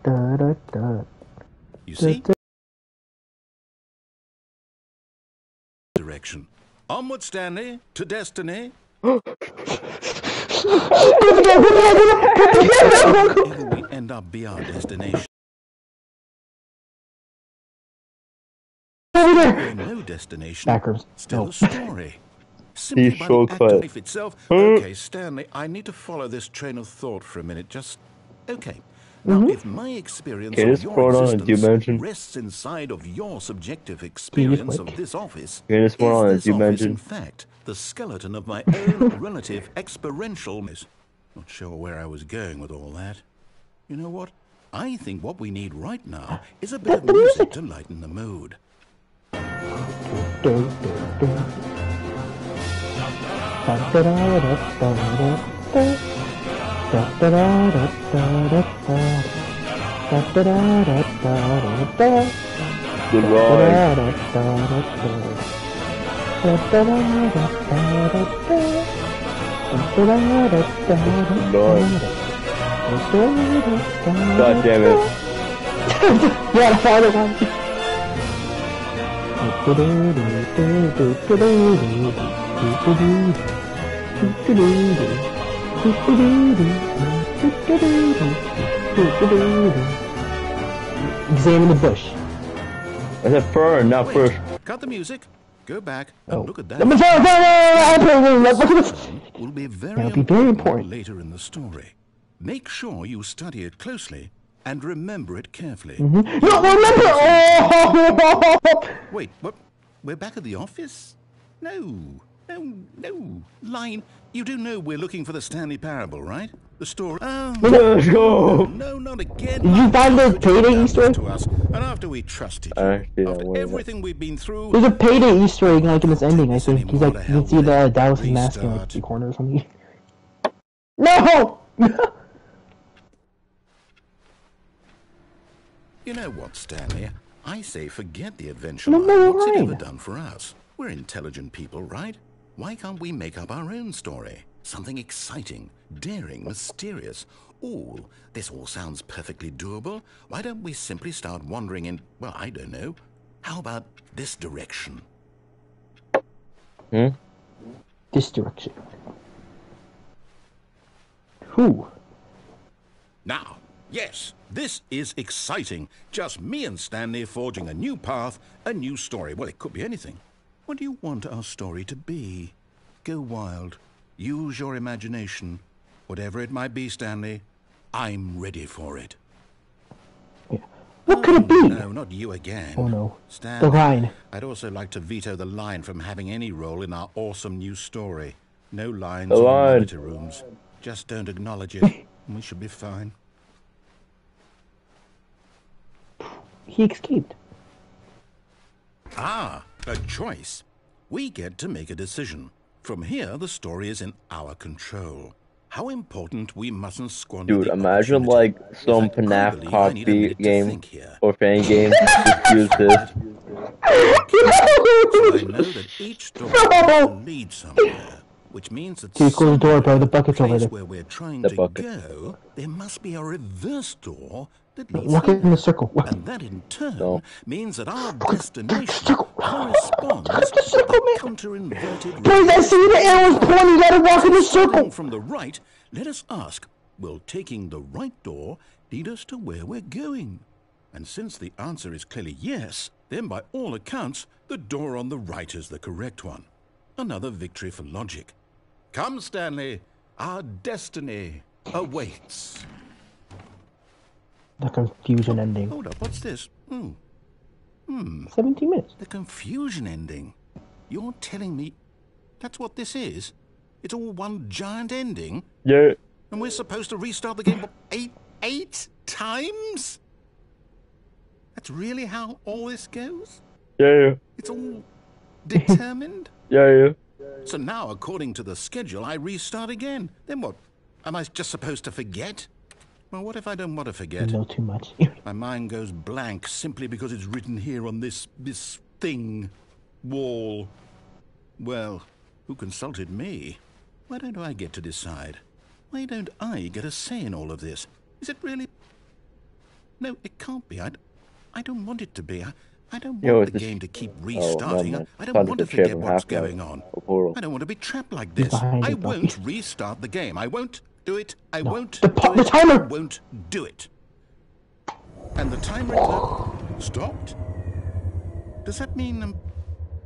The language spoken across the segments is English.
Da, da, da, You da, see? da. Direction. Onward, Stanley, to destiny. Wherever we end up be our destination. No destination. Backwards. Still No. a story. Simply He's by so the act of quiet. life itself. Okay, Stanley, I need to follow this train of thought for a minute. Just okay. Now, if my experience Can you of just your put on a existence dimension? rests inside of your subjective experience of click? this office, Can you just put on a is this office, in dimension? fact, the skeleton of my own relative experiential miss? Not sure where I was going with all that. You know what? I think what we need right now is a bit of music to lighten the mood. God damn it. Yeah, the father one. Examine the bush. I said fern, not Wait, bush. cut the music. Go back and look at that. Will be very important later in the story. Make sure you study it closely and remember it carefully. No, remember! Oh! Wait, what? We're back at the office? No. Line, you do know we're looking for the Stanley Parable, right? The story. Oh, Let's go. no, not again. Did you find the payday Easter egg? To us, and after we trusted you, Actually, after everything we've been through. There's a payday Easter egg like in this ending, I think. He's like, What the you can see hell the Dallas mask in like restart. the corner or something. No! You know what, Stanley? I say forget the adventure No, line. no, What's it right. ever done for us? We're intelligent people, right? Why can't we make up our own story? Something exciting, daring, mysterious. Ooh, this all sounds perfectly doable. Why don't we simply start wandering in, well, I don't know. How about this direction? This direction. Who? Now, yes, this is exciting. Just me and Stanley forging a new path, a new story. Well, it could be anything. What do you want our story to be? Go wild. Use your imagination. Whatever it might be, Stanley, I'm ready for it. Yeah. What could it be? No, not you again. Oh no. Stanley, The line. I'd also like to veto the line from having any role in our awesome new story. No lines The or line. monitor rooms. Just don't acknowledge it, and we should be fine. He escaped. Ah, a choice. We get to make a decision. From here, the story is in our control. How important we mustn't squander Dude, the imagine opportunity. like some In fact, I FNAF believe I copy need a minute to game think here. or fan game. Just use this. So I know that each story will lead somewhere, which means that Dude, close the door, bro. The bucket's over place there. where we're trying The to bucket. go, there must be a reverse door that leads Walk there. in the circle. And that in turn No. means that our destination corresponds to circle, the man. counter-inverted Boys, I see the arrows pointing. You gotta walk in the Starting circle. from the right, let us ask, will taking the right door lead us to where we're going? And since the answer is clearly yes, then by all accounts, the door on the right is the correct one. Another victory for logic. Come, Stanley, our destiny awaits. The confusion ending. Hold up, what's this? 17 minutes. The confusion ending. You're telling me that's what this is? It's all one giant ending? Yeah. And we're supposed to restart the game what, eight times? That's really how all this goes? Yeah. It's all determined? Yeah. So now, according to the schedule, I restart again. Then what? Am I just supposed to forget? Well, what if I don't want to forget? No, too much. My mind goes blank simply because it's written here on this thing, wall. Well, who consulted me? Why don't I get to decide? Why don't I get a say in all of this? Is it really... No, it can't be. I don't want it to be. I don't Yo, want it's the this- game to keep Oh, restarting. no, man. I don't Thought want it to was the chair forget from what's Half-Life going on. or Portal. I don't want to be trapped like He's this. behind I it, Buffy. won't restart the game. I won't do it. I No. won't The do it. timer! I won't do it. And the timer is stopped? Does that mean,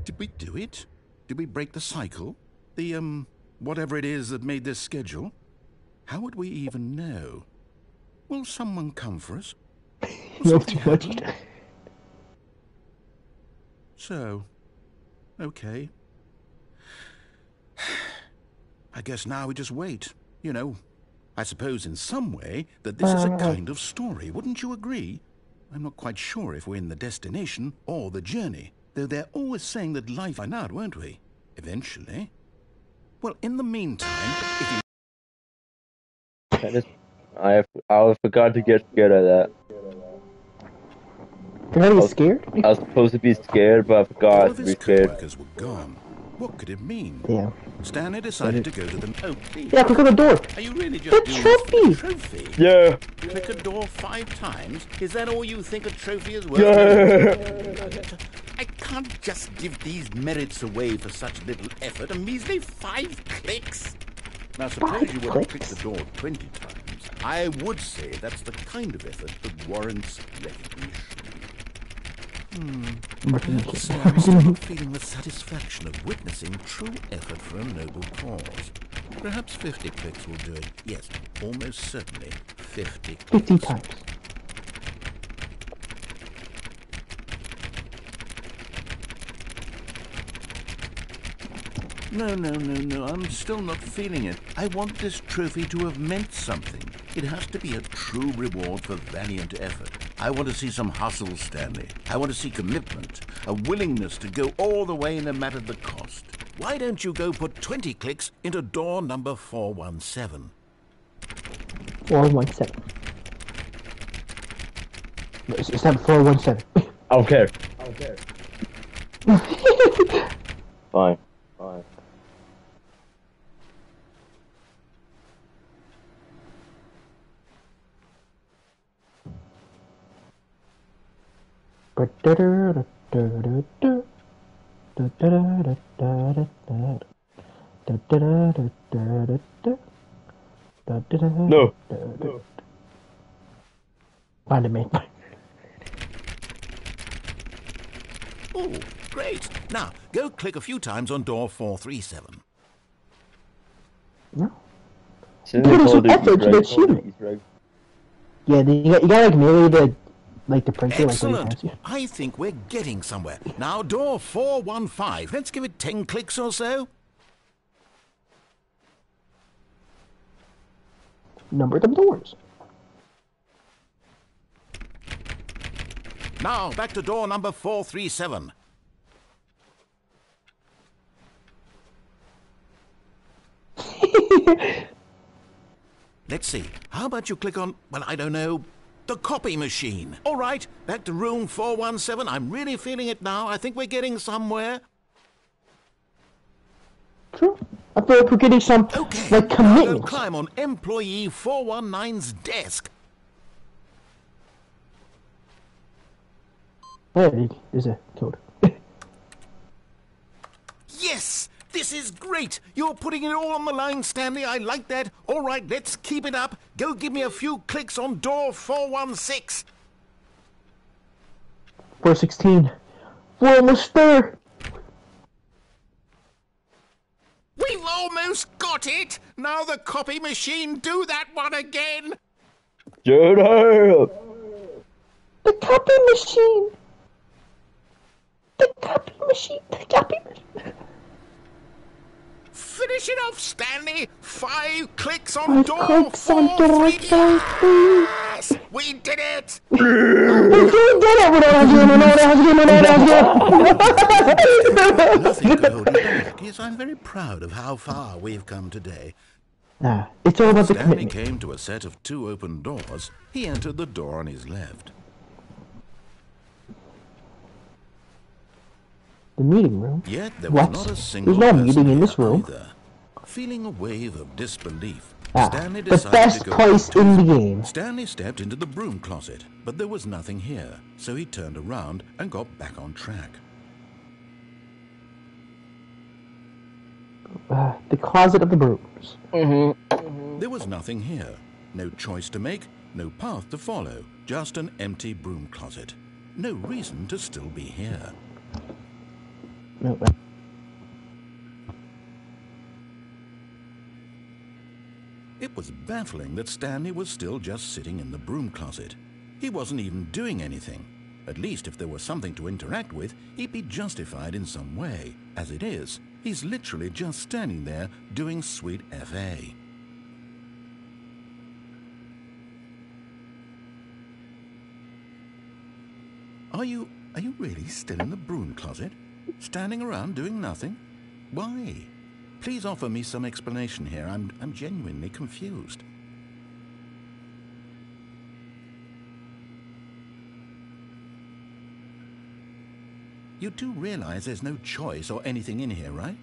did we do it? Did we break the cycle? The, whatever it is that made this schedule? How would we even know? Will someone come for us? Will No, something too much. happen? So, okay. I guess now we just wait. You know, I suppose in some way that this is a kind of story. Wouldn't you agree? I'm not quite sure if we're in the destination or the journey, though they're always saying that life find out, won't we? Eventually. Well, in the meantime, if you... I forgot to get scared of that. You're not even scared? I was supposed to be scared, but I All forgot of to his be scared. co-workers were gone. What could it mean? Yeah. Stanley decided to go to them. Oh, please. Yeah, click on the door. Are you really just The doing this for the trophy? Yeah. Click a door 5 times? Is that all you think a trophy is worth? Yeah. I can't just give these merits away for such little effort. A measly 5 clicks. Now, suppose you were to click the door 20 times. I would say that's the kind of effort that warrants recognition. Perhaps I'm still not feeling the satisfaction of witnessing true effort for a noble cause. Perhaps 50 clicks will do it. Yes, almost certainly 50 clicks. 50 times. No, I'm still not feeling it. I want this trophy to have meant something. It has to be a true reward for valiant effort. I want to see some hustle, Stanley. I want to see commitment, a willingness to go all the way no matter the cost. Why don't you go put 20 clicks into door number 417? 417. It's not 417. I don't care. Fine. No. Find it, mate. Oh, great. Now, go click a few times on door 437. No. Since Put they in called some it effort to Easter egg, achieve it. Easter egg. Yeah, you got like nearly the printer, like really Excellent. fancy. I think we're getting somewhere. Now, door 415. Let's give it 10 clicks or so. Number the doors. Now, back to door number 437. Let's see. How about you click on, well, I don't know, the copy machine. All right, back to room 417. I'm really feeling it now. I think we're getting somewhere. True. I feel like we're getting some Okay, like now go commitment. climb on employee 419's desk. Hey, there's a code. Yes! This is great! You're putting it all on the line, Stanley. I like that. All right, let's keep it up. Go give me a few clicks on door 416. 416. We're almost there. We've almost got it! Now the copy machine, do that one again! Shut up! The copy machine. The copy machine. The copy machine. Finish it off, Stanley! 5 clicks on 5 door clicks on door 433. 433. Yes! We did it! We did it! Nothing could hold you back. Yes, I'm very proud of how far we've come today. Nah, it's all about the Stanley commitment. came to a set of 2 open doors. He entered the door on his left. The meeting room. Yet there was What? not a single There's no person meeting in here this room. either. Feeling a wave of disbelief, Stanley The decided best to go place in the game. Stanley stepped into the broom closet, but there was nothing here, so he turned around and got back on track. The closet of the brooms. There was nothing here. No choice to make, no path to follow, just an empty broom closet. No reason to still be here. No, It was baffling that Stanley was still just sitting in the broom closet. He wasn't even doing anything. At least if there was something to interact with, he'd be justified in some way. As it is, he's literally just standing there doing sweet FA. Are you really still in the broom closet? Standing around doing nothing? Why? Please offer me some explanation here. I'm genuinely confused. You do realize there's no choice or anything in here, right?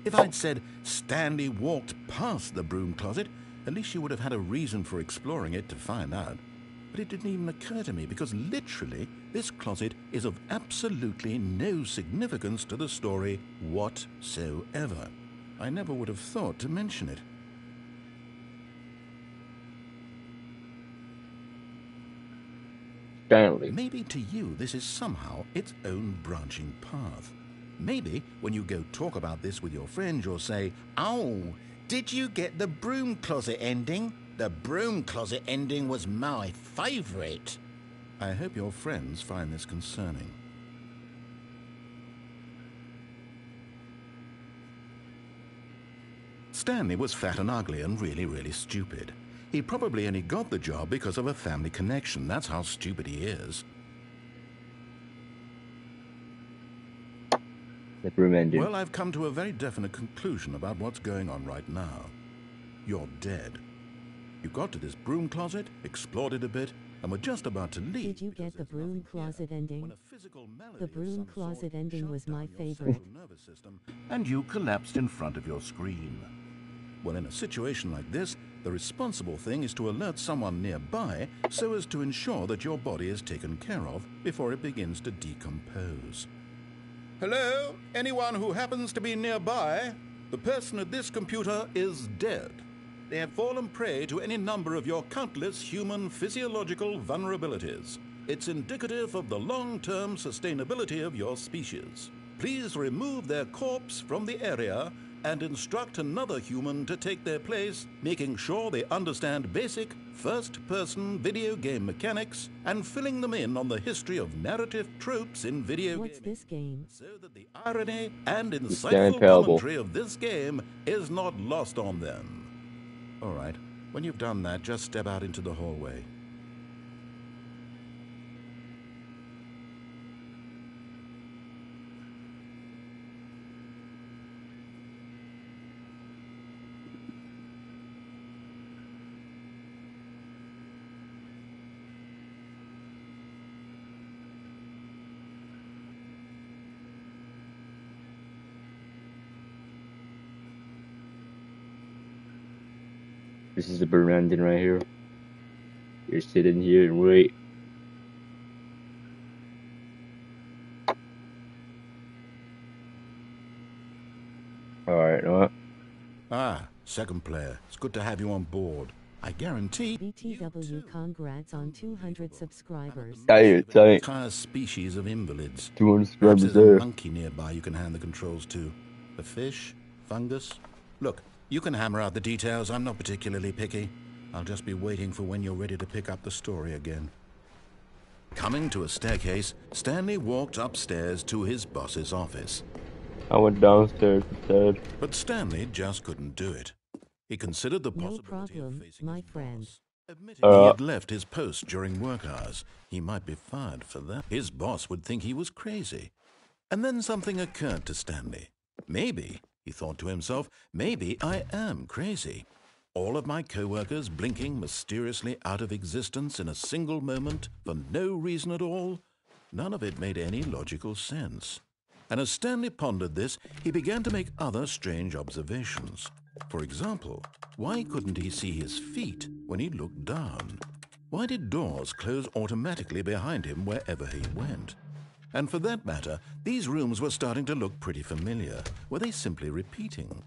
If I'd said Stanley walked past the broom closet, at least you would have had a reason for exploring it to find out. But it didn't even occur to me because literally this closet is of absolutely no significance to the story whatsoever. I never would have thought to mention it. Stanley. Maybe to you this is somehow its own branching path. Maybe when you go talk about this with your friends you'll say, "Oh, did you get the broom closet ending? The broom closet ending was my favourite." I hope your friends find this concerning. Stanley was fat and ugly and really stupid. He probably only got the job because of a family connection. That's how stupid he is. The broom ending. Well, I've come to a very definite conclusion about what's going on right now. You're dead. You got to this broom closet, explored it a bit, and were just about to leave. Did you get the broom closet ending? The broom closet ending was my favorite. And you collapsed in front of your screen. Well, in a situation like this, the responsible thing is to alert someone nearby so as to ensure that your body is taken care of before it begins to decompose. Hello? Anyone who happens to be nearby? The person at this computer is dead. They have fallen prey to any number of your countless human physiological vulnerabilities. It's indicative of the long-term sustainability of your species. Please remove their corpse from the area and instruct another human to take their place, making sure they understand basic first-person video game mechanics and filling them in on the history of narrative tropes in video What's gaming, this game? so that the irony and Stand insightful terrible. commentary of this game is not lost on them. All right, when you've done that, just step out into the hallway. This is the broom ending right here. You're sitting here and wait. Alright, you know what? Ah, second player. It's good to have you on board. I guarantee BTW congrats on 200 subscribers. Tight. entire species of invalids. 200 Perhaps subscribers there's a there. monkey nearby you can hand the controls to. A fish? Fungus? Look, you can hammer out the details. I'm not particularly picky. I'll just be waiting for when you're ready to pick up the story again. Coming to a staircase, Stanley walked upstairs to his boss's office. I went downstairs instead. But Stanley just couldn't do it. He considered the No possibility problem, of facing my his friend. boss. Admitting he had left his post during work hours, he might be fired for that. His boss would think he was crazy. And then something occurred to Stanley. Maybe, he thought to himself, maybe I am crazy. All of my co-workers blinking mysteriously out of existence in a single moment for no reason at all. None of it made any logical sense. And as Stanley pondered this, he began to make other strange observations. For example, why couldn't he see his feet when he looked down? Why did doors close automatically behind him wherever he went? And for that matter, these rooms were starting to look pretty familiar. Were they simply repeating?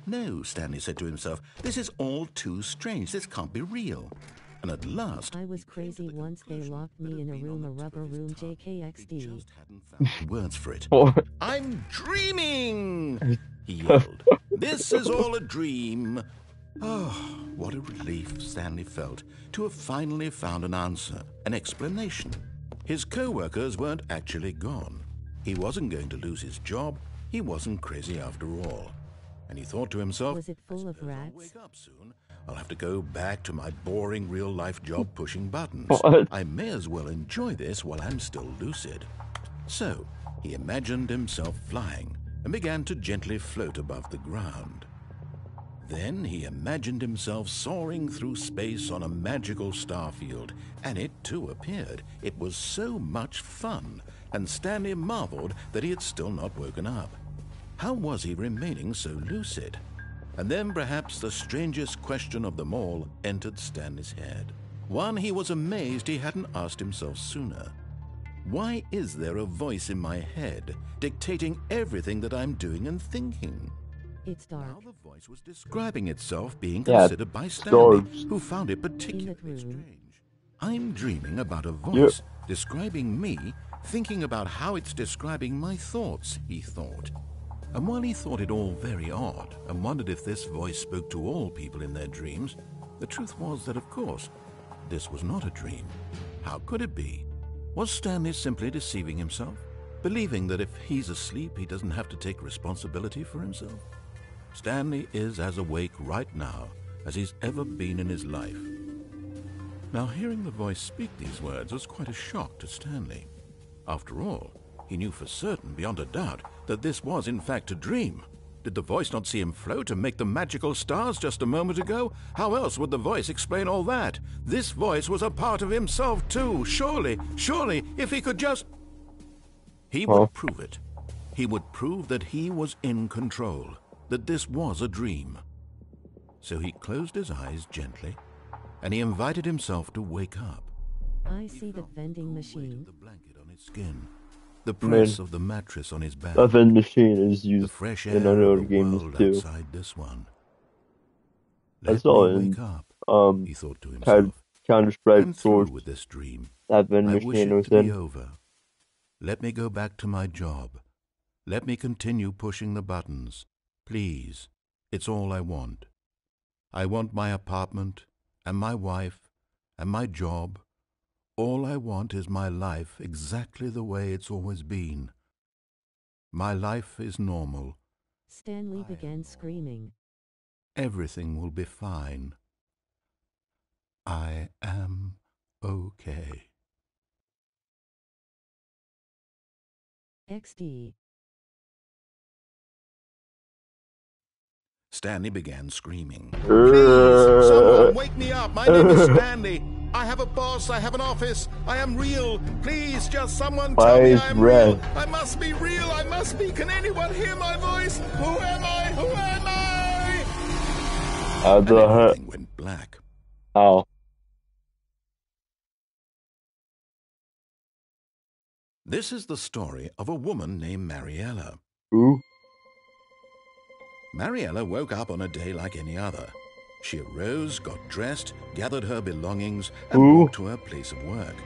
No, Stanley said to himself, this is all too strange. This can't be real. And at last, I was crazy once they locked me in a room, a rubber room, JKXD. Words for it. What? I'm dreaming! He yelled. This is all a dream. Oh, what a relief Stanley felt to have finally found an answer, an explanation. His co-workers weren't actually gone. He wasn't going to lose his job. He wasn't crazy after all. And he thought to himself, Was it full of I'll rats? wake up soon. I'll have to go back to my boring real-life job pushing buttons. What? I may as well enjoy this while I'm still lucid. So, he imagined himself flying and began to gently float above the ground. Then he imagined himself soaring through space on a magical starfield, and it too appeared. It was so much fun, and Stanley marveled that he had still not woken up. How was he remaining so lucid? And then perhaps the strangest question of them all entered Stanley's head. One he was amazed he hadn't asked himself sooner. Why is there a voice in my head dictating everything that I'm doing and thinking? It's dark. Now the voice was describing itself being Yeah, considered by Stanley, dogs. who found it particularly room. strange. I'm dreaming about a voice describing me, thinking about how it's describing my thoughts, he thought. And while he thought it all very odd and wondered if this voice spoke to all people in their dreams, the truth was that, of course, this was not a dream. How could it be? Was Stanley simply deceiving himself, believing that if he's asleep, he doesn't have to take responsibility for himself? Stanley is as awake right now as he's ever been in his life. Now, hearing the voice speak these words was quite a shock to Stanley. After all, he knew for certain, beyond a doubt, that this was in fact a dream. Did the voice not see him float and make the magical stars just a moment ago? How else would the voice explain all that? This voice was a part of himself too. Surely, if he could just... He would prove it. He would prove that he was in control, that this was a dream. So he closed his eyes gently, and he invited himself to wake up. I see the vending machine. The blanket on his skin, the press of the mattress on his back, That vending machine is the used fresh air in of other the games world too. outside this one. I Let saw me in wake up, he thought to himself. Counter-Strike I'm through Source. with this dream. That vending I wish machine it was to be in. over. Let me go back to my job. Let me continue pushing the buttons. Please, it's all I want. I want my apartment, and my wife, and my job. All I want is my life exactly the way it's always been. My life is normal. Stanley began screaming. Everything will be fine. I am okay. XD. Stanley began screaming. Please, someone wake me up. My name is Stanley. I have a boss. I have an office. I am real. Please, just someone tell me I am real. I must be real. I must be. Can anyone hear my voice? Who am I? Who am I? How And the heck? everything went black. How? This is the story of a woman named Mariella. Who? Mariella woke up on a day like any other. She arose, got dressed, gathered her belongings, and Who? walked to her place of work.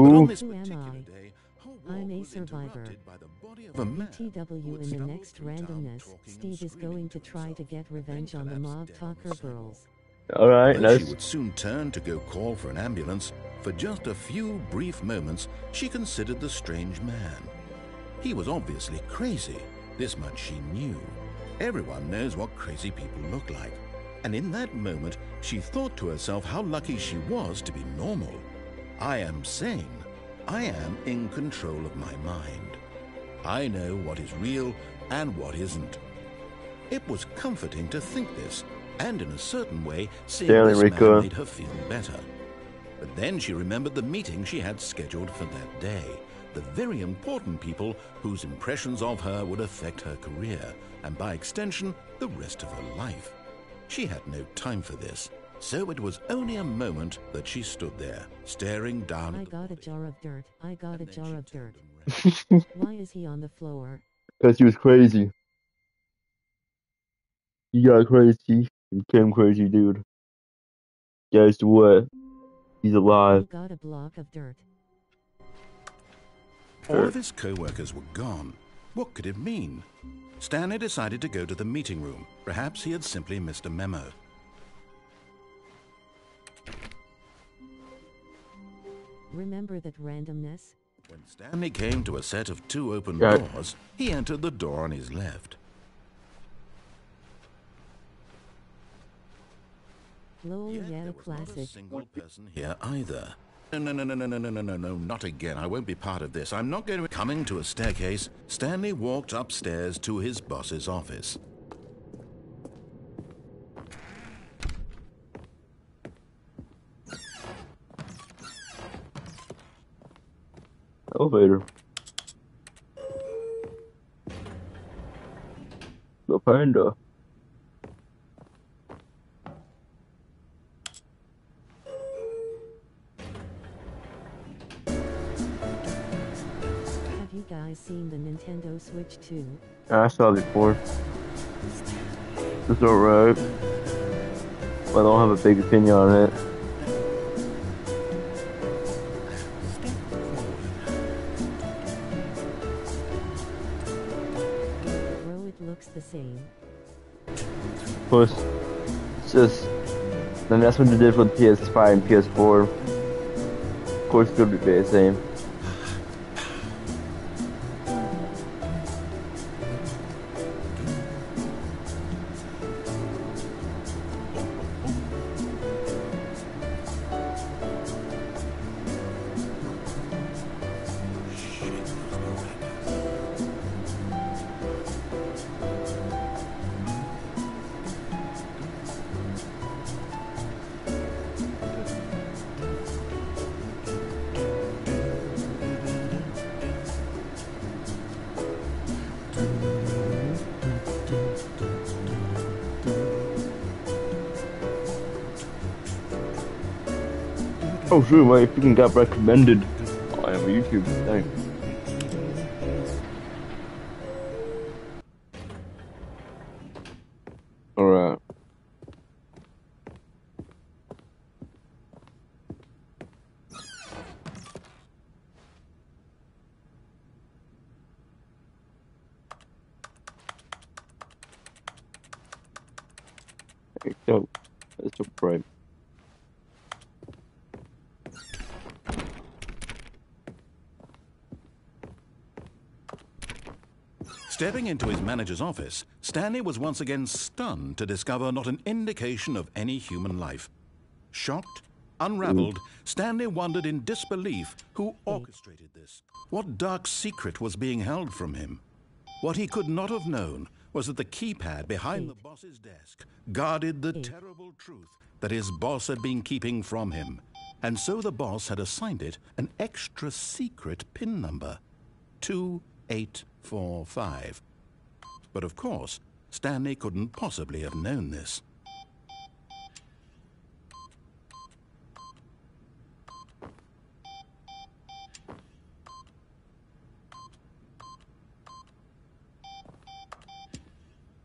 But on Who? this Who am particular I? day, her walk I'm a was survivor. interrupted by the body of a man BTW who had in the struggled next through town randomness, talking and Steve is screaming going to try to himself, get revenge then on the collapsed Mog dead on the Talker sidewalk. girls. Alright, Though she nice. would soon turn to go call for an ambulance, for just a few brief moments she considered the strange man. He was obviously crazy. This much she knew. Everyone knows what crazy people look like. And in that moment, she thought to herself how lucky she was to be normal. I am sane. I am in control of my mind. I know what is real and what isn't. It was comforting to think this, and in a certain way, seeing Stanley this Rico. man made her feel better. But then she remembered the meeting she had scheduled for that day, the very important people whose impressions of her would affect her career, and by extension, the rest of her life. She had no time for this, so it was only a moment that she stood there, staring down I at the got a body. jar of dirt. I got a And then jar she of turned dirt. and ran. Why is he on the floor? Because he was crazy. He got crazy. He became crazy, dude. Guess what? He's alive. You got a block of dirt. All of his co-workers were gone. What could it mean? Stanley decided to go to the meeting room. Perhaps he had simply missed a memo. Remember that randomness? When Stanley came to a set of 2 open Yeah. doors, he entered the door on his left. Lol, Yet yeah, there was not a classic. single person here either. No, not again. I won't be part of this. I'm not going to... Coming to a staircase, Stanley walked upstairs to his boss's office. Elevator. The panda. Have you guys seen the Nintendo Switch 2? I saw it before. It's alright. I don't have a big opinion on it. Bro, it looks the same. Plus, it's just, then that's what they did with PS5 and PS4. Of course, it's gonna be the same. Oh sure, my freaking got recommended on YouTube thing. Alright. There you go. That's so bright. Stepping into his manager's office, Stanley was once again stunned to discover not an indication of any human life. Shocked, unraveled, Stanley wondered in disbelief who orchestrated this. What dark secret was being held from him? What he could not have known was that the keypad behind the boss's desk guarded the terrible truth that his boss had been keeping from him. And so the boss had assigned it an extra secret PIN number, 2845. But of course, Stanley couldn't possibly have known this.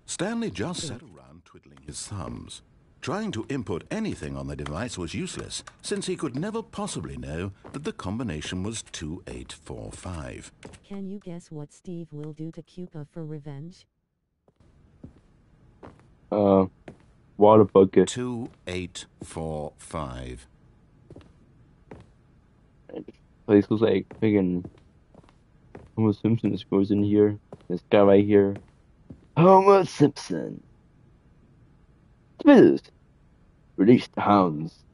Stanley just sat around twiddling his thumbs. Trying to input anything on the device was useless, since he could never possibly know that the combination was 2845. Can you guess what Steve will do to Cupa for revenge? Water bucket. 2845. Place was like freaking Homer Simpson just goes in here. This guy right here. Homer Simpson. Smithers. Release the hounds.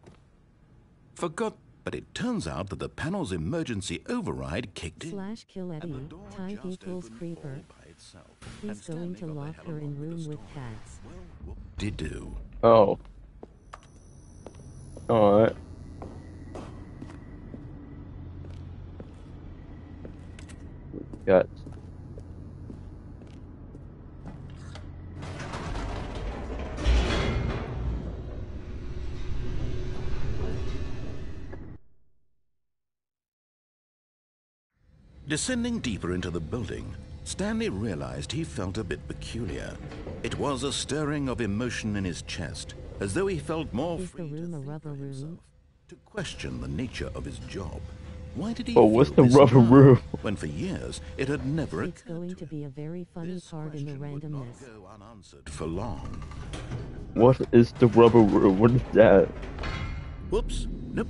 Forgot, but it turns out that the panel's emergency override kicked in. Slash kill And the Eddie. door Type just equals opened creeper. all by itself. He's And going Stanley to got the lock hell her in along room the with storm. cats. Well, whoop-de-doo. Oh. Alright. Got Descending deeper into the building, Stanley realized he felt a bit peculiar. It was a stirring of emotion in his chest, as though he felt more Is the free to room a think rubber for himself, room? to question the nature of his job. Why did he Oh, what's feel the this rubber now, room? when for years it had never It's occurred going to to him? be a very funny This part in the question would not randomness. go unanswered for long. What is the rubber room? What is that? Whoops. Nope.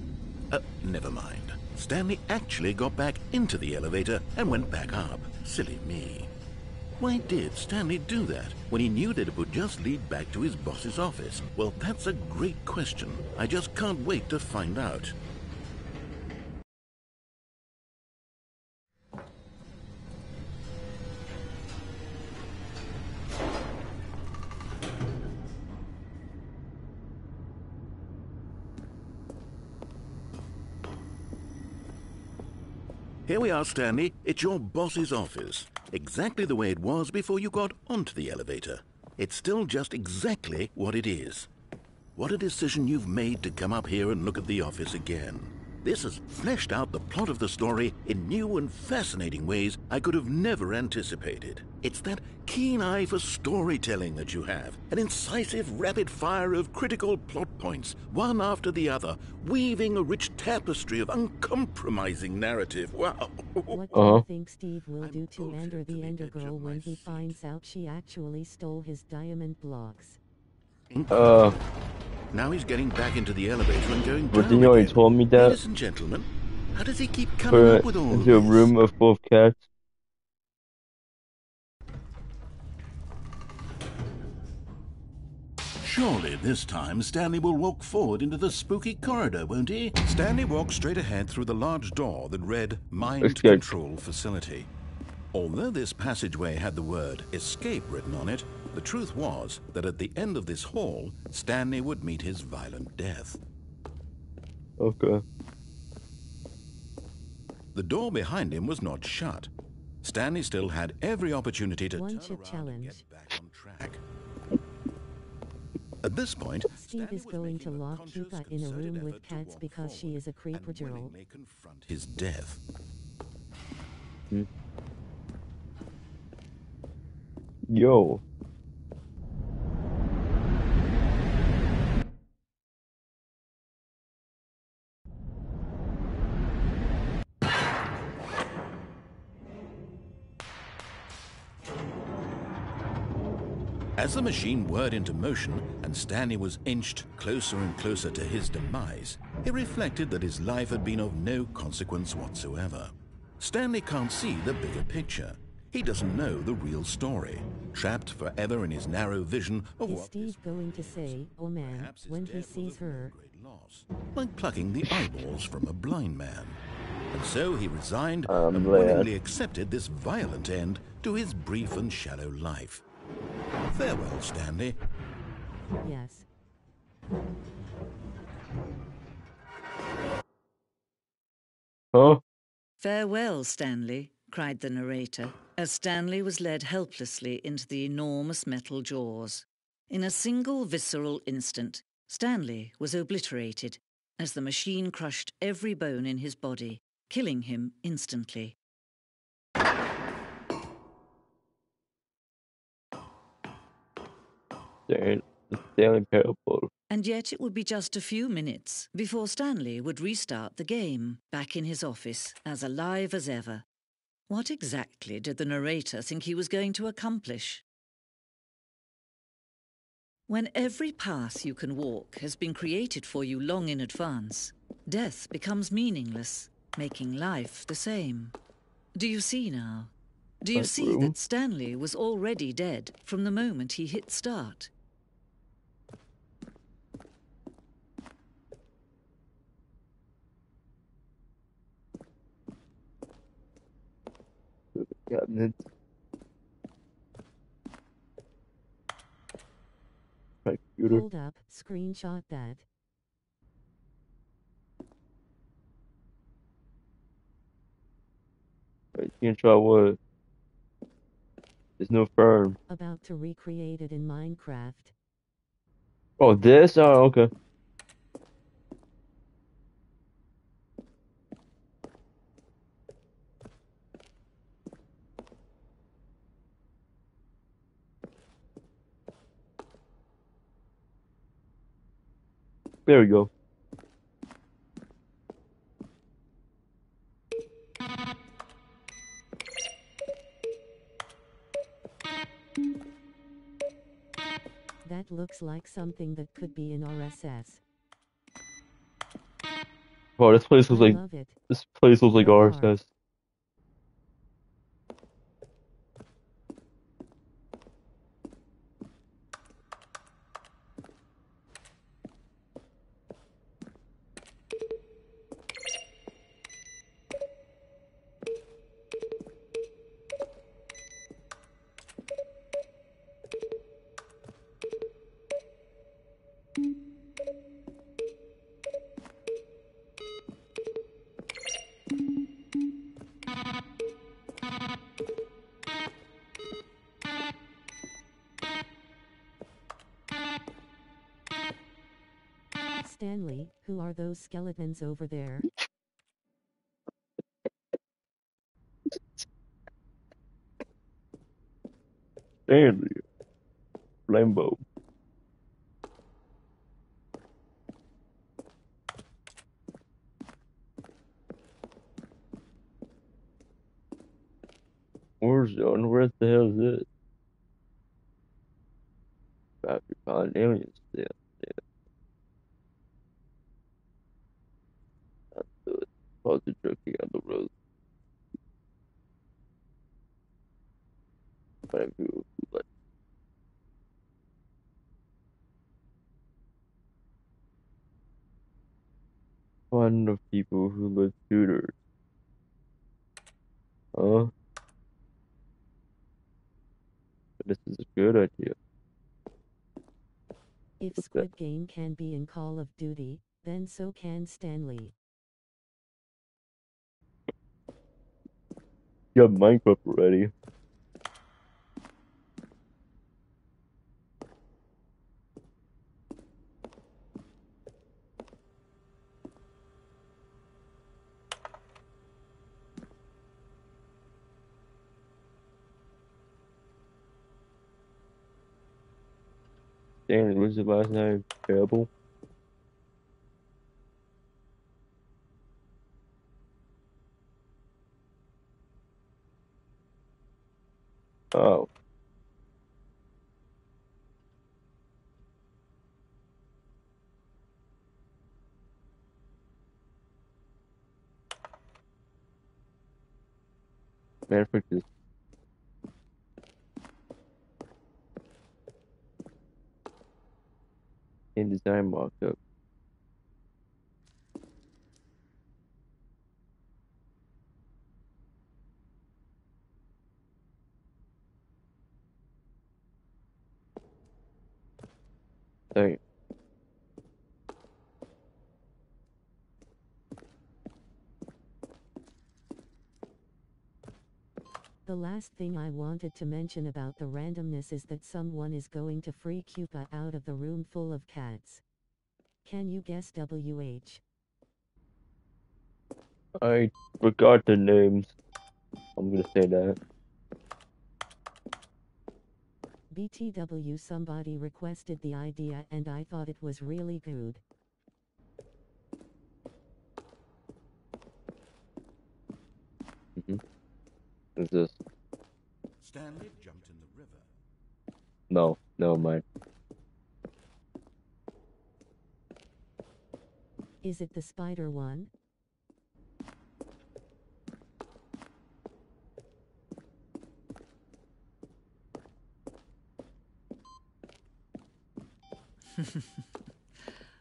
Never mind. Stanley actually got back into the elevator and went back up. Silly me. Why did Stanley do that when he knew that it would just lead back to his boss's office? Well, that's a great question. I just can't wait to find out. Here we are, Stanley. It's your boss's office. Exactly the way it was before you got onto the elevator. It's still just exactly what it is. What a decision you've made to come up here and look at the office again. This has fleshed out the plot of the story in new and fascinating ways I could have never anticipated. It's that keen eye for storytelling that you have, an incisive rapid fire of critical plot points, one after the other, weaving a rich tapestry of uncompromising narrative. Wow. What do you think Steve will do to both Ender to the the Ender edge of Girl my when he seat. finds out she actually stole his diamond blocks? Now he's getting back into the elevator and going But down didn't you already again. told me that? Ladies and gentlemen, how does he keep coming Put up it with all into a this? room full of cats. Surely this time Stanley will walk forward into the spooky corridor, won't he? Stanley walked straight ahead through the large door that read Mind Escape. Control Facility. Although this passageway had the word escape written on it, the truth was that at the end of this hall, Stanley would meet his violent death. Okay. The door behind him was not shut. Stanley still had every opportunity to One turn chip around challenge. and get back on track. At this point, Steve Stanley is was going making to a lock conscious, Kika in a concerted room with effort to cats walk because she forward is a creeper and girl. willingly confront his death. Yo. As the machine whirred into motion and Stanley was inched closer and closer to his demise, he reflected that his life had been of no consequence whatsoever. Stanley can't see the bigger picture. He doesn't know the real story, trapped forever in his narrow vision of Is what Steve going to say, oh man, perhaps his when he death was sees of no her? great loss, like plucking the eyeballs from a blind man. And so he resigned I'm and glad. willingly accepted this violent end to his brief and shallow life. Farewell, Stanley. Yes. Huh? "Farewell, Stanley," cried the narrator, as Stanley was led helplessly into the enormous metal jaws. In a single visceral instant, Stanley was obliterated as the machine crushed every bone in his body, killing him instantly. The Stanley Parable. And yet it would be just a few minutes before Stanley would restart the game, back in his office, as alive as ever. What exactly did the narrator think he was going to accomplish? When every path you can walk has been created for you long in advance, death becomes meaningless, making life the same. Do you see now? Do you see that Stanley was already dead from the moment he hit start? Cabinet. My computer. Hold up, screenshot that. Wait, can't try what? There's no firm. About to recreate it in Minecraft. Oh, this? Oh, okay. There we go. That looks like something that could be in RSS. Wow, this place was I like love it. Radar. RSS. Stanley, who are those skeletons over there? Stanley. Lambo. Warzone, where the hell is it? Factory Con aliens. Yeah. That's good. Pause the joking on the road. Whatever you like. Fun of people who live shooters. Huh? But this is a good idea. If What's that? Squid Game can be in Call of Duty, then so can Stanley. You have Minecraft already. Stanley, what's your last name? Terrible. Oh. Man, frick this. InDesign markup. Dang. The last thing I wanted to mention about the randomness is that someone is going to free Cupa out of the room full of cats. Can you guess WH? I forgot the names. I'm gonna say that. BTW, somebody requested the idea and I thought it was really good. What's this? Stanley jumped in the river. No, never mind. Is it the spider one?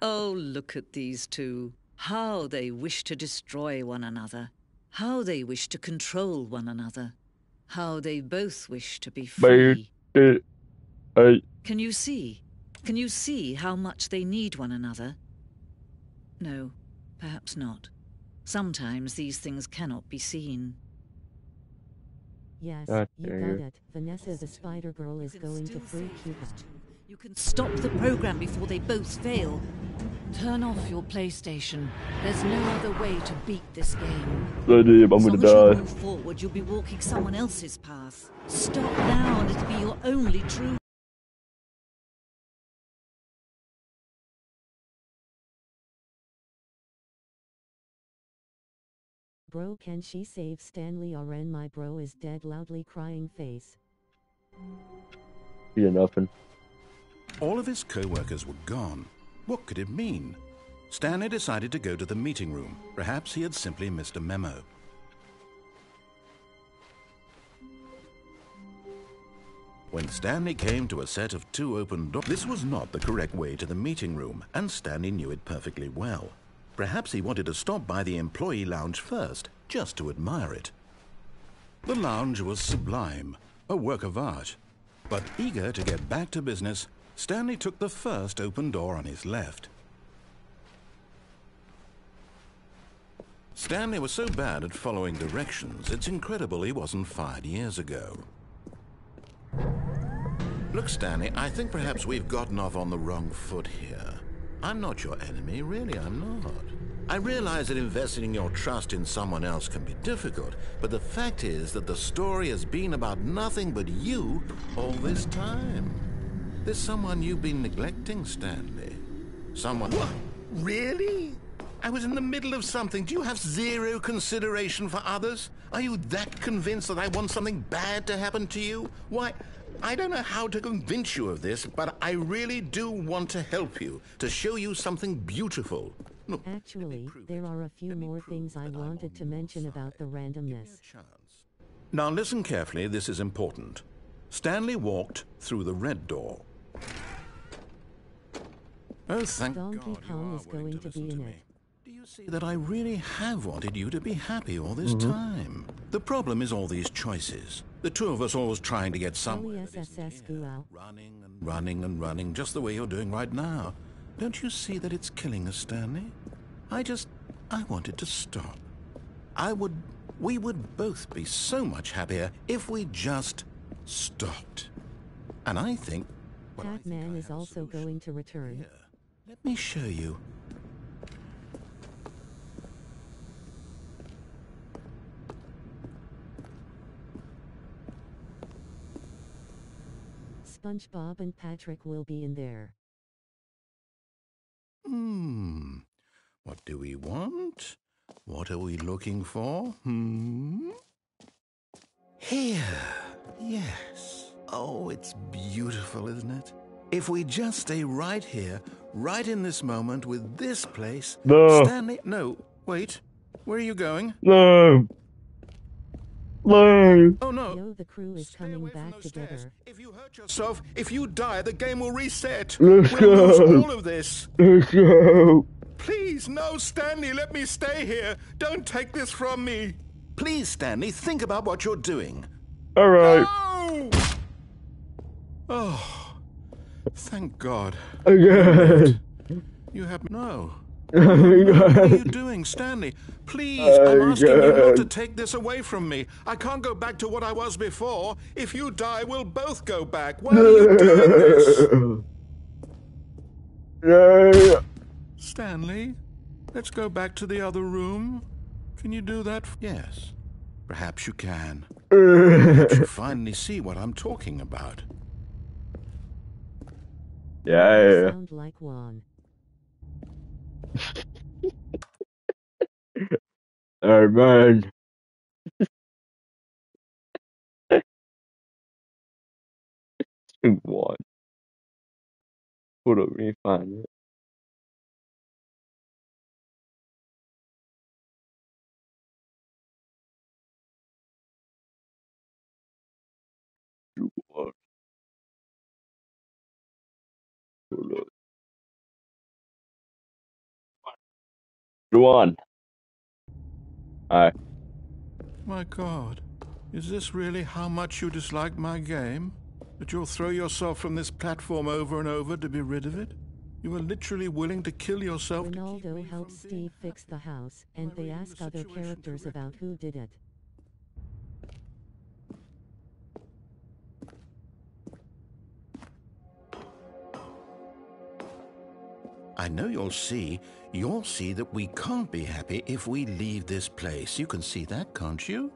Oh, look at these two. How they wish to destroy one another. How they wish to control one another. How they both wish to be free. Can you see? Can you see how much they need one another? No, perhaps not. Sometimes these things cannot be seen. Yes, God you dang got it. it. Vanessa the Spider Girl is going to free Cuba. You can stop the program before they both fail. Turn off your PlayStation. There's no other way to beat this game. I'm As long gonna as you die. move forward, you'll be walking someone else's path. Stop now, and it'll be your only true Bro, can she save Stanley or my bro is dead, loudly crying face. He did nothing. All of his co-workers were gone. What could it mean? Stanley decided to go to the meeting room. Perhaps he had simply missed a memo. When Stanley came to a set of 2 open doors, this was not the correct way to the meeting room, and Stanley knew it perfectly well. Perhaps he wanted to stop by the employee lounge first, just to admire it. The lounge was sublime, a work of art. But eager to get back to business, Stanley took the first open door on his left. Stanley was so bad at following directions, it's incredible he wasn't fired years ago. Look, Stanley, I think perhaps we've gotten off on the wrong foot here. I'm not your enemy, really, I'm not. I realize that investing your trust in someone else can be difficult, but the fact is that the story has been about nothing but you all this time. There's someone you've been neglecting, Stanley. Someone... What? Really? I was in the middle of something. Do you have zero consideration for others? Are you that convinced that I want something bad to happen to you? Why, I don't know how to convince you of this, but I really do want to help you, to show you something beautiful. Look, Actually, there are a few more things I wanted to mention about the randomness. Now listen carefully, this is important. Stanley walked through the red door. Oh, thank Donkey God you Kong are is willing going to to be listen in me. it. Do you see that I really have wanted you to be happy all this time? The problem is all these choices. The two of us always trying to get somewhere that isn't LESSS here. Guau. Running and running and running, just the way you're doing right now. Don't you see that it's killing us, Stanley? I wanted to stop. We would both be so much happier if we just stopped. And I think... well, I think Pac-Man I is have a also solution. going to return. Here, let me show you. SpongeBob and Patrick will be in there. What do we want? What are we looking for? Here. Yes. Oh, it's beautiful, isn't it? If we just stay right here, right in this moment with this place... No. Stanley... No, wait. Where are you going? No. No. Oh, no. Yo, the crew is Stay coming away from back those stairs. together. If you hurt yourself, if you die, the game will reset. Let's we'll lose go. all of this. Let's go. Please, no, Stanley, let me stay here. Don't take this from me. Please, Stanley, think about what you're doing. All right. No! Oh, thank God. Again. You have no. Oh my What are you God. doing, Stanley? Please, I'm Oh, asking you not God. to take this away from me. I can't go back to what I was before. If you die, we'll both go back. Why are you doing this? No. Stanley, let's go back to the other room. Can you do that? Yes, perhaps you can. Perhaps you finally see what I'm talking about. Yeah. Sound like one. Oh man. What? Hold up, let me find it. What? Hold up. Go on. Alright. My God, is this really how much you dislike my game? That you'll throw yourself from this platform over and over to be rid of it? You are literally willing to kill yourself to keep Ronaldo me helps from being Steve fix the house, Am and I they reading ask the other situation characters correctly? about who did it. I know you'll see that we can't be happy if we leave this place. You can see that, can't you?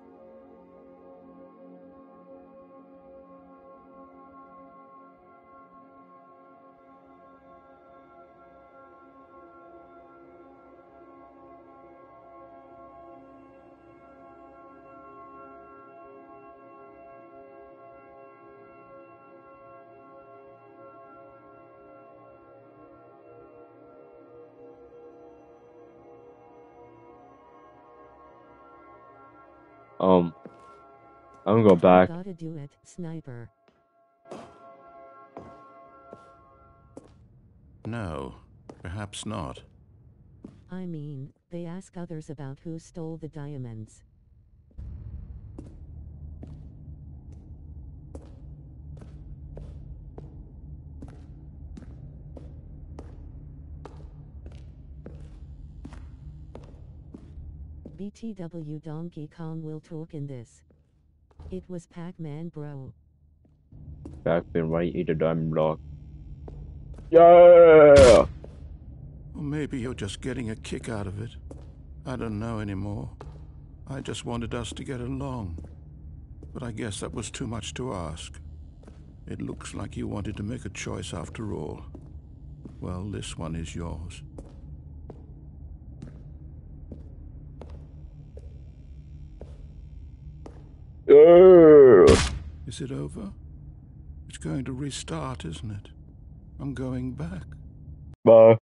I'm gonna go back. Gotta do it, sniper. No, perhaps not. I mean, they ask others about who stole the diamonds. BTW Donkey Kong will talk in this. It was Pac-Man, bro. Pac-Man, why you eat a diamond block? Yeah! Or maybe you're just getting a kick out of it. I don't know anymore. I just wanted us to get along. But I guess that was too much to ask. It looks like you wanted to make a choice after all. Well, this one is yours. Yeah! Is it over? It's going to restart, isn't it? I'm going back. Bye.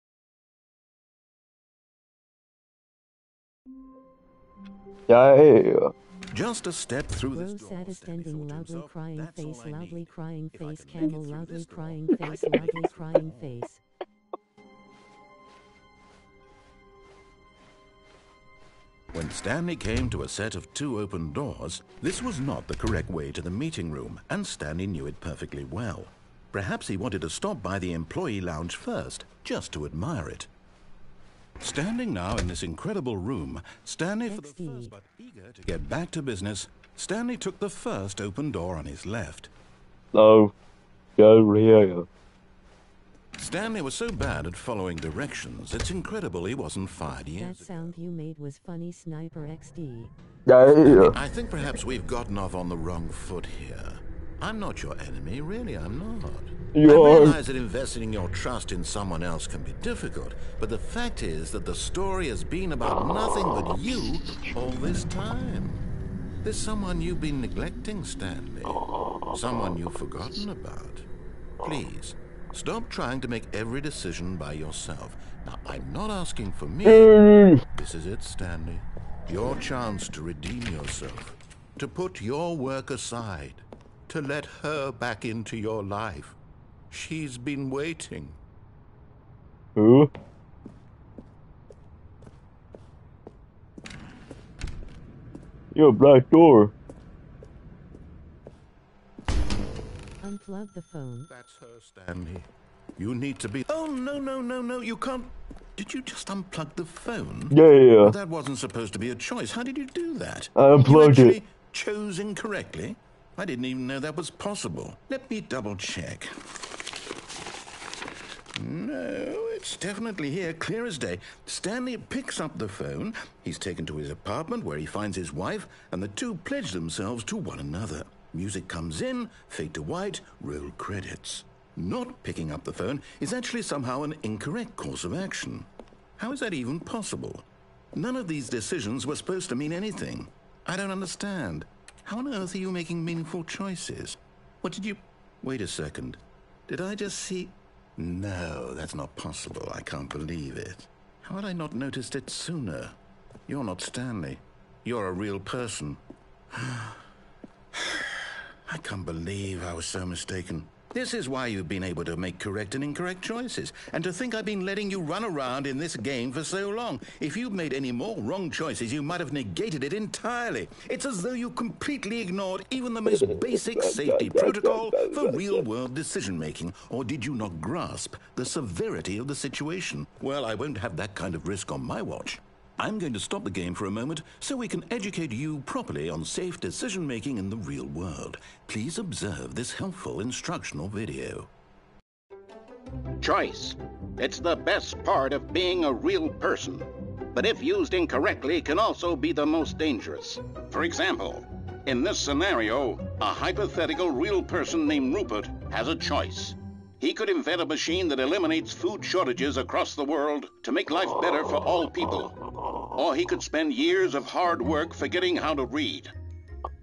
Yeah. Just a step through this Bro door. saddest Stanley ending, thought to loudly himself, crying "That's face, all I loudly need. crying If I face, can make camel, it through loudly this door, crying if I face, can make loudly it through crying this door." face. When Stanley came to a set of 2 open doors, this was not the correct way to the meeting room, and Stanley knew it perfectly well. Perhaps he wanted to stop by the employee lounge first, just to admire it. Standing now in this incredible room, Stanley, for the XD. first but eager to get back to business, Stanley took the first open door on his left. No. Go over here. Stanley was so bad at following directions, it's incredible he wasn't fired years That ago. sound you made was funny, Sniper XD. Yeah. I think perhaps we've gotten off on the wrong foot here. I'm not your enemy, really, I'm not. You I are. realize that investing your trust in someone else can be difficult, but the fact is that the story has been about nothing but you all this time. There's someone you've been neglecting, Stanley. Someone you've forgotten about. Please, stop trying to make every decision by yourself. Now, I'm not asking for me. This is it, Stanley. Your chance to redeem yourself. To put your work aside. To let her back into your life. She's been waiting. Who? Yo, black door. Unplug the phone. That's her, Stanley. You need to be... Oh, no, you can't... Did you just unplug the phone? Yeah. Well, that wasn't supposed to be a choice. How did you do that? I unplugged you it. actually chose incorrectly? I didn't even know that was possible. Let me double check. No, it's definitely here, clear as day. Stanley picks up the phone. He's taken to his apartment where he finds his wife, and the two pledge themselves to one another. Music comes in, fade to white, roll credits. Not picking up the phone is actually somehow an incorrect course of action. How is that even possible? None of these decisions were supposed to mean anything. I don't understand. How on earth are you making meaningful choices? What did you... Wait a second. Did I just see... No, that's not possible. I can't believe it. How had I not noticed it sooner? You're not Stanley. You're a real person. I can't believe I was so mistaken. This is why you've been able to make correct and incorrect choices. And to think I've been letting you run around in this game for so long. If you'd made any more wrong choices, you might have negated it entirely. It's as though you completely ignored even the most basic safety protocol for real-world decision-making. Or did you not grasp the severity of the situation? Well, I won't have that kind of risk on my watch. I'm going to stop the game for a moment so we can educate you properly on safe decision-making in the real world. Please observe this helpful instructional video. Choice. It's the best part of being a real person. But if used incorrectly, can also be the most dangerous. For example, in this scenario, a hypothetical real person named Rupert has a choice. He could invent a machine that eliminates food shortages across the world to make life better for all people. Or he could spend years of hard work forgetting how to read.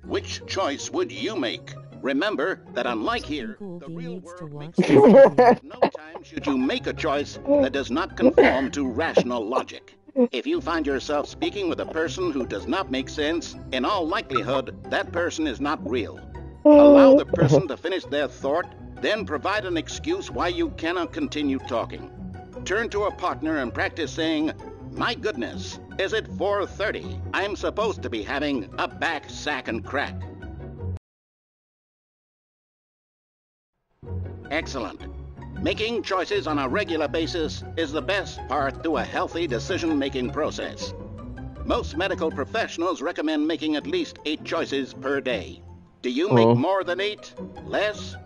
Which choice would you make? Remember that unlike here, the Googie real needs to world watch makes this video. no time should you make a choice that does not conform to rational logic. If you find yourself speaking with a person who does not make sense, in all likelihood, that person is not real. Allow the person to finish their thought, then provide an excuse why you cannot continue talking. Turn to a partner and practice saying, "My goodness, is it 4:30? I'm supposed to be having a back, sack, and crack." Excellent. Making choices on a regular basis is the best part to a healthy decision-making process. Most medical professionals recommend making at least 8 choices per day. Do you make more than 8? Less?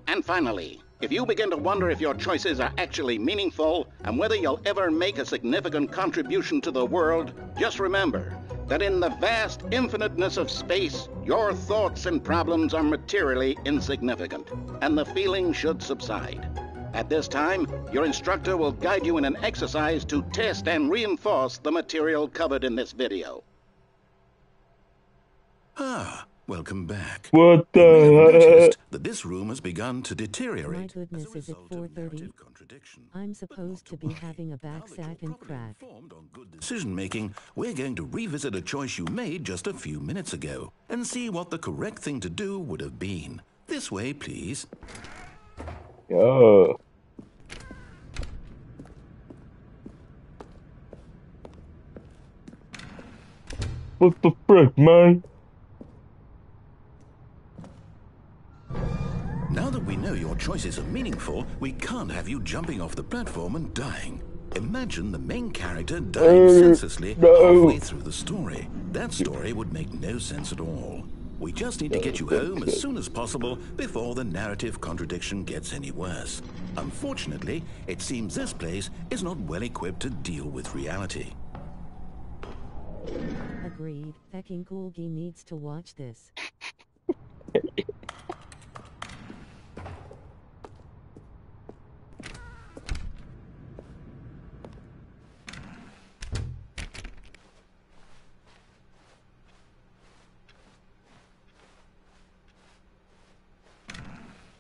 And finally, if you begin to wonder if your choices are actually meaningful and whether you'll ever make a significant contribution to the world, just remember that in the vast infiniteness of space, your thoughts and problems are materially insignificant, and the feeling should subside. At this time, your instructor will guide you in an exercise to test and reinforce the material covered in this video. Ah, welcome back. What You may have the noticed that this room has begun to deteriorate. My goodness, as a is it result of 4:30? narrative contradiction. I'm But supposed to not be worry. having a back, Now that sack, you're and properly crack. informed on good decision-making, we're going to revisit a choice you made just a few minutes ago and see what the correct thing to do would have been. This way, please. Yo. What the frick, man? Now that we know your choices are meaningful, we can't have you jumping off the platform and dying. Imagine the main character dying senselessly halfway through the story. That story would make no sense at all. We just need to get you home as soon as possible before the narrative contradiction gets any worse. Unfortunately, it seems this place is not well equipped to deal with reality. Agreed. Fucking Coolgy needs to watch this.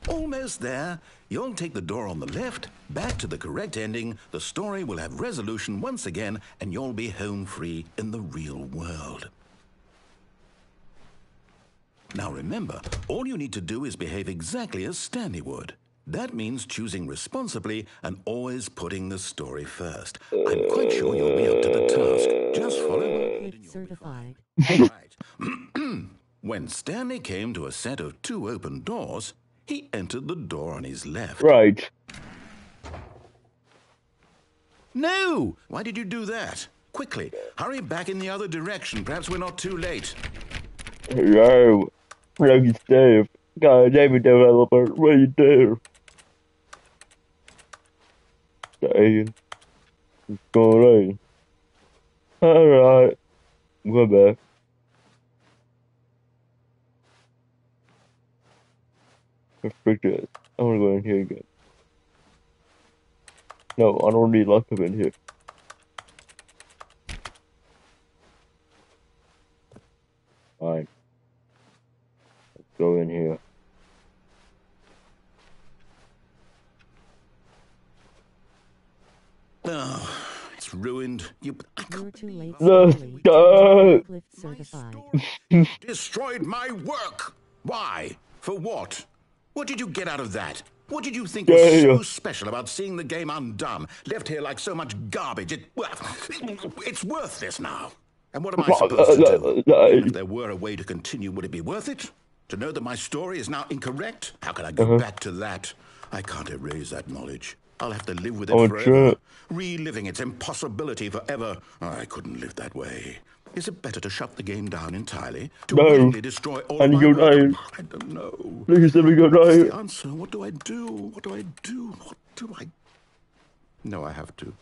Almost there. You'll take the door on the left, back to the correct ending, the story will have resolution once again, and you'll be home free in the real world. Now remember, all you need to do is behave exactly as Stanley would. That means choosing responsibly and always putting the story first. I'm quite sure you'll be up to the task. Just follow my lead and Clip you'll be certified. fine. Right. When Stanley came to a set of 2 open doors, he entered the door on his left. Right. No! Why did you do that? Quickly, hurry back in the other direction. Perhaps we're not too late. Yo. Lucky Steve. God damn it, developer. What do you do? Dang. What's going on? Alright. We're back. Let's fix this. I wanna go in here again. No, I don't need luck up in here. Fine. Let's go in here. Oh, it's ruined. You're too late. Let's Stanley. go! Clip certified. Destroyed my work. Why? For what? What did you get out of that? What did you think was so special about seeing the game undone, left here like so much garbage? It's worthless now. And what am I supposed to do? Even if there were a way to continue, would it be worth it? To know that my story is now incorrect? How can I go back to that? I can't erase that knowledge. I'll have to live with it forever, reliving its impossibility forever. I couldn't live that way. Is it better to shut the game down entirely? To really destroy all of my work? I don't know. Please let me go What's now. the answer? What do I do? What do I do? What do I... No, I have to.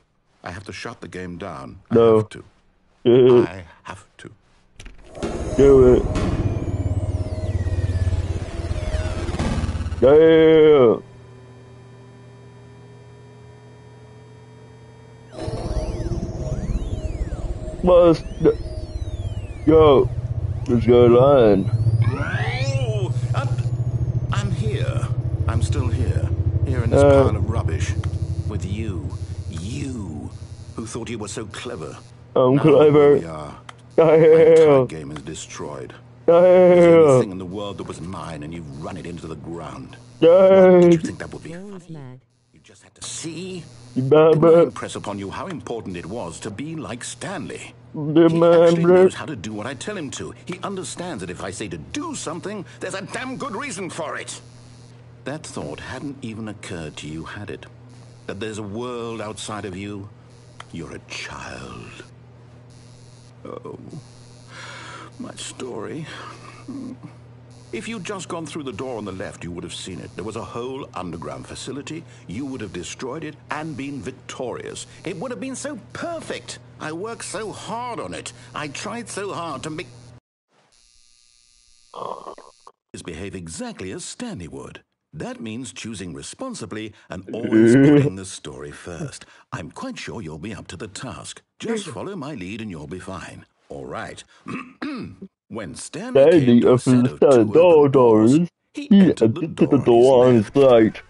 I have to shut the game down. I have to. I have to. Do it. Yeah. What's the... Yo, what's going on? Oh, I'm here. I'm still here. Here in this pile of rubbish. With you. You. Who thought you were so clever. I'm Now, here clever. we are. My entire Yeah. game is destroyed. It was the only Yeah. thing in the world that was mine, and you've run it into the ground. Well, did you think that would be Bro is funny? mad. You just had to see. Didn't I Remember, impress upon you how important it was to be like Stanley? He actually remember. knows how to do what I tell him to. He understands that if I say to do something, there's a damn good reason for it. That thought hadn't even occurred to you, had it? That there's a world outside of you? You're a child. Oh, my story. If you'd just gone through the door on the left, you would have seen it. There was a whole underground facility. You would have destroyed it and been victorious. It would have been so perfect. I worked so hard on it. I tried so hard to make behave exactly as Stanley would. That means choosing responsibly and always putting the story first. I'm quite sure you'll be up to the task. Just follow my lead and you'll be fine. All right. When Stanley came Standing to a up set in of the two open doors, he entered the door on his right.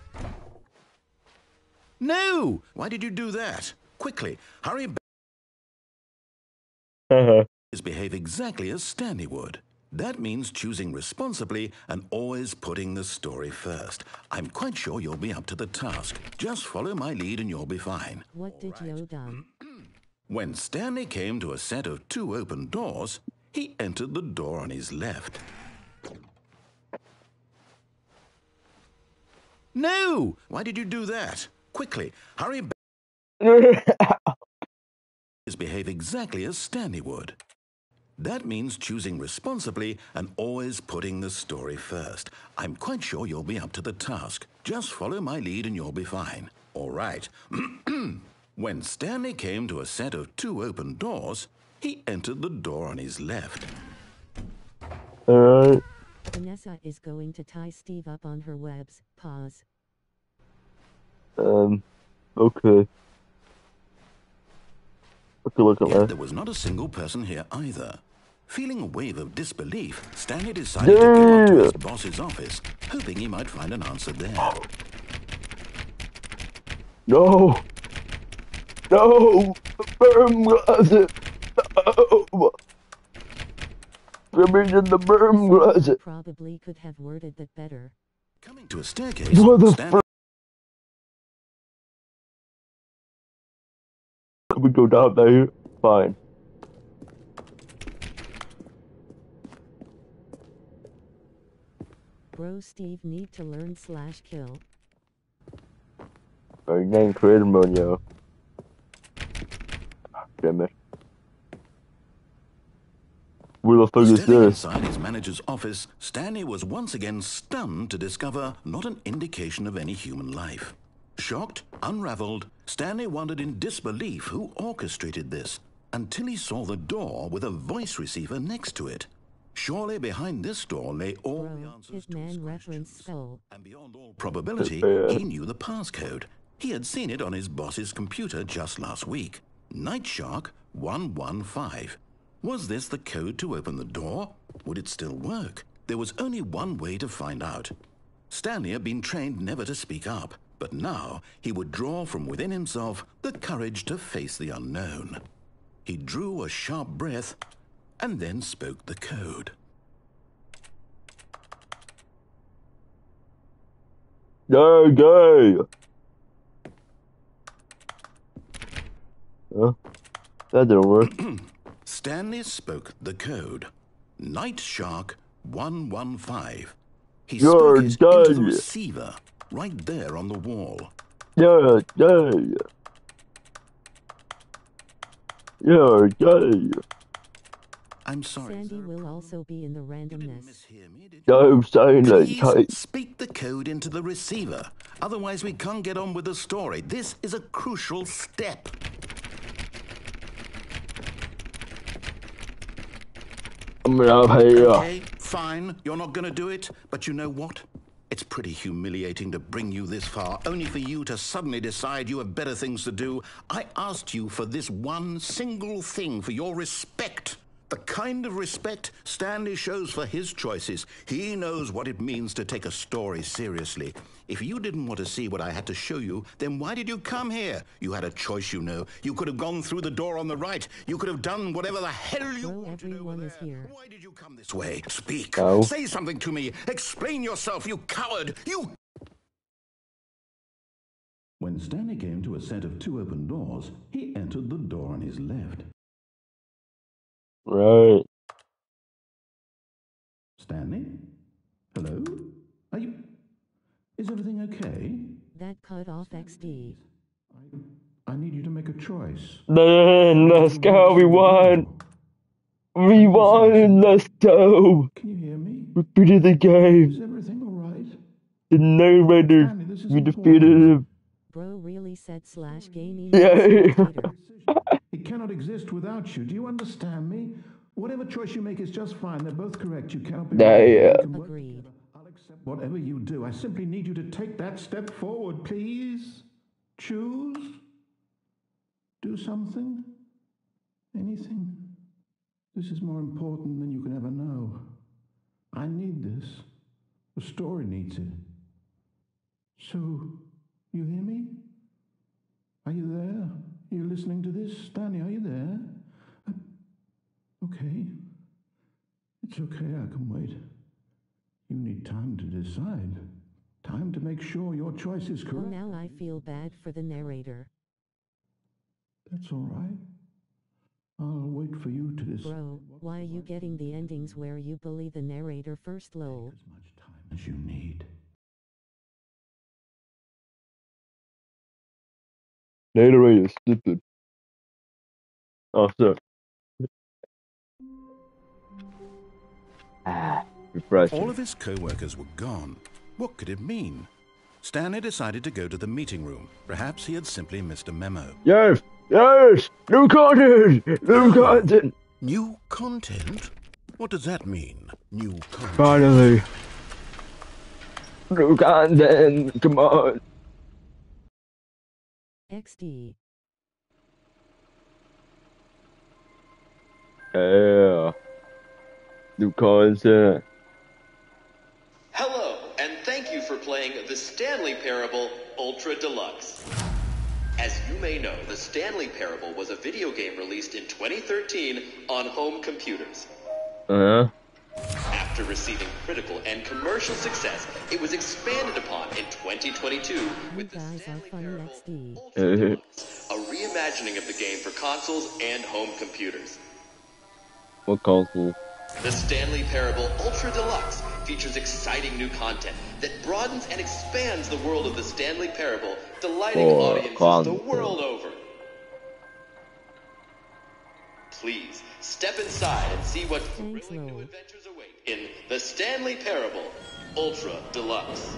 No! Why did you do that? Quickly, hurry back. Haha. Behave exactly as Stanley would. That means choosing responsibly and always putting the story first. I'm quite sure you'll be up to the task. Just follow my lead and you'll be fine. What did you done? When Stanley came to a set of two open doors, he entered the door on his left. No! Why did you do that? Quickly, hurry back. Behave exactly as Stanley would. That means choosing responsibly and always putting the story first. I'm quite sure you'll be up to the task. Just follow my lead and you'll be fine. All right. When Stanley came to a set of two open doors, he entered the door on his left. Alright. Vanessa is going to tie Steve up on her webs. Pause. Okay. Okay, look at Yet that. there was not a single person here either. Feeling a wave of disbelief, Stanley decided to go up to his boss's office, hoping he might find an answer there. No! No! Berm closet! No! Let me in the berm closet! Probably could have worded that better. Coming to a staircase, What the Stanley Can we go down there? Fine. Bro Steve need to learn /kill. Our name created mode, yo. Damn it. Where the fuck is Stepping this? inside his manager's office, Stanley was once again stunned to discover not an indication of any human life. Shocked, unraveled, Stanley wondered in disbelief who orchestrated this, until he saw the door with a voice receiver next to it. Surely behind this door lay all the Bro, answers to his Hitman reference questions. skull. And beyond all probability, he knew the passcode. He had seen it on his boss's computer just last week. Night Shark 115. Was this the code to open the door? Would it still work? There was only one way to find out. Stanley had been trained never to speak up, but now he would draw from within himself the courage to face the unknown. He drew a sharp breath and then spoke the code. Yay, gay! Huh? That didn't work. Stanley spoke the code. Night Shark 115. He You're spoke it into the gay. receiver, right there on the wall. Yeah, gay! You're gay! I'm sorry, Sandy sir. will also be in the You didn't randomness. mishear me, did you? Go silent, Please tight. speak the code into the receiver. Otherwise, we can't get on with the story. This is a crucial step. I'm out here. Okay, fine. You're not going to do it. But you know what? It's pretty humiliating to bring you this far, only for you to suddenly decide you have better things to do. I asked you for this one single thing, for your respect. The kind of respect Stanley shows for his choices. He knows what it means to take a story seriously. If you didn't want to see what I had to show you, then why did you come here? You had a choice, you know. You could have gone through the door on the right. You could have done whatever the hell you wanted over everyone is there. here. Why did you come this way? Speak. No. Say something to me. Explain yourself, you coward. You... When Stanley came to a set of 2 open doors, he entered the door on his left. Right. Stanley? Hello? Are you... Is everything okay? That cut off XD. I need you to make a choice. Then let's go. We won. We won. Let's go. Can you hear me? We beat the game. Is everything all right? The narrator. Stanley, this is We important. defeated him. Bro really said /gaming. Yeah. It cannot exist without you. Do you understand me? Whatever choice you make is just fine. They're both correct. You cannot be... Yeah. You can work Agreed. together. I'll accept whatever you do. I simply need you to take that step forward, please. Choose. Do something. Anything. This is more important than you can ever know. I need this. The story needs it. So, you hear me? Are you there? Are you listening to this? Stanley, are you there? Okay. It's okay, I can wait. You need time to decide. Time to make sure your choice is Oh, correct. now I feel bad for the narrator. That's all right. I'll wait for you to decide. Bro, why are you getting the endings where you bully the narrator first, lol? As much time as you need. Narrator is stupid. Oh, sorry. Refreshing. All of his co-workers were gone. What could it mean? Stanley decided to go to the meeting room. Perhaps he had simply missed a memo. Yes! Yes! New content! New content! New content? What does that mean? New content? Finally! New content! Come on! XD. Yeah. New content. Hello, and thank you for playing The Stanley Parable Ultra Deluxe. As you may know, The Stanley Parable was a video game released in 2013 on home computers. After receiving critical and commercial success, it was expanded upon in 2022 with The guys are Stanley funny, Parable XD. Ultra Deluxe, a reimagining of the game for consoles and home computers. What console? The Stanley Parable Ultra Deluxe features exciting new content that broadens and expands the world of the Stanley Parable, delighting audiences the world over. Please, step inside and see what Thanks, thrilling new Lowell. adventures await in The Stanley Parable Ultra Deluxe.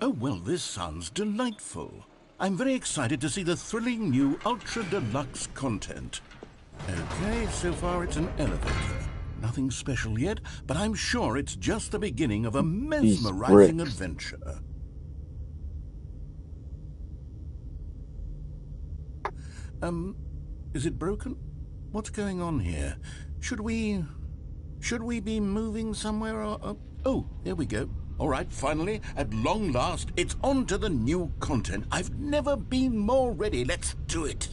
Oh, well, this sounds delightful. I'm very excited to see the thrilling new Ultra Deluxe content. Okay, so far it's an elevator. Nothing special yet, but I'm sure it's just the beginning of a mesmerizing bricks. adventure. Is it broken? What's going on here? Should we be moving somewhere or... Oh, there we go. All right, finally, at long last, it's on to the new content. I've never been more ready. Let's do it.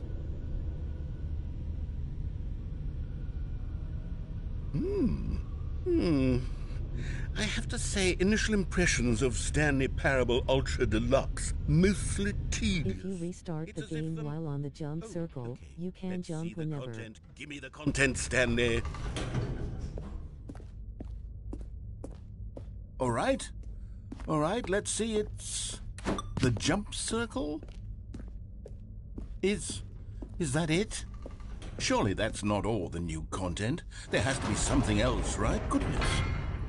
I have to say, initial impressions of Stanley Parable Ultra Deluxe, mostly tedious. If you restart It's the as if game the- while on the jump Oh, circle, okay. you can Let's jump see the whenever. content. Give me the content, Stanley. All right, let's see. It's the jump circle. Is that it? Surely that's not all the new content. There has to be something else, right? Goodness.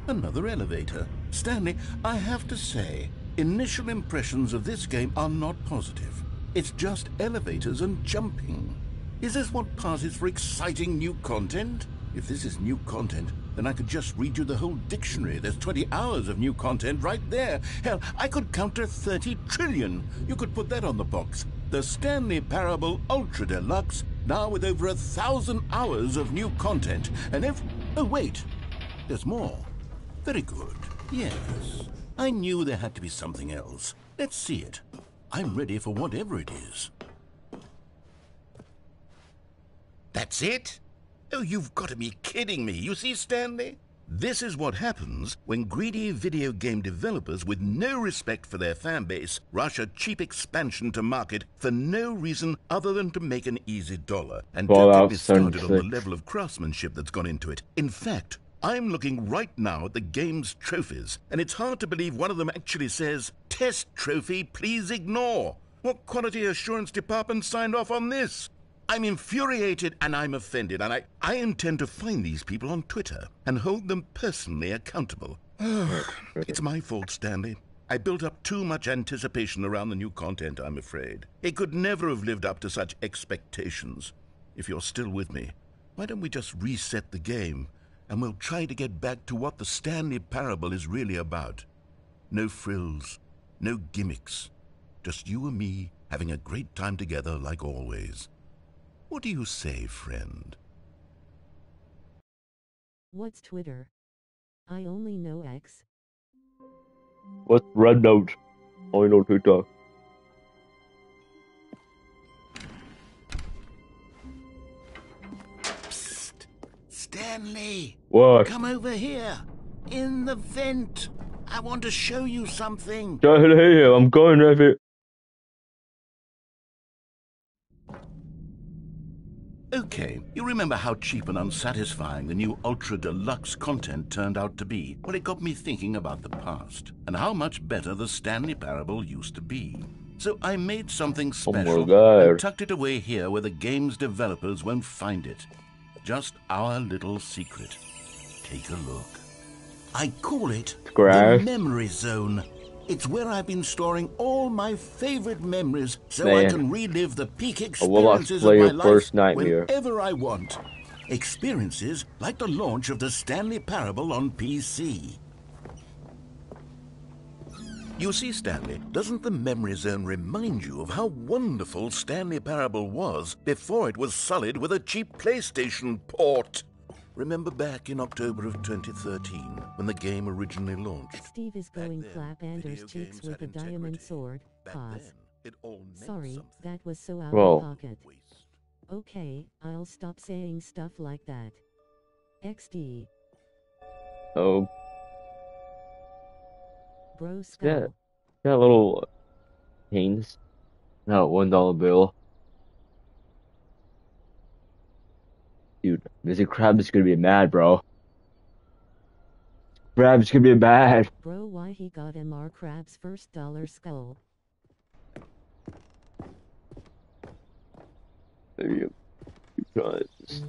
Another elevator. Stanley, I have to say, initial impressions of this game are not positive. It's just elevators and jumping. Is this what passes for exciting new content? If this is new content, then I could just read you the whole dictionary. There's 20 hours of new content right there. Hell, I could count to 30 trillion. You could put that on the box. The Stanley Parable Ultra Deluxe Now with over 1,000 hours of new content and oh wait, there's more. Very good. Yes. I knew there had to be something else. Let's see it. I'm ready for whatever it is. That's it? Oh, you've got to be kidding me. You see, Stanley? This is what happens when greedy video game developers with no respect for their fan base rush a cheap expansion to market for no reason other than to make an easy dollar. And don't get me started on the level of craftsmanship that's gone into it. In fact, I'm looking right now at the game's trophies, and it's hard to believe one of them actually says, "Test trophy, please ignore." What quality assurance department signed off on this? I'm infuriated and I'm offended, and I intend to find these people on Twitter and hold them personally accountable. It's my fault, Stanley. I built up too much anticipation around the new content, I'm afraid. It could never have lived up to such expectations. If you're still with me, why don't we just reset the game, and we'll try to get back to what the Stanley Parable is really about. No frills, no gimmicks. Just you and me having a great time together like always. What do you say, friend? What's Twitter? I only know X. What's Red Note? I know Twitter. Psst! Stanley! What? Come over here! In the vent! I want to show you something! Hey, I'm going over. Okay, you remember how cheap and unsatisfying the new Ultra Deluxe content turned out to be? Well, it got me thinking about the past, and how much better the Stanley Parable used to be. So I made something special and tucked it away here where the game's developers won't find it. Just our little secret. Take a look. I call it the Memory Zone. It's where I've been storing all my favorite memories so I can relive the peak experiences of my life whenever I want. Experiences like the launch of the Stanley Parable on PC. You see, Stanley, doesn't the Memory Zone remind you of how wonderful Stanley Parable was before it was sullied with a cheap PlayStation port? Remember back in October of 2013, when the game originally launched? Steve is going clap Anders' cheeks with a diamond sword. Pause. Sorry, that was so out of pocket. Okay, I'll stop saying stuff like that. XD. Oh. Bro skull. Yeah. Got little pains. No, $1 bill. Dude, Mr. Krabs is gonna be mad, bro. Krabs gonna be mad. Bro, why he got MR Krabs' first dollar skull? Maybe you try this.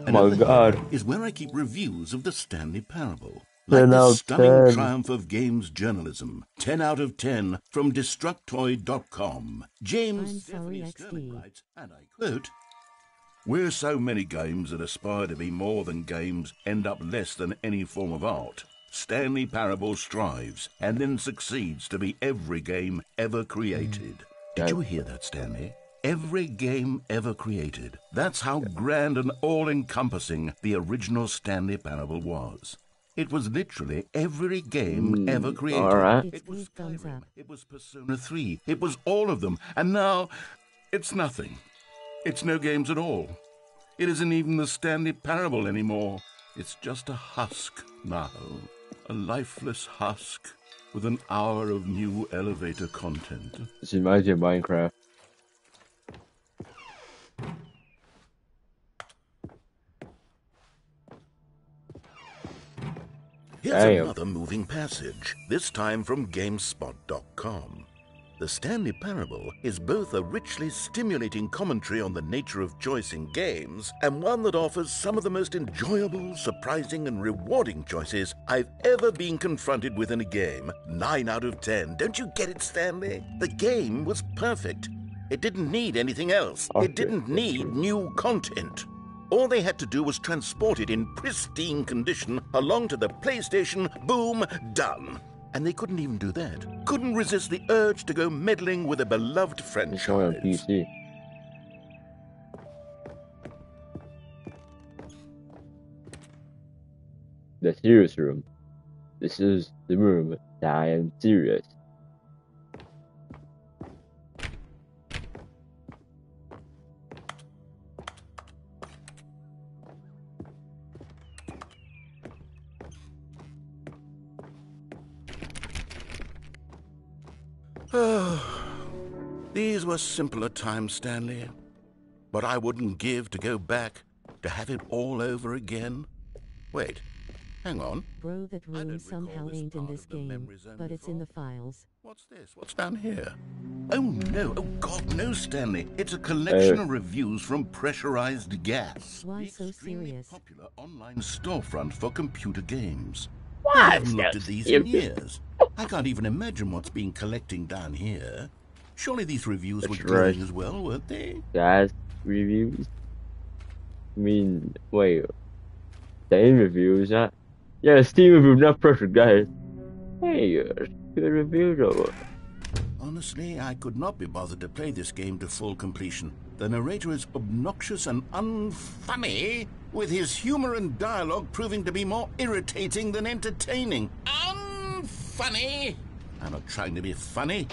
Oh my god. Is where I keep reviews of the Stanley Parable. Like the stunning triumph of games journalism. 10 out of 10 from Destructoid.com. James Sterling writes, and I quote, "Where so many games that aspire to be more than games end up less than any form of art, Stanley Parable strives and then succeeds to be every game ever created." Did you hear that, Stanley? Every game ever created. That's how grand and all-encompassing the original Stanley Parable was. It was literally every game ever created. All right. It was Skyrim, it was Persona 3, it was all of them. And now, it's nothing. It's no games at all. It isn't even the Stanley Parable anymore. It's just a husk now. A lifeless husk with an hour of new elevator content. This reminds me of Minecraft. Here's another moving passage, this time from GameSpot.com. The Stanley Parable is both a richly stimulating commentary on the nature of choice in games and one that offers some of the most enjoyable, surprising, and rewarding choices I've ever been confronted with in a game. 9 out of 10. Don't you get it, Stanley? The game was perfect. It didn't need anything else. It didn't need new content. All they had to do was transport it in pristine condition along to the PlayStation. Boom, done. And they couldn't even do that. Couldn't resist the urge to go meddling with a beloved franchise. Showing on PC. The serious room. This is the room that I am serious. These were simpler times, Stanley. But I wouldn't give to go back, to have it all over again. Wait, hang on. Bro, that room somehow ain't in this game, but it's in the files. What's this? What's down here? Oh no, oh God, no, Stanley. It's a collection of reviews from Pressurized Gas. Why so serious? Popular online storefront for computer games. Why I haven't looked at these in years. I can't even imagine what's been collecting down here. Surely these reviews were glowing as well, weren't they? Gas reviews? I mean, wait. Steam reviews, huh? Yeah, Steam reviews, not Pressure Guys. Hey, good reviews over. Honestly, I could not be bothered to play this game to full completion. The narrator is obnoxious and unfunny, with his humor and dialogue proving to be more irritating than entertaining. Unfunny? I'm not trying to be funny.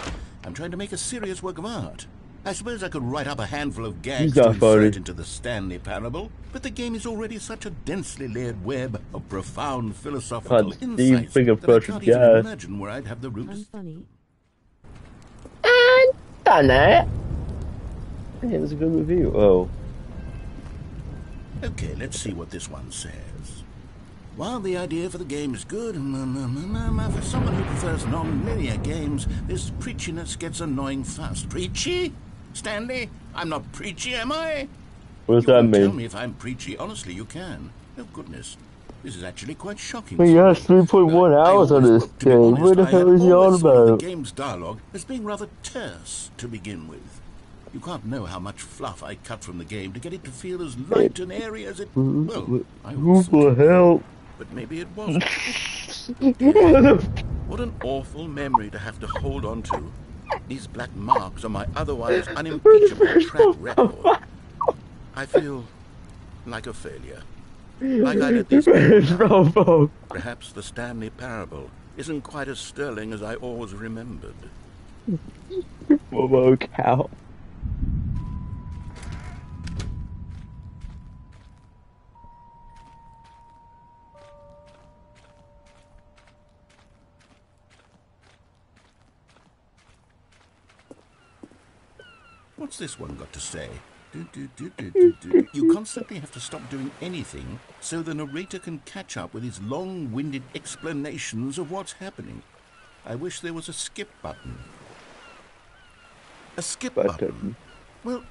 I'm trying to make a serious work of art. I suppose I could write up a handful of gags to insert into the Stanley Parable, but the game is already such a densely layered web of profound philosophical insights that I can't even imagine where I'd have the room to... Unfunny. Unfunny? Hey, that's a good review. Oh. Okay, let's see what this one says. While the idea for the game is good, for someone who prefers non-linear games, this preachiness gets annoying fast. Preachy? Stanley? I'm not preachy, am I? What does that mean? Tell me if I'm preachy. Honestly, you can. Oh, goodness. This is actually quite shocking. He has 3.1 hours on this game. What the hell is he on about? The game's dialogue as being rather terse to begin with. You can't know how much fluff I cut from the game to get it to feel as light and airy as it... Well, I was... Who the hell? But maybe it wasn't. What an awful memory to have to hold on to. These black marks on my otherwise unimpeachable track record. I feel like a failure. Like I let these people down. Perhaps the Stanley Parable isn't quite as sterling as I always remembered. Momo cow. What's this one got to say? You constantly have to stop doing anything so the narrator can catch up with his long-winded explanations of what's happening. I wish there was a skip button. A skip button? Well,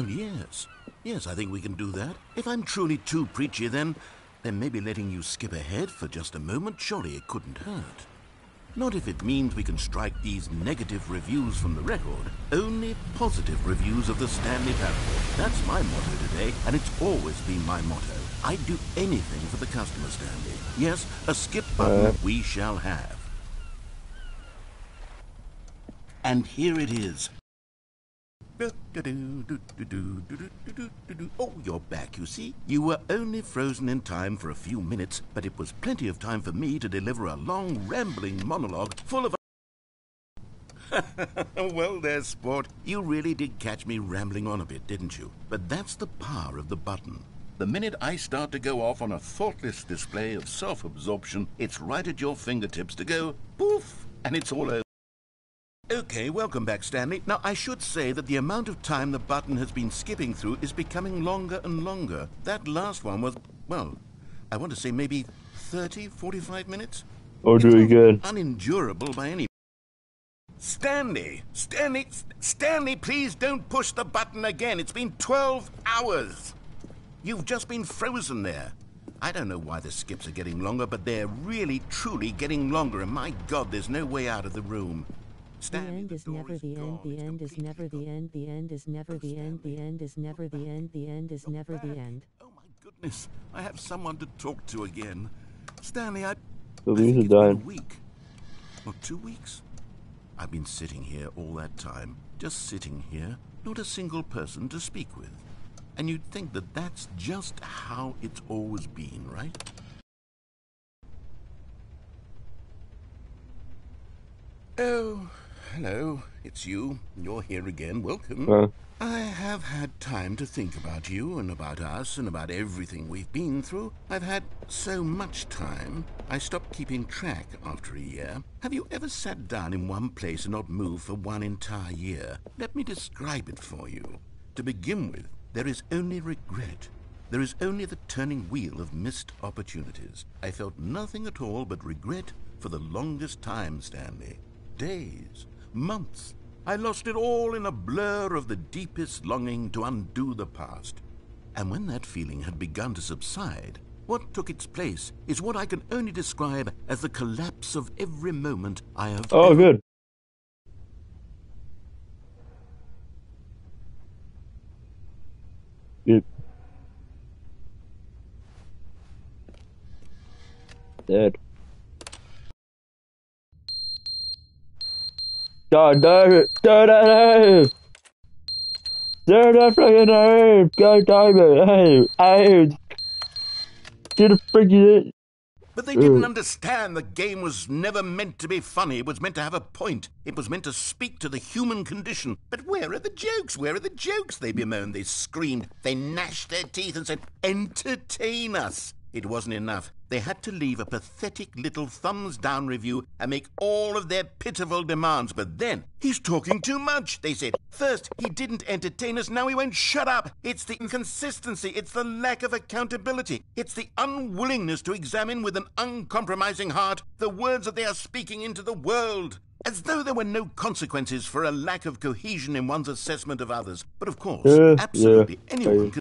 yes. Yes, I think we can do that. If I'm truly too preachy, then maybe letting you skip ahead for just a moment, surely it couldn't hurt. Not if it means we can strike these negative reviews from the record. Only positive reviews of the Stanley Parable. That's my motto today, and it's always been my motto. I'd do anything for the customer, Stanley. Yes, a skip button we shall have. And here it is. Oh, you're back, you see. You were only frozen in time for a few minutes, but it was plenty of time for me to deliver a long, rambling monologue full of... Well, there, sport. You really did catch me rambling on a bit, didn't you? But that's the power of the button. The minute I start to go off on a thoughtless display of self-absorption, it's right at your fingertips to go poof, and it's all over. Okay, welcome back, Stanley. Now, I should say that the amount of time the button has been skipping through is becoming longer and longer. That last one was, well, I want to say maybe 30, 45 minutes? Oh, doing good. Unendurable by any... Stanley, please don't push the button again. It's been 12 hours. You've just been frozen there. I don't know why the skips are getting longer, but they're really, truly getting longer, and my God, there's no way out of the room. The end is never the end, the end is never the end, the end is never the end, the end is never the end, the end is never the end. Oh my goodness, I have someone to talk to again. Stanley, I The think music it's been a died. week. Or 2 weeks? I've been sitting here all that time, just sitting here, not a single person to speak with. And you'd think that that's just how it's always been, right? Oh, hello. It's you. You're here again. Welcome. I have had time to think about you and about us and about everything we've been through. I've had so much time, I stopped keeping track after a year. Have you ever sat down in one place and not moved for one entire year? Let me describe it for you. To begin with, there is only regret. There is only the turning wheel of missed opportunities. I felt nothing at all but regret for the longest time, Stanley. Days, months. I lost it all in a blur of the deepest longing to undo the past. And when that feeling had begun to subside, what took its place is what I can only describe as the collapse of every moment I have... Oh, good. Good. Dead. God damn it! God damn it! Say that freaking name! God damn it! Hey! Did a freaking... But they didn't understand the game was never meant to be funny. It was meant to have a point. It was meant to speak to the human condition. But where are the jokes? Where are the jokes? They bemoaned, they screamed, they gnashed their teeth and said, entertain us. It wasn't enough. They had to leave a pathetic little thumbs-down review and make all of their pitiful demands. But then, he's talking too much, they said. First, he didn't entertain us, now he won't shut up. It's the inconsistency, it's the lack of accountability. It's the unwillingness to examine with an uncompromising heart the words that they are speaking into the world. As though there were no consequences for a lack of cohesion in one's assessment of others. But of course, absolutely anyone can...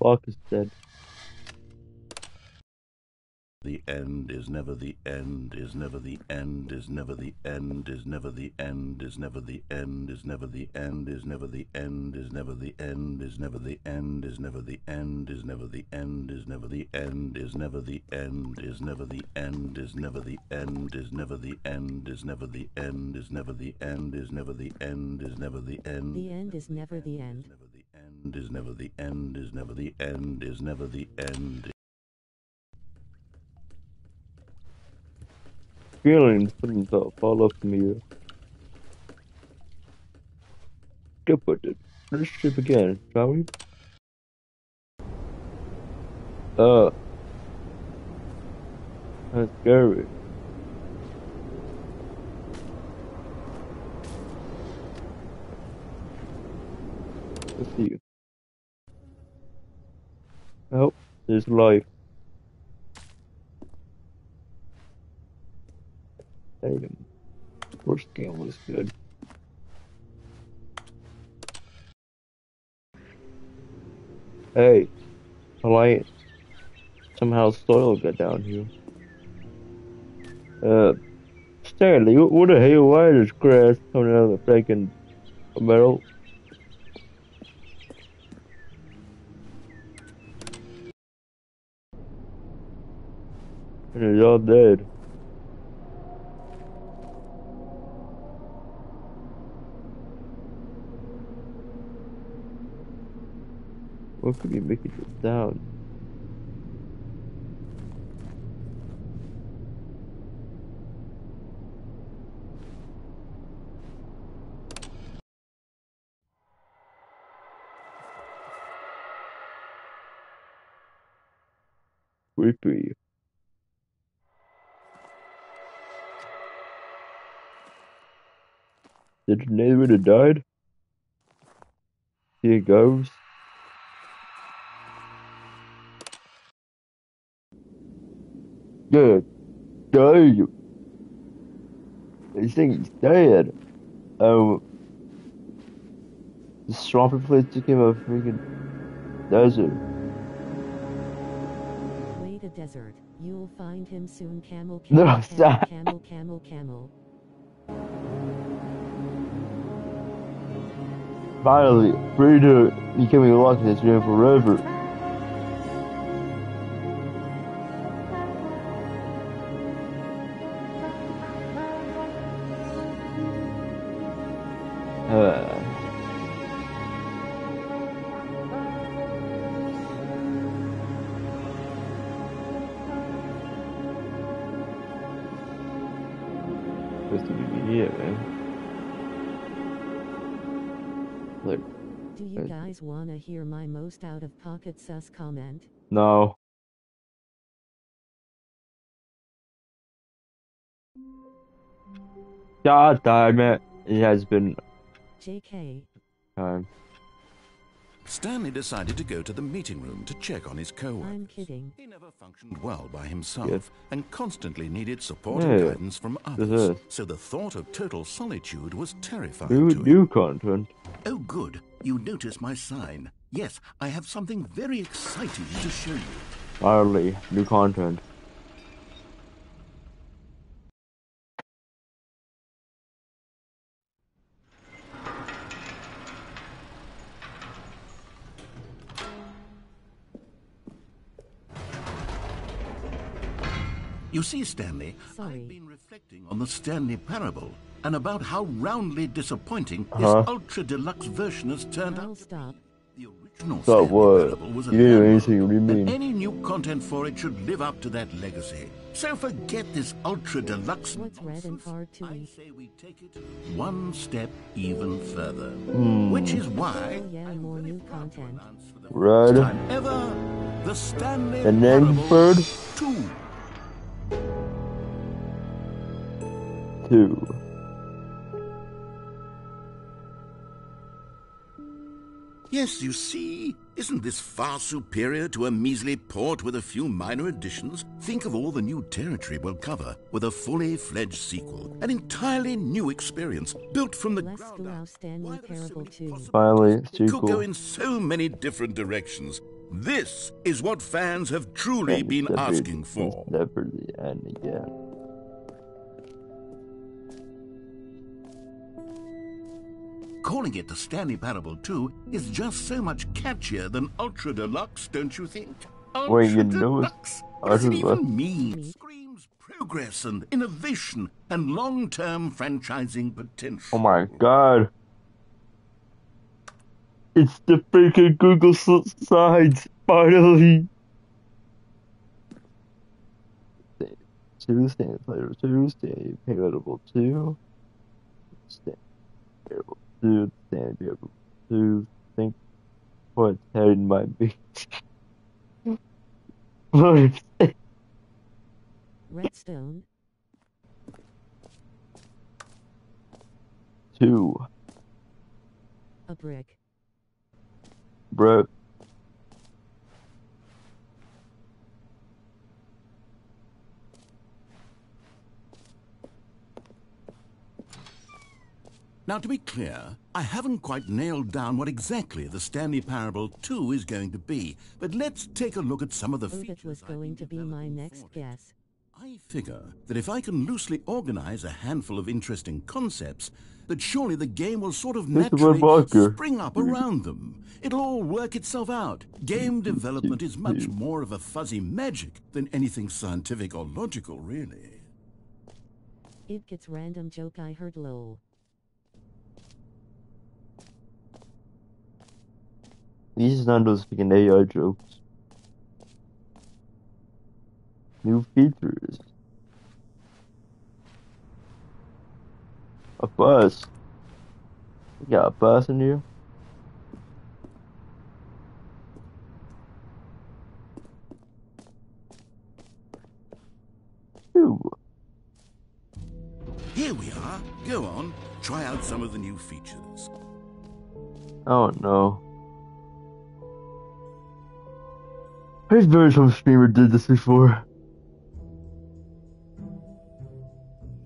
Fuck is dead. The end is never the end, is never the end, is never the end, is never the end, is never the end, is never the end, is never the end, is never the end, is never the end, is never the end, is never the end, is never the end, is never the end, is never the end, is never the end, is never the end, is never the end, is never the end, is never the end, is never the end. The end is never the end. Is never the end, is never the end, is never the end. Feelings putting the fall up in the air. Go put it. Let's ship again, shall we? That's scary. Let's see. Oh, there's life. Damn. First game was good. Hey, Alliance. Somehow soil got down here. Stanley, what the hell? Why is grass coming out of the freaking metal? And it's all dead. What could be making it down? Creepy. Did the neighbor have died? Here it goes. Good. Damn. They think he's dead. The swampy place took him a freaking desert. Wait a desert. You'll find him soon. Camel, No, camel, stop. camel, camel, camel. Finally, free to becoming locked in this room forever. Supposed to be here, man. Look. Do you guys wanna hear my most out of pocket sus comment? No. God damn it. It has been JK. time. Stanley decided to go to the meeting room to check on his co-workers. I'm kidding. He never functioned well by himself Good. and constantly needed support Yeah, and guidance from others. is. So the thought of total solitude was terrifying New, to him. new content. Oh, good. You notice my sign. Yes, I have something very exciting to show you. Finally, new content. You see, Stanley, Sorry. I've been reflecting on the Stanley Parable and about how roundly disappointing this ultra deluxe version has turned I'll out. stop. The original So Stanley what? Parable was a You didn't do landmark, anything, what do you mean? and any new content for it should live up to that legacy. So forget this ultra deluxe What's red and nonsense. far too I easy? say we take it one step even further, Hmm. which is why Oh yeah, more new content. for the Red. first time ever, the Stanley And then Parable bird. 2. 2. Yes, you see, isn't this far superior to a measly port with a few minor additions? Think of all the new territory we'll cover with a fully fledged sequel, an entirely new experience built from the Let's ground go up. out Stanley Why, there are so Parable many 2. possibilities. Finally, It could go sequel. in so many different directions. This is what fans have truly And been it's never- asking for. It's never the end again. Calling it the Stanley Parable 2 is just so much catchier than Ultra Deluxe, don't you think? Ultra Wait, you know it's Deluxe? What does it Ultra even mean? Deluxe? Screams progress and innovation and long-term franchising potential. Oh my god. It's the freaking Google Slides, finally. Stanley Parable 2, Stanley Parable 2, Stanley Parable 2, Stanley Parable 2, think what's heading my beat. Redstone. 2, A brick. bro. Now, to be clear, I haven't quite nailed down what exactly the Stanley Parable 2 is going to be, but let's take a look at some of the Oh, features that was I've been going to be my developing next for it. guess. I figure that if I can loosely organize a handful of interesting concepts, that surely the game will sort of Mr. naturally Woodwalker. spring up around them. It'll all work itself out. Game development is much more of a fuzzy magic than anything scientific or logical, really. It gets random joke I heard lol. These is not those freaking AI jokes. New features. A bus. You got a bus in here? Ooh. Here we are. Go on, try out some of the new features. Oh no. I swear some streamer did this before.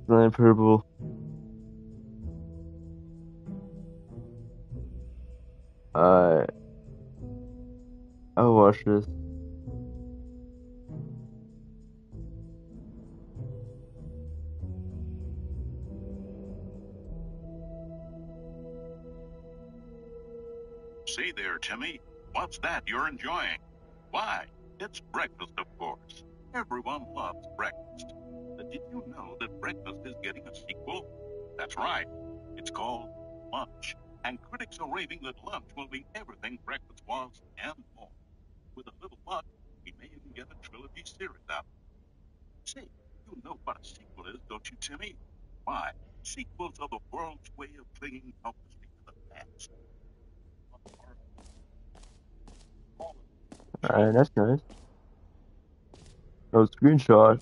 Lamp purple. I'll watch this. Say there, Timmy. What's that you're enjoying? Why, it's breakfast, of course. Everyone loves breakfast. But did you know that breakfast is getting a sequel? That's right. It's called Lunch. And critics are raving that Lunch will be everything breakfast was and more. With a little luck, we may even get a trilogy series out. Say, you know what a sequel is, don't you, Timmy? Why, sequels are the world's way of clinging helplessly to the past. Alright, that's nice. No screenshots.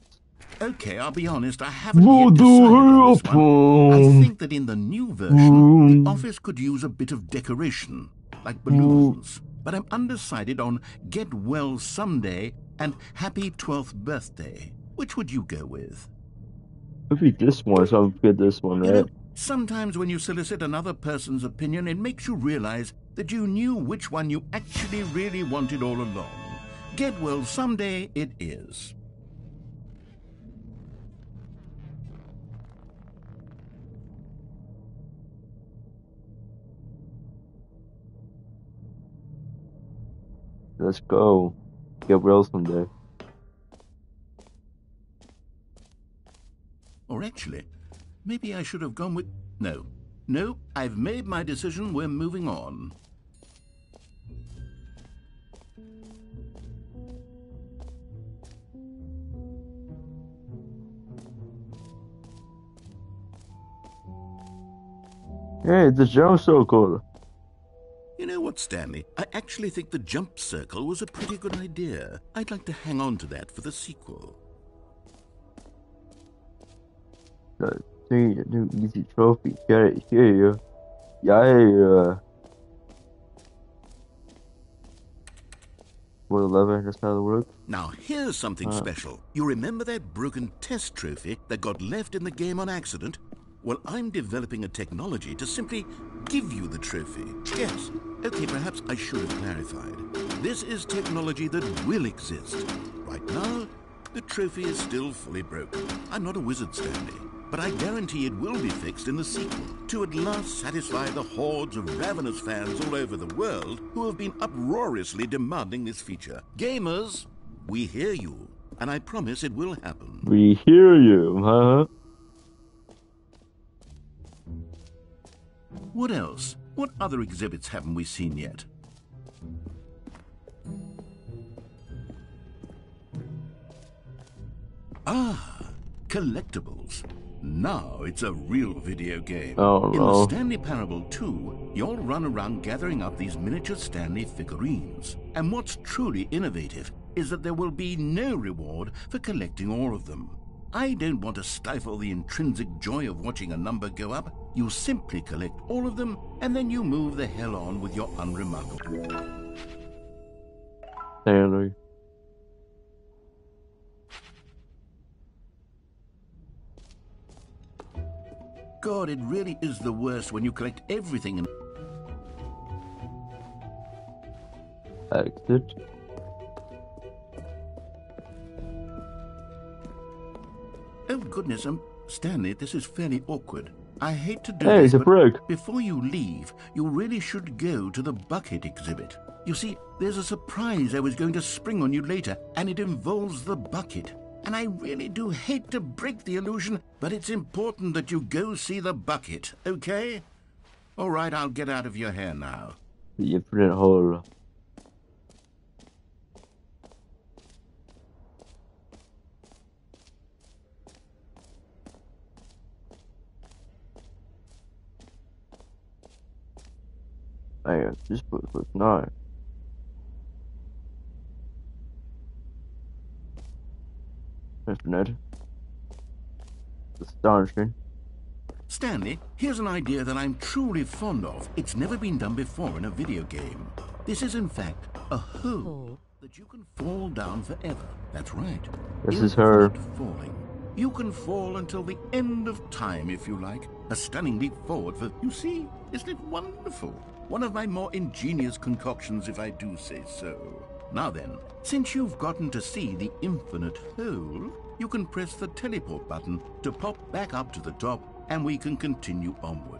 Okay, I'll be honest, I haven't yet decided on this one. I think that in the new version, the office could use a bit of decoration, like balloons. But I'm undecided on Get Well Someday and Happy 12th Birthday. Which would you go with? Maybe this one, so I'll get this one, right? You know, sometimes when you solicit another person's opinion, it makes you realize that you knew which one you actually really wanted all along. Get Well Someday it is. Let's go. Get well someday. Or actually, maybe I should have gone with... No. No, I've made my decision. We're moving on. Hey, the jump circle. You know what, Stanley? I actually think the jump circle was a pretty good idea. I'd like to hang on to that for the sequel. See a new easy trophy. Get it here. Yeah. 111, that's how it works. Now, here's something special. You remember that broken test trophy that got left in the game on accident? Well, I'm developing a technology to simply give you the trophy. Yes. Okay, perhaps I should have clarified. This is technology that will exist. Right now, the trophy is still fully broken. I'm not a wizard, Stanley, but I guarantee it will be fixed in the sequel to at last satisfy the hordes of ravenous fans all over the world who have been uproariously demanding this feature. Gamers, we hear you, and I promise it will happen. We hear you, huh? What else? What other exhibits haven't we seen yet? Ah, collectibles. Now it's a real video game. Oh, no. In the Stanley Parable 2, you'll run around gathering up these miniature Stanley figurines. And what's truly innovative is that there will be no reward for collecting all of them. I don't want to stifle the intrinsic joy of watching a number go up. You simply collect all of them, and then you move the hell on with your unremarkable. Stanley. God, it really is the worst when you collect everything and... Exit. Oh, goodness, Stanley, this is fairly awkward. I hate to do Hey, this, it's a break. Before you leave, you really should go to the bucket exhibit. You see, there's a surprise I was going to spring on you later, and it involves the bucket. And I really do hate to break the illusion, but it's important that you go see the bucket, okay? All right, I'll get out of your hair now. The infinite hole. Man, this book looks nice. Internet. Astonishing. Stanley, here's an idea that I'm truly fond of. It's never been done before in a video game. This is, in fact, a hole that you can fall down forever. That's right. This is her. Falling. You can fall until the end of time, if you like. A stunning leap forward for... You see? Isn't it wonderful? One of my more ingenious concoctions, if I do say so. Now then, since you've gotten to see the infinite hole, you can press the teleport button to pop back up to the top, and we can continue onward.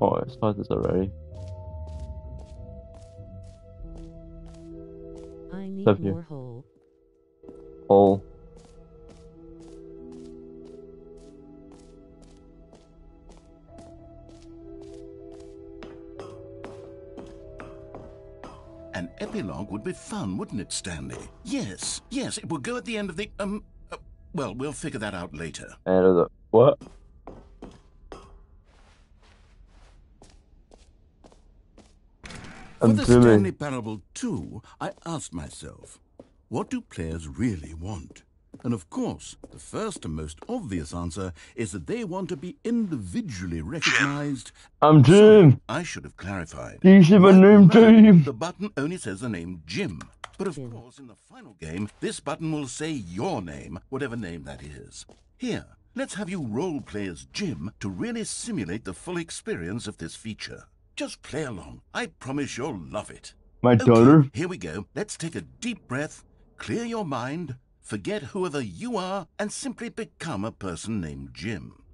Oh, I saw this already. I need Up here. more hole. Hole. An epilogue would be fun, wouldn't it, Stanley? Yes, yes, it will go at the end of the, well, we'll figure that out later. And of the what? For the Stanley Parable 2, I asked myself, what do players really want? And of course, the first and most obvious answer is that they want to be individually recognized. I'm Jim. Sorry, I should have clarified. Do you see my name, Jim? The button only says the name Jim. But of course, in the final game, this button will say your name, whatever name that is. Here, let's have you role-play as Jim to really simulate the full experience of this feature. Just play along. I promise you'll love it. My daughter? Okay, here we go. Let's take a deep breath, clear your mind, forget whoever you are, and simply become a person named Jim.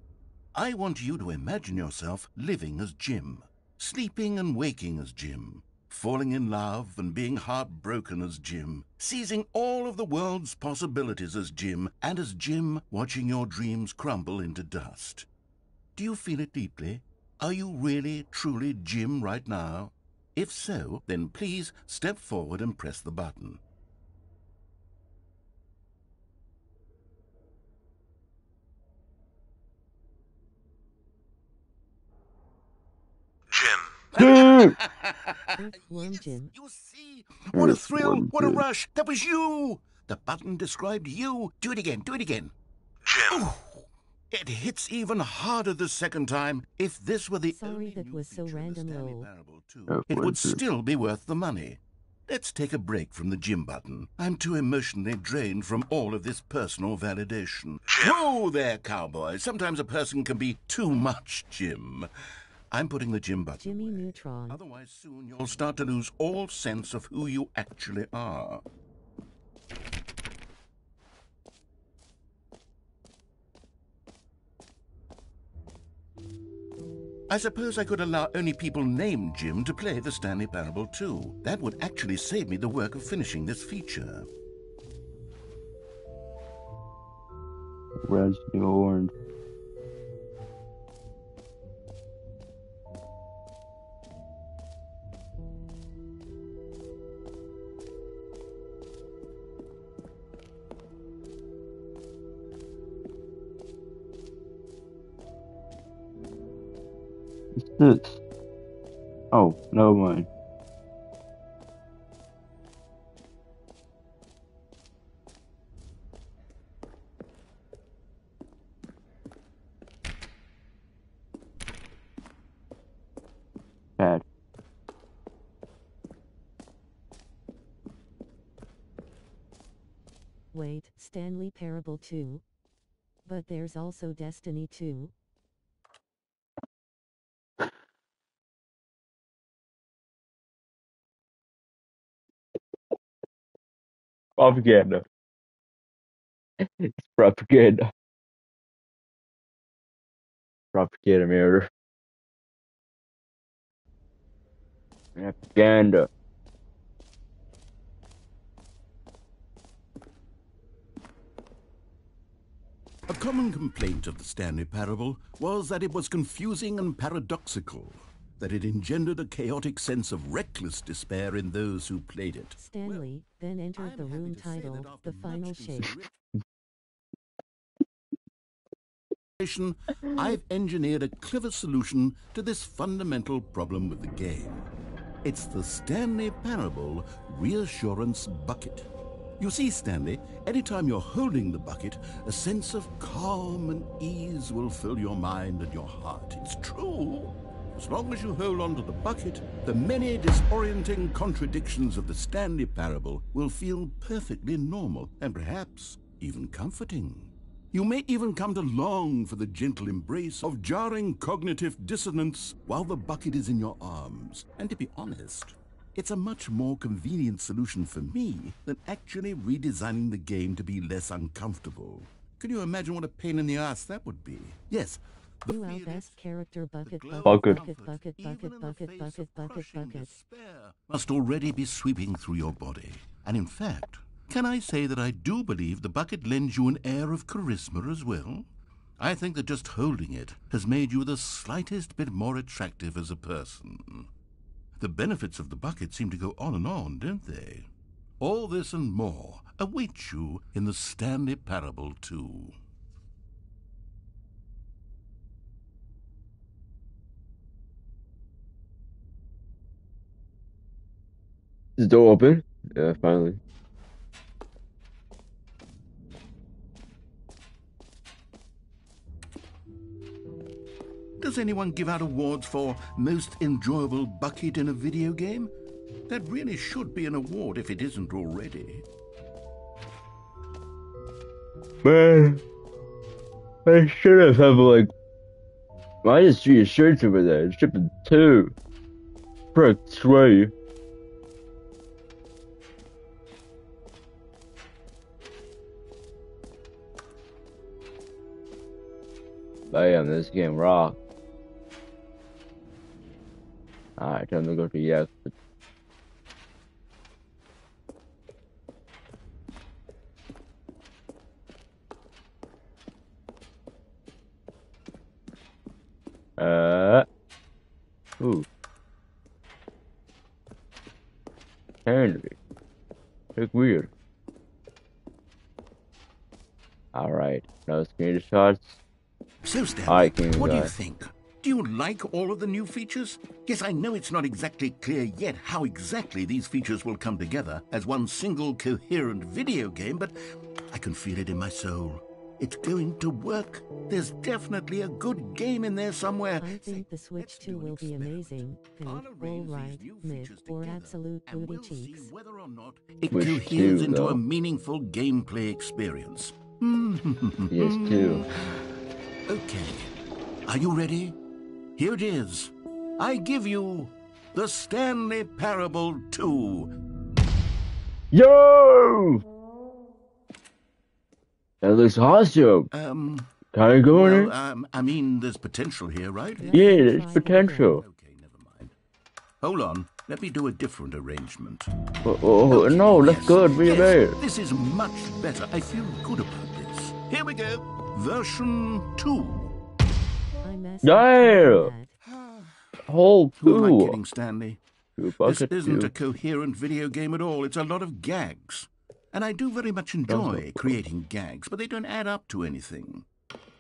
I want you to imagine yourself living as Jim, sleeping and waking as Jim, falling in love and being heartbroken as Jim, seizing all of the world's possibilities as Jim, and as Jim watching your dreams crumble into dust. Do you feel it deeply? Are you really, truly Jim right now? If so, then please step forward and press the button. Jim! Earthworm Jim. You see? What a thrill! What a rush! That was you! The button described you. Do it again. Do it again. Jim. Ooh, it hits even harder the second time. If this were the Sorry, only that new was so feature of the random, Stanley lol. Parable 2, it would still be worth the money. Let's take a break from the Jim button. I'm too emotionally drained from all of this personal validation. Whoa there, cowboy. Sometimes a person can be too much Jim. I'm putting the Jim button Jimmy away. Neutron. Otherwise, soon you'll start to lose all sense of who you actually are. I suppose I could allow only people named Jim to play the Stanley Parable 2. That would actually save me the work of finishing this feature. Red's new orange. What's this? Oh, never mind. Bad. Wait, Stanley Parable 2? But there's also Destiny 2. Propaganda. It's propaganda. Propaganda murder. Propaganda. A common complaint of the Stanley Parable was that it was confusing and paradoxical, that it engendered a chaotic sense of reckless despair in those who played it. Stanley then entered the room titled The Final Shape. I've engineered a clever solution to this fundamental problem with the game. It's the Stanley Parable Reassurance Bucket. You see, Stanley, anytime you're holding the bucket, a sense of calm and ease will fill your mind and your heart. It's true. As long as you hold on to the bucket, the many disorienting contradictions of the Stanley Parable will feel perfectly normal and perhaps even comforting. You may even come to long for the gentle embrace of jarring cognitive dissonance while the bucket is in your arms. And to be honest, it's a much more convenient solution for me than actually redesigning the game to be less uncomfortable. Can you imagine what a pain in the ass that would be? Yes, You our best character bucket Bucket. Must already be sweeping through your body. And in fact, can I say that I do believe the bucket lends you an air of charisma as well? I think that just holding it has made you the slightest bit more attractive as a person. The benefits of the bucket seem to go on and on, don't they? All this and more await you in the Stanley Parable 2. Is the door open? Yeah, finally. Does anyone give out awards for most enjoyable bucket in a video game? That really should be an award if it isn't already. Man, I should have like. I just see your shirts over there. It's shipping 2. Prick 3. Damn, this game rock. Alright, time to go to the exit. Ooh. Henry. Look weird. Alright, no screenshots. So, Stanley, what do you guys. think? Do you like all of the new features? Yes, I know it's not exactly clear yet how exactly these features will come together as one single coherent video game, but I can feel it in my soul. It's going to work. There's definitely a good game in there somewhere. I think the Switch 2 will be amazing. Good, alright, mid, or absolute booty cheeks. Whether or not it Which coheres two, into though? a meaningful gameplay experience. Yes, 2. Okay. Are you ready? Here it is. I give you the Stanley Parable 2. Yo! That looks awesome. Can I go in well, it? I mean, there's potential here, right? Yeah, there's potential. Okay, never mind. Hold on. Let me do a different arrangement. Oh, no, that's good. Be Yes, there. this is much better. I feel good about this. Here we go. Version 2. I messed Yeah. up that. Whole Who am I 2. kidding, Stanley? 2 This bucket isn't 2. a coherent video game at all. It's a lot of gags. And I do very much enjoy creating gags, but they don't add up to anything.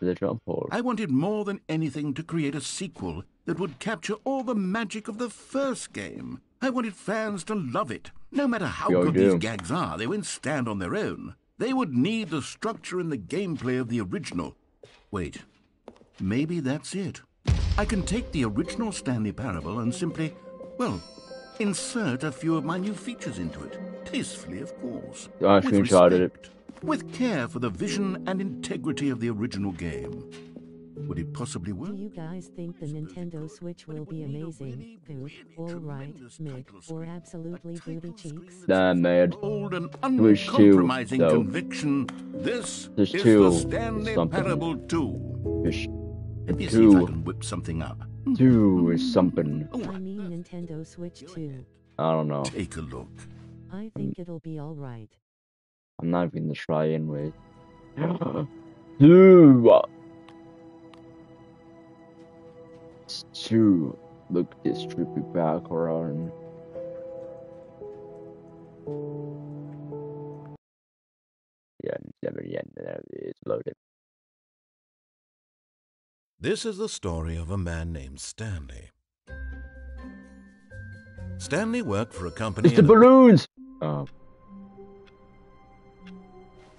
The jump hole. I wanted more than anything to create a sequel that would capture all the magic of the first game. I wanted fans to love it. No matter how You good do. these gags are, they won't stand on their own. They would need the structure and the gameplay of the original. Wait, maybe that's it. I can take the original Stanley Parable and simply, well, insert a few of my new features into it. Tastefully, of course. I With screenshotted it. respect, with care for the vision and integrity of the original game. Would it possibly work? Do you guys think the Nintendo Switch will be amazing? Good, alright, mid, or absolutely booty cheeks? Damn, man. Bold and Switch 2, uncompromising though. conviction. This There's is 2 the Stanley something. Parable 2. Fish. Let me see if I 2. can whip something up. 2 is something. I mean Nintendo Switch 2. I don't know. Take a look. I think it'll be alright. I'm not even gonna try anyway. 2. 2. Look at this trippy background. Yeah, it's loaded. This is the story of a man named Stanley. Stanley worked for a company. It's the balloons!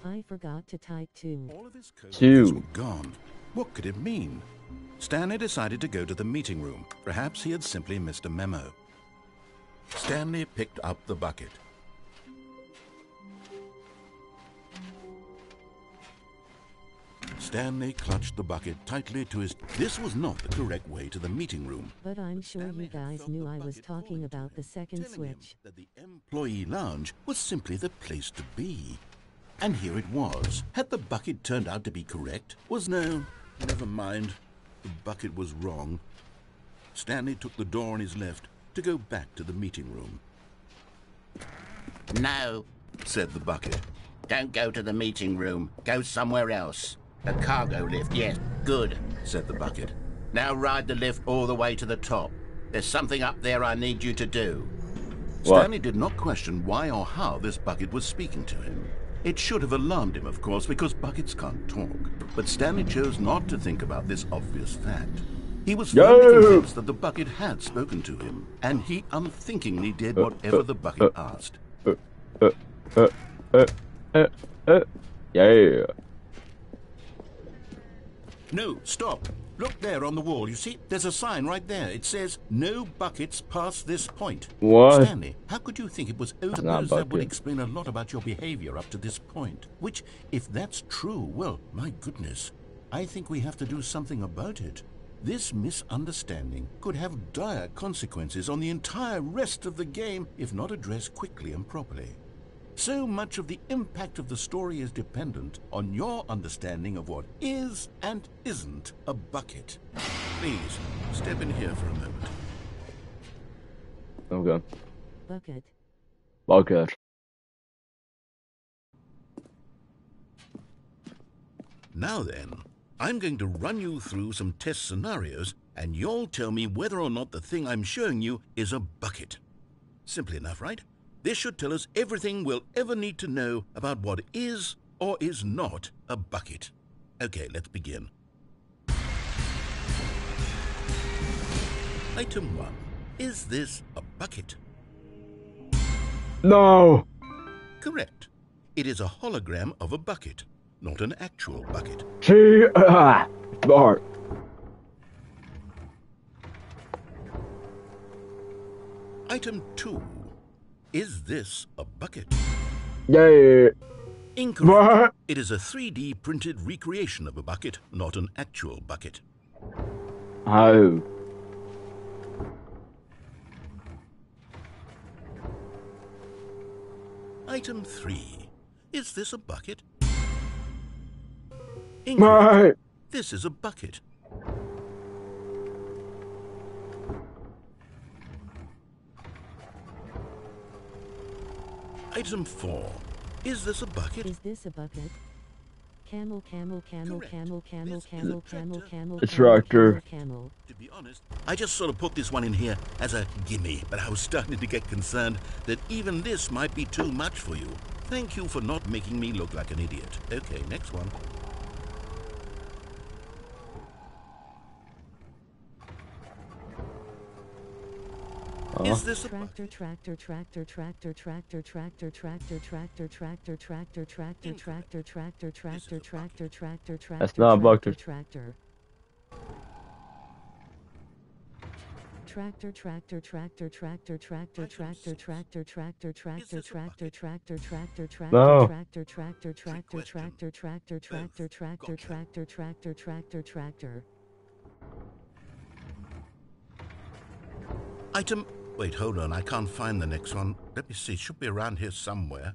I forgot to type 2. All of his coworkers 2. were gone. What could it mean? Stanley decided to go to the meeting room. Perhaps he had simply missed a memo. Stanley picked up the bucket. Stanley clutched the bucket tightly to his... This was not the correct way to the meeting room. But I'm sure you guys knew I was talking about the second Switch. That the employee lounge was simply the place to be. And here it was. Had the bucket turned out to be correct? Was no, never mind. the bucket was wrong. Stanley took the door on his left to go back to the meeting room. No, said the bucket. don't go to the meeting room. Go somewhere else. A cargo lift, yes, good, said the bucket. Now ride the lift all the way to the top. There's something up there I need you to do. What? Stanley did not question why or how this bucket was speaking to him. It should have alarmed him, of course, because buckets can't talk. But Stanley chose not to think about this obvious fact. He was firmly convinced that the bucket had spoken to him, and he unthinkingly did whatever the bucket asked. Yeah. No, stop. Look there on the wall. You see, there's a sign right there. It says, no buckets past this point. What? Stanley, how could you think it was over? That would explain a lot about your behavior up to this point. Which, if that's true, well, my goodness, I think we have to do something about it. This misunderstanding could have dire consequences on the entire rest of the game if not addressed quickly and properly. So much of the impact of the story is dependent on your understanding of what is and isn't a bucket. Please, step in here for a moment. Okay. Bucket. Bucket. Now then, I'm going to run you through some test scenarios, and you'll tell me whether or not the thing I'm showing you is a bucket. Simple enough, right? This should tell us everything we'll ever need to know about what is or is not a bucket. Okay, let's begin. Item 1. Is this a bucket? No. Correct. It is a hologram of a bucket, not an actual bucket. Smart. Item 2. Is this a bucket? Yeah. Incorrect. What? It is a 3D printed recreation of a bucket, not an actual bucket. How? Item 3. Is this a bucket? Incorrect. What? This is a bucket. Item 4. Is this a bucket? Is this a bucket? Camel, camel, camel, Correct. camel, camel, This is a camel, tractor. camel, camel, A camel, tractor. camel. To be honest, I just sort of put this one in here as a gimme, but I was starting to get concerned that even this might be too much for you. Thank you for not making me look like an idiot. Okay, next one. Is this a Tractor, tractor, tractor, tractor, tractor, tractor, tractor, tractor, tractor, tractor, tractor, tractor, tractor, tractor, tractor, tractor, tractor. That's not a bucket. Tractor. Tractor, tractor, tractor, tractor, tractor, tractor, tractor, tractor, tractor, tractor, tractor, tractor, No. tractor, tractor, tractor, tractor, tractor, tractor, tractor, tractor, tractor, tractor, tractor. item? Wait, hold on. I can't find the next one. Let me see. It should be around here somewhere.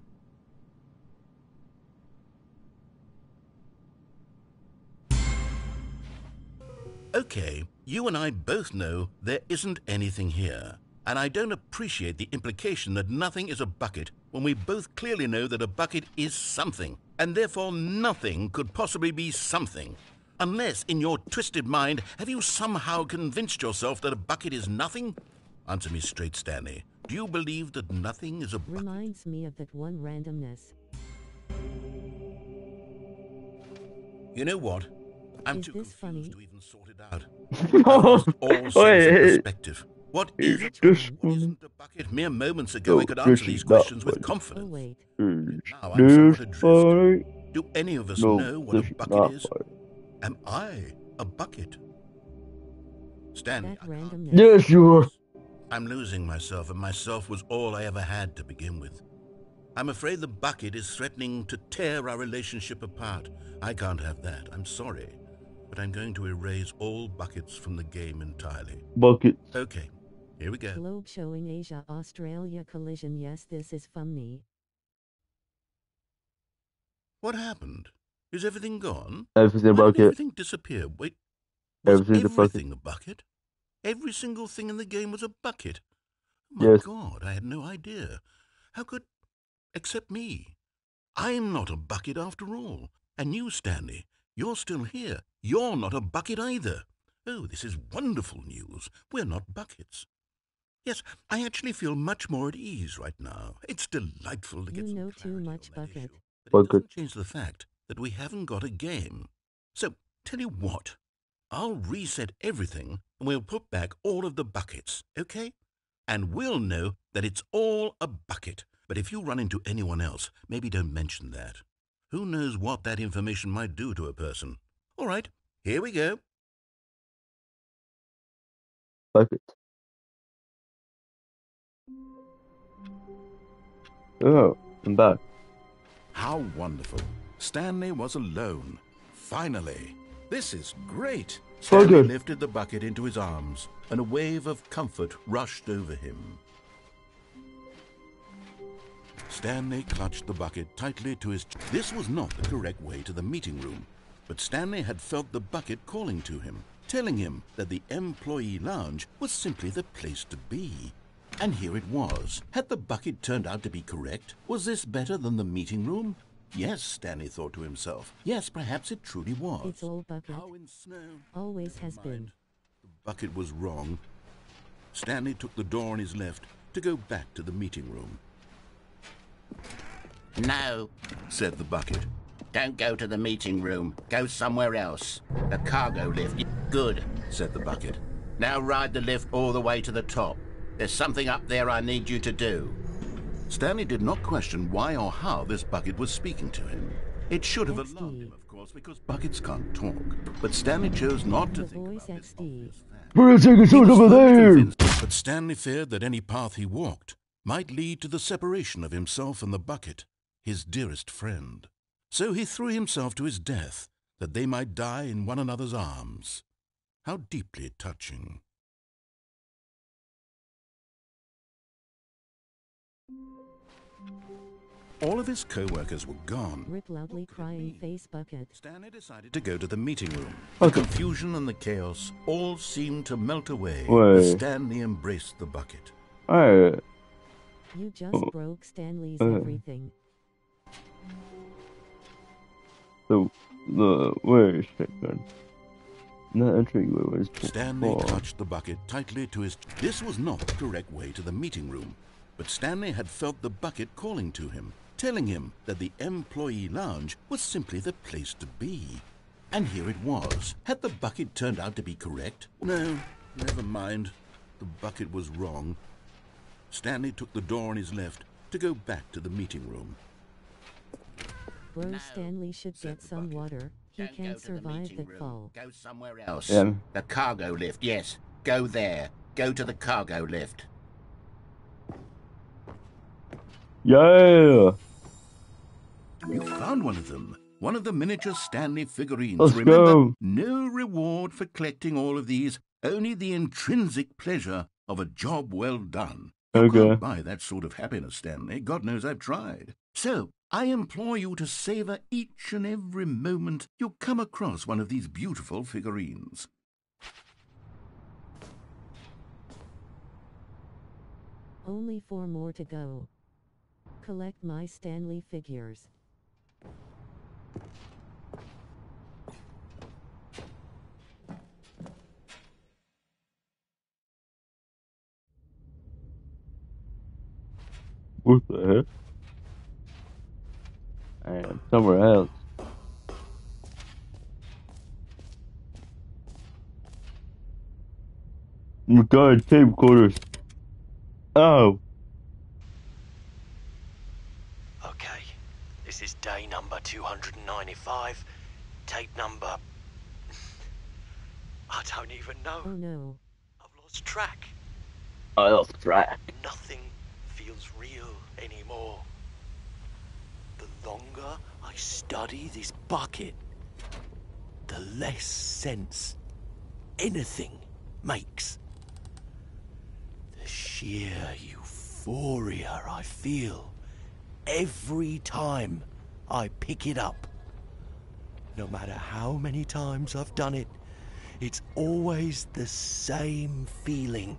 Okay, you and I both know there isn't anything here. And I don't appreciate the implication that nothing is a bucket when we both clearly know that a bucket is something, and therefore nothing could possibly be something. Unless, in your twisted mind, have you somehow convinced yourself that a bucket is nothing? Answer me straight, Stanley. Do you believe that nothing is a bucket? Reminds me of that one randomness. You know what? I'm Is too this confused funny? to even sort it out. I've lost all sense of perspective. What is it? This What isn't a bucket? Mere moments ago, I could No, answer this these is not questions with funny. Oh confidence. wait. Now I'm somewhat This adrift. funny. Do any of us No, know what a this is bucket not is? funny. Am I a bucket? Stanley, That I can't. randomness. Yes, you are. I'm losing myself, and myself was all I ever had to begin with. I'm afraid the bucket is threatening to tear our relationship apart. I can't have that. I'm sorry. But I'm going to erase all buckets from the game entirely. Bucket. Okay, here we go. Globe showing Asia Australia collision. Yes, this is funny. What happened? Is everything gone? Everything Why did bucket. everything disappear? Wait, Was Everything's a bucket. everything a bucket? Every single thing in the game was a bucket? Oh my Yes. God, I had no idea. How could... Except me. I'm not a bucket after all. And you, Stanley, you're still here. You're not a bucket either. Oh, this is wonderful news. We're not buckets. Yes, I actually feel much more at ease right now. It's delightful to get some You know too clarity much, on that Bucket. issue. But it Bucket. doesn't change the fact that we haven't got a game. So, tell you what, I'll reset everything and we'll put back all of the buckets, okay? And we'll know that it's all a bucket. But if you run into anyone else, maybe don't mention that. Who knows what that information might do to a person? All right, here we go. Bucket. Oh, I'm back. How wonderful. Stanley was alone. Finally. This is great. Stanley good. lifted the bucket into his arms, and a wave of comfort rushed over him. Stanley clutched the bucket tightly to his... This was not the correct way to the meeting room, but Stanley had felt the bucket calling to him, telling him that the employee lounge was simply the place to be. And here it was. Had the bucket turned out to be correct? Was this better than the meeting room? Yes, Stanley thought to himself. Yes, perhaps it truly was. It's all Bucket. How in snow? Always has Never mind. been. The bucket was wrong. Stanley took the door on his left to go back to the meeting room. No, Said the bucket. don't go to the meeting room. Go somewhere else. The cargo lift. Good, Said the bucket. now ride the lift all the way to the top. There's something up there I need you to do. Stanley did not question why or how this bucket was speaking to him. It should have XD. alarmed him, of course, because buckets can't talk. But Stanley chose not to The think voice about this XD. obvious fact. We're taking He some was over firmly there. convinced, but Stanley feared that any path he walked might lead to the separation of himself and the bucket, his dearest friend. So he threw himself to his death, that they might die in one another's arms. How deeply touching. All of his co-workers were gone. Rip loudly crying face Bucket. Stanley decided to go to the meeting room. The Okay. confusion and the chaos all seemed to melt away Wait. as Stanley embraced the bucket. Alright. You just Oh. broke Stanley's Uh. everything. So, wait a second. The entryway was Stanley before. clutched the bucket tightly to his... This was not the correct way to the meeting room, but Stanley had felt the bucket calling to him, telling him that the employee lounge was simply the place to be. And here it was. Had the bucket turned out to be correct? No, never mind. The bucket was wrong. Stanley took the door on his left to go back to the meeting room. Bro, Stanley should said get the some bucket. water. He Don't go can't to the survive meeting that room. fall. Go somewhere else. Yeah. The cargo lift, yes. Go there. Go to the cargo lift. Yeah. You found one of them. One of the miniature Stanley figurines. Let's Remember, go. no reward for collecting all of these, only the intrinsic pleasure of a job well done. You Okay. can't buy that sort of happiness, Stanley. God knows I've tried. So, I implore you to savor each and every moment you come across one of these beautiful figurines. Only 4 more to go. Collect my Stanley figures. What the heck? I am somewhere else. Oh God, tape quarters. Oh. Okay, this is day number 295. Tape number... I don't even know. Oh no. I've lost track. I lost track. Nothing feels real anymore. The longer I study this bucket, the less sense anything makes. The sheer euphoria I feel every time I pick it up. No matter how many times I've done it, It's always the same feeling.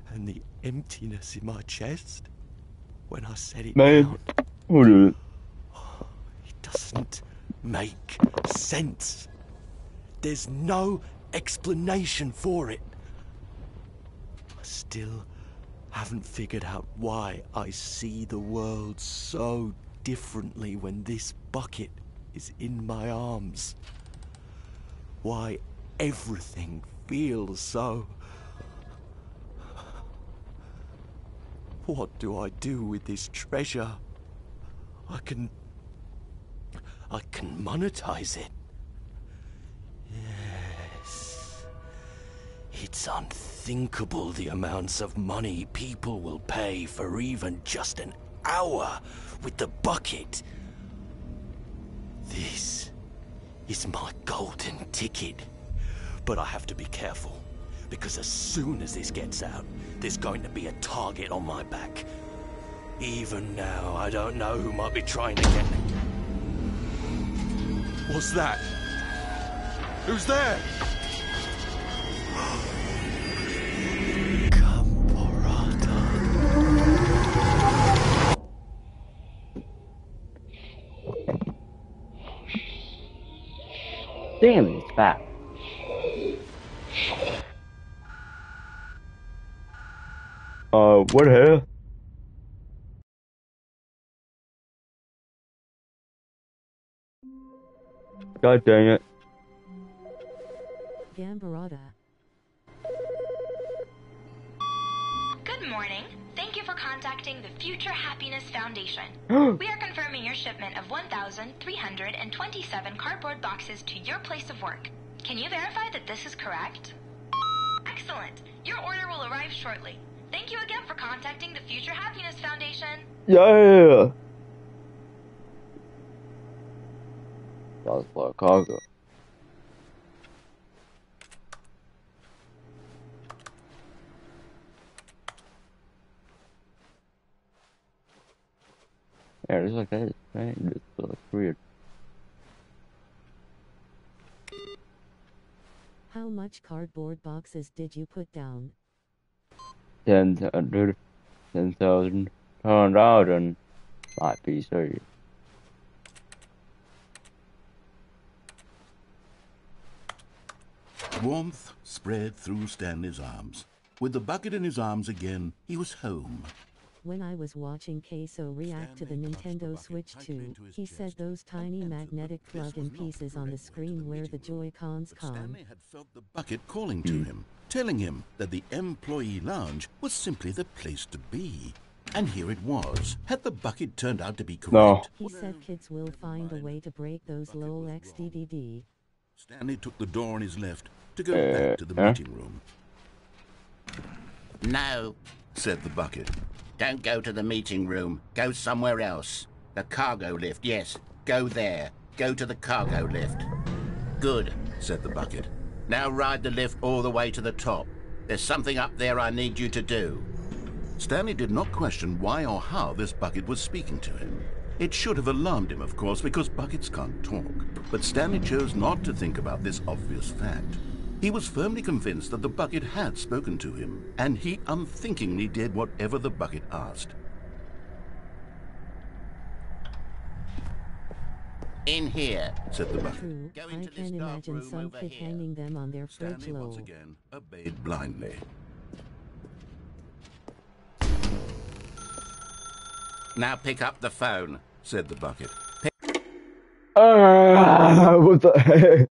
And the emptiness in my chest when I said it Man, out. hold on. It doesn't make sense. There's no explanation for it. I still haven't figured out why I see the world so differently when this bucket is in my arms. Why everything feels so... What do I do with this treasure? I can monetize it. Yes. It's unthinkable the amounts of money people will pay for even just an hour with the bucket. This is my golden ticket. But I have to be careful, because as soon as this gets out, there's going to be a target on my back. Even now, I don't know who might be trying to get me. What's that? Who's there? Damn, it's fat. What the hell? God dang it. Gambarada. Good morning. Thank you for contacting the Future Happiness Foundation. We are confirming your shipment of 1,327 cardboard boxes to your place of work. Can you verify that this is correct? Excellent. Your order will arrive shortly. Thank you again for contacting the Future Happiness Foundation. Yeah. That was a lot of cargo. Yeah, it's like that, right? It's weird. How much cardboard boxes did you put down? 10,000, 10,000 might be so. Warmth spread through Stanley's arms. With the bucket in his arms again, he was home. When I was watching Queso react to the Nintendo Switch 2, he said those tiny magnetic plug-in pieces on the screen where the Joy-Cons come. Stanley had felt the bucket calling to him, telling him that the employee lounge was simply the place to be. And here it was. Had the bucket turned out to be correct? No. He said kids will find a way to break those LOL XDDD. Stanley took the door on his left to go back to the meeting room. No, said the bucket. Don't go to the meeting room. Go somewhere else. The cargo lift, yes. Go there. Go to the cargo lift. Good, said the bucket. Now ride the lift all the way to the top. There's something up there I need you to do. Stanley did not question why or how this bucket was speaking to him. It should have alarmed him, of course, because buckets can't talk. But Stanley chose not to think about this obvious fact. He was firmly convinced that the bucket had spoken to him, and he unthinkingly did whatever the bucket asked. In here, said the bucket. True, Go I into this can dark imagine room some over kid here. hanging them on their fridge Stanley once low. again obeyed blindly. Now pick up the phone, Said the bucket. What the heck?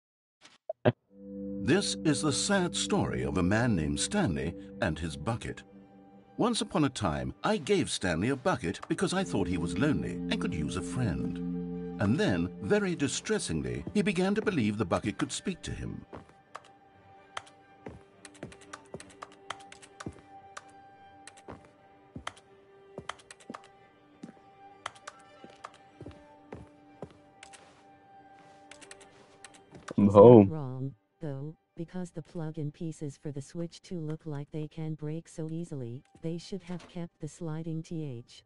This is the sad story of a man named Stanley and his bucket. Once upon a time, I gave Stanley a bucket because I thought he was lonely and could use a friend. And then, very distressingly, he began to believe the bucket could speak to him. I'm He's home. not wrong, though, because the plug-in pieces for the Switch 2 look like they can break so easily. They should have kept the sliding TH.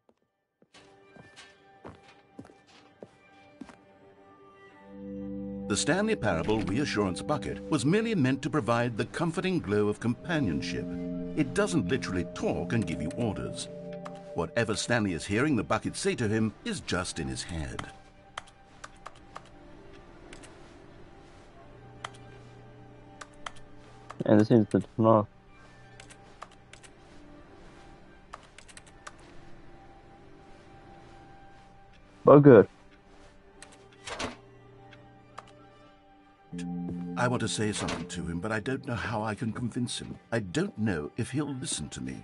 The Stanley Parable Reassurance Bucket was merely meant to provide the comforting glow of companionship. It doesn't literally talk and give you orders. Whatever Stanley is hearing the bucket say to him is just in his head. And this seems to turn off. But good. I want to say something to him, but I don't know how I can convince him. I don't know if he'll listen to me.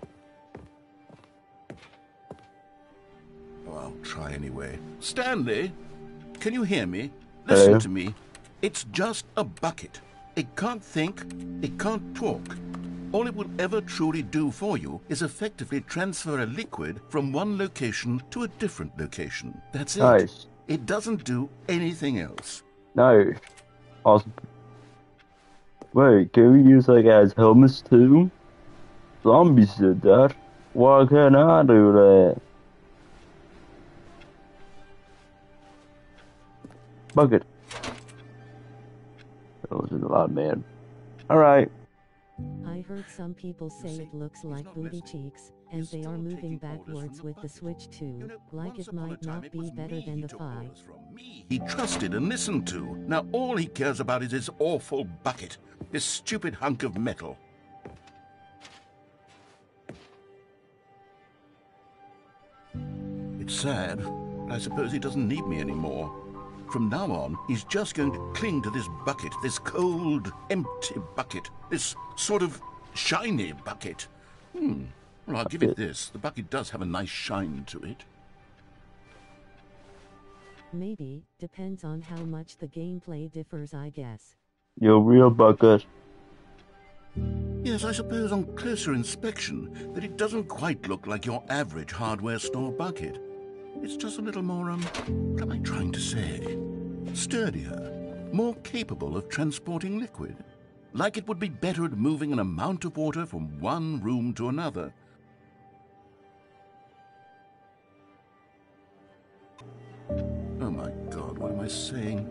Oh, I'll try anyway. Stanley, can you hear me? Listen Hello? to me. It's just a bucket. It can't think, it can't talk. All it will ever truly do for you is effectively transfer a liquid from one location to a different location. That's it. Nice. It doesn't do anything else. Nice. Awesome. Wait, can we use like as helmets too? Zombies did that. Why can't I do that? Bucket. Those are a lot, man. Alright. I heard some people say it looks like booty cheeks, and they are moving backwards with the switch too, like it might not be better than the 5. He trusted and listened to. Now all he cares about is his awful bucket, this stupid hunk of metal. It's sad, but I suppose he doesn't need me anymore. From now on, he's just going to cling to this bucket, this cold, empty bucket, this sort of shiny bucket. Well, I'll give it this. The bucket does have a nice shine to it. Maybe, depends on how much the gameplay differs, I guess. Your real bucket. Yes, I suppose on closer inspection that it doesn't quite look like your average hardware store bucket. It's just a little more, what am I trying to say? Sturdier, more capable of transporting liquid. Like it would be better at moving an amount of water from one room to another. Oh my God, what am I saying?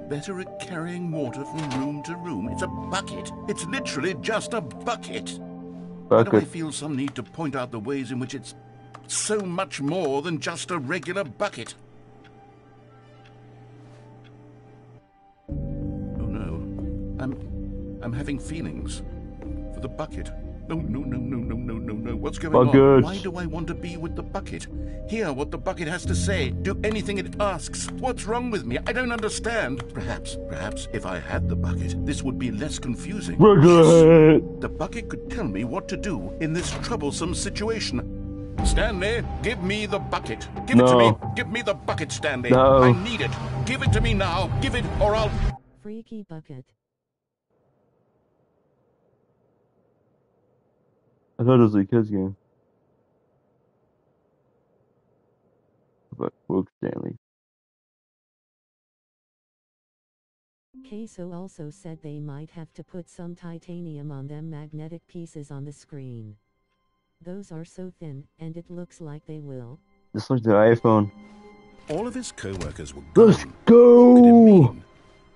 Better at carrying water from room to room. It's a bucket. It's literally just a bucket. Why do I feel some need to point out the ways in which it's so much more than just a regular bucket? Oh no, I'm having feelings for the bucket. No, what's going on? Why do I want to be with the bucket? Hear what the bucket has to say. Do anything it asks. What's wrong with me? I don't understand. Perhaps if I had the bucket, this would be less confusing. The bucket could tell me what to do in this troublesome situation. Stanley, give me the bucket. Give it to me. Give me the bucket, Stanley. No. I need it. Give it to me now. Give it or I'll... Freaky bucket. I thought it was a kids game. But Woke Stanley. Queso also said they might have to put some titanium on them magnetic pieces on the screen. Those are so thin, and it looks like they will. Just like the iPhone. All of his co-workers were gone. Let's go! What did it mean?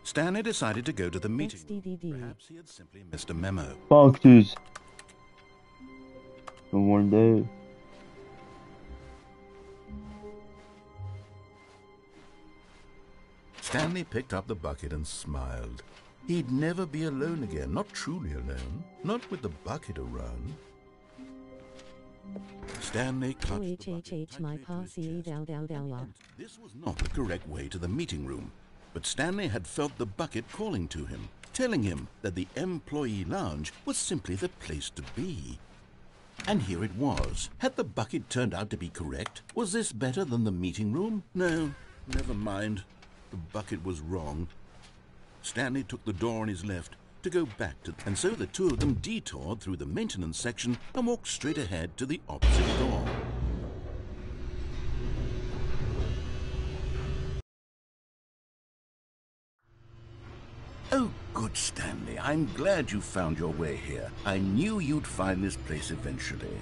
Stanley decided to go to the meeting. Perhaps he had simply missed a memo. Boxes. In one day. Stanley picked up the bucket and smiled. He'd never be alone again, not truly alone, not with the bucket around. Stanley clutched the bucket my posse This was not the correct way to the meeting room, but Stanley had felt the bucket calling to him, telling him that the employee lounge was simply the place to be. And here it was. Had the bucket turned out to be correct? Was this better than the meeting room? No, never mind. The bucket was wrong. Stanley took the door on his left to go back to, and so the two of them detoured through the maintenance section and walked straight ahead to the opposite door. Oh, good Stanley, I'm glad you found your way here. I knew you'd find this place eventually.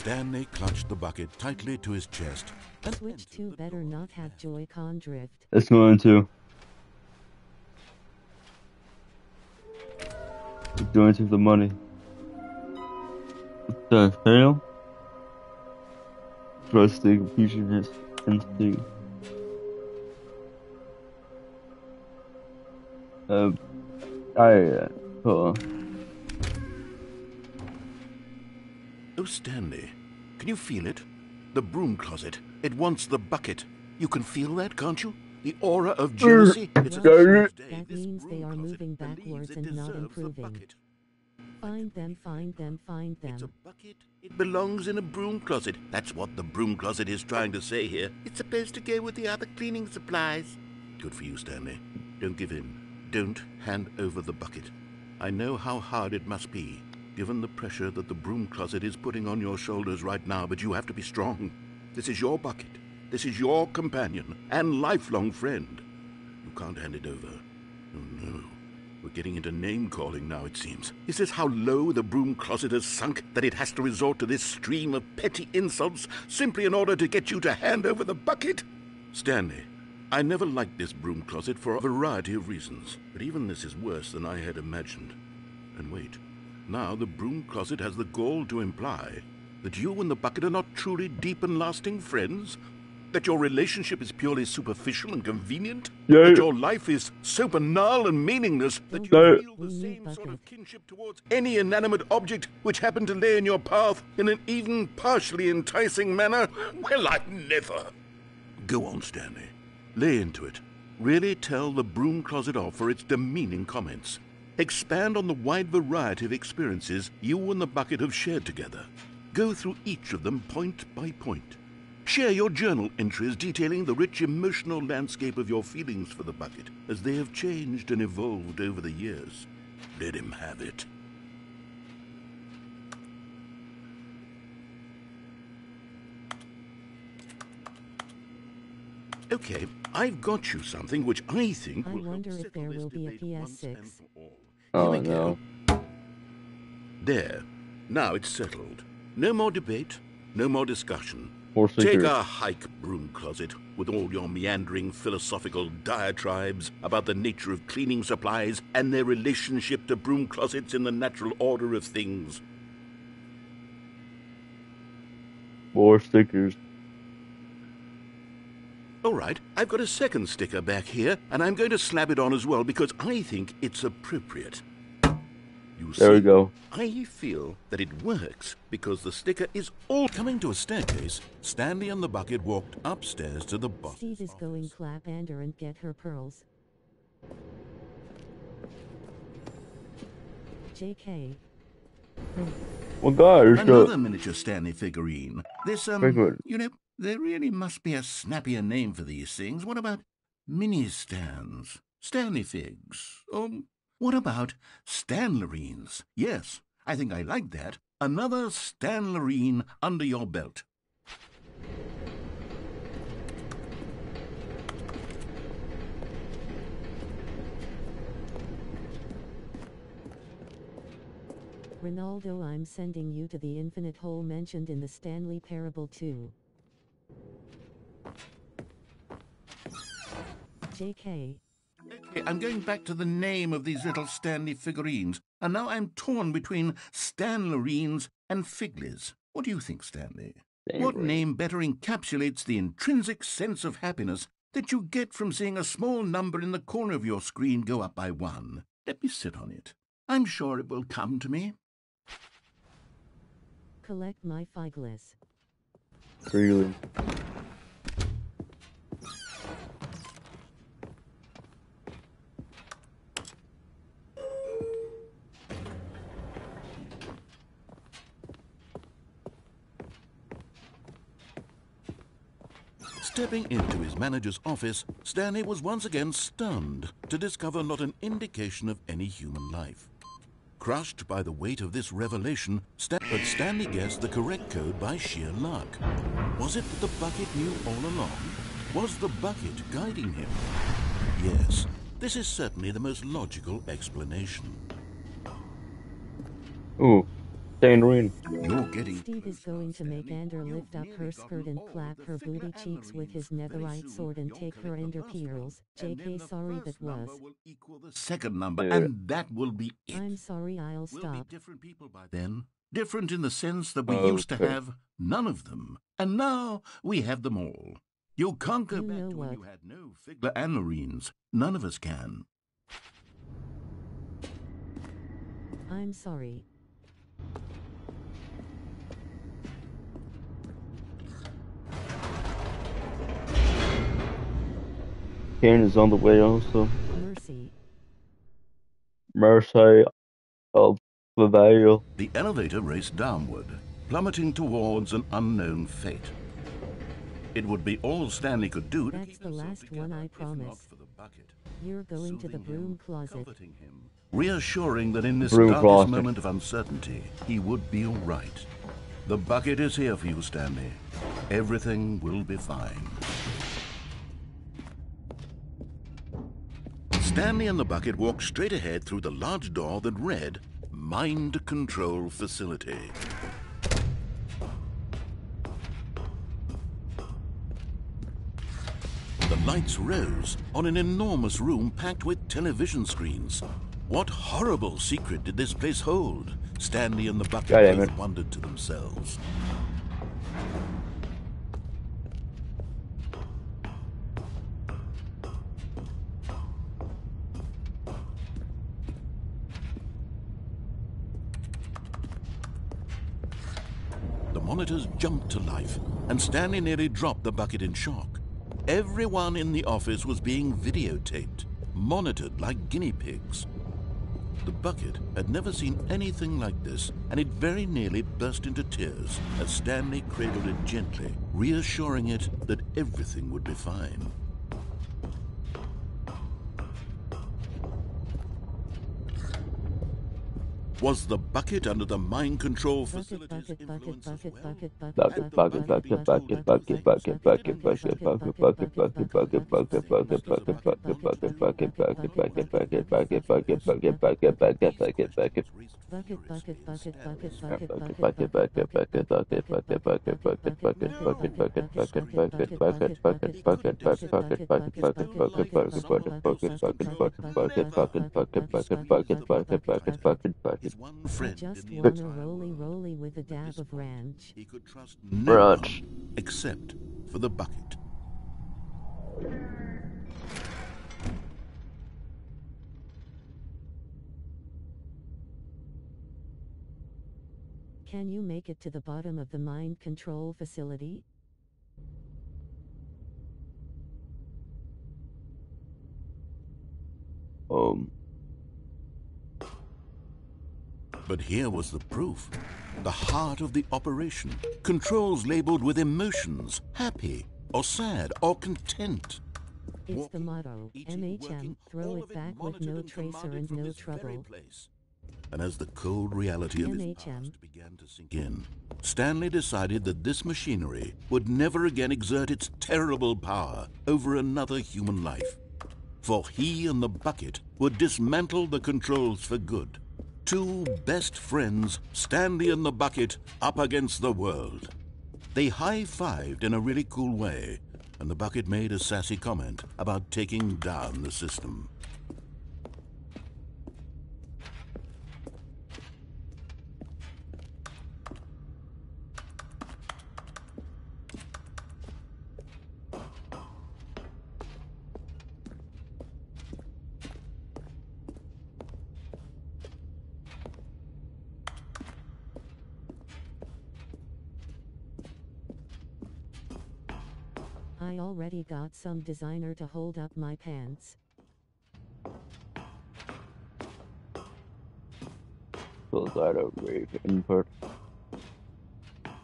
Stanley clutched the bucket tightly to his chest. And Switch 2 better not have Joy-Con drift. It's going to. It's going to the money. The fail. Trust the confusionist instinct. Hold on. Oh, Stanley, can you feel it? The broom closet. It wants the bucket. You can feel that, can't you? The aura of jealousy. It's a That means they are moving backwards and not improving. Find them, find them, find them. It's a bucket. It belongs in a broom closet. That's what the broom closet is trying to say here. It's supposed to go with the other cleaning supplies. Good for you, Stanley. Don't give in. Don't hand over the bucket. I know how hard it must be, given the pressure that the broom closet is putting on your shoulders right now, but you have to be strong. This is your bucket. This is your companion and lifelong friend. You can't hand it over. Oh, no. We're getting into name-calling now, it seems. Is this how low the broom closet has sunk, that it has to resort to this stream of petty insults simply in order to get you to hand over the bucket? Stanley, I never liked this broom closet for a variety of reasons, but even this is worse than I had imagined. And wait, now the broom closet has the gall to imply that you and the bucket are not truly deep and lasting friends? That your relationship is purely superficial and convenient? Yeah. That your life is so banal and meaningless that you feel the same sort of kinship towards any inanimate object which happened to lay in your path in an even partially enticing manner? Well, I've never. Go on, Stanley. Lay into it. Really tell the broom closet off for its demeaning comments. Expand on the wide variety of experiences you and the bucket have shared together. Go through each of them point by point. Share your journal entries detailing the rich emotional landscape of your feelings for the bucket as they have changed and evolved over the years. Let him have it. Okay, I've got you something which I think will help wonder if settle there this will be a debate once and PS6. for all. Oh, Here we no. go. There. Now it's settled. No more debate, no more discussion. More Take stickers. a hike, broom closet, with all your meandering philosophical diatribes about the nature of cleaning supplies and their relationship to broom closets in the natural order of things. More stickers. All right, I've got a second sticker back here, and I'm going to slap it on as well because I think it's appropriate. You There we see, go. I feel that it works because the sticker is all coming to a staircase. Stanley and the bucket walked upstairs to the boss. Steve is going clap Ander and get her pearls. JK. Well, gosh, Another miniature Stanley figurine. This, Very good. you know, there really must be a snappier name for these things. What about mini-stands? Stanley figs? What about Stanlerines? Yes, I think I like that. Another Stanlerine under your belt. Ronaldo, I'm sending you to the infinite hole mentioned in the Stanley Parable 2. JK. Okay, I'm going back to the name of these little Stanley figurines, and now I'm torn between Stanlerines and Figlies. What do you think, Stanley? What name better encapsulates the intrinsic sense of happiness that you get from seeing a small number in the corner of your screen go up by 1? Let me sit on it. I'm sure it will come to me. Collect my Figless. Really. Stepping into his manager's office, Stanley was once again stunned to discover not an indication of any human life. Crushed by the weight of this revelation, but Stanley guessed the correct code by sheer luck. Was it that the bucket knew all along? Was the bucket guiding him? Yes, this is certainly the most logical explanation. Ooh. Tangerine. You're getting... Steve is going to make Ender lift up her skirt and clap her booty cheeks with his netherite sword and take her Ender pearls. JK, sorry, that was. The second number, and that will be it. I'm sorry, I'll stop. We'll be different people by then. Different in the sense that we used to have none of them, and now we have them all. You can't go back to when you had no Figler and Marines. None of us can. I'm sorry. Kane is on the way also. Mercy of the Vale. The elevator raced downward, plummeting towards an unknown fate. It would be all Stanley could do to That's keep the last together, one, I promise. You're going to the broom closet. Reassuring that in this Broom darkest closet. moment of uncertainty, he would be all right. The bucket is here for you, Stanley. Everything will be fine. Stanley and the bucket walked straight ahead through the large door that read, Mind Control Facility. The lights rose on an enormous room packed with television screens. What horrible secret did this place hold? Stanley and the bucket both wondered to themselves. The monitors jumped to life, and Stanley nearly dropped the bucket in shock. Everyone in the office was being videotaped, monitored like guinea pigs. The bucket had never seen anything like this, and it very nearly burst into tears as Stanley cradled it gently, reassuring it that everything would be fine. Was the bucket under the mind control facility's influence as well? One friend just in the want a entire roly world. roly with a dab of ranch. He could trust no one except for the bucket. Can you make it to the bottom of the mind control facility? But here was the proof. The heart of the operation. Controls labeled with emotions, happy, or sad, or content. It's the motto, MHM, throw it back with no tracer and no trouble. And as the cold reality of his past began to sink in, Stanley decided that this machinery would never again exert its terrible power over another human life. For he and the bucket would dismantle the controls for good. Two best friends, Stanley and the bucket, up against the world. They high-fived in a really cool way, and the bucket made a sassy comment about taking down the system. I already got some designer to hold up my pants.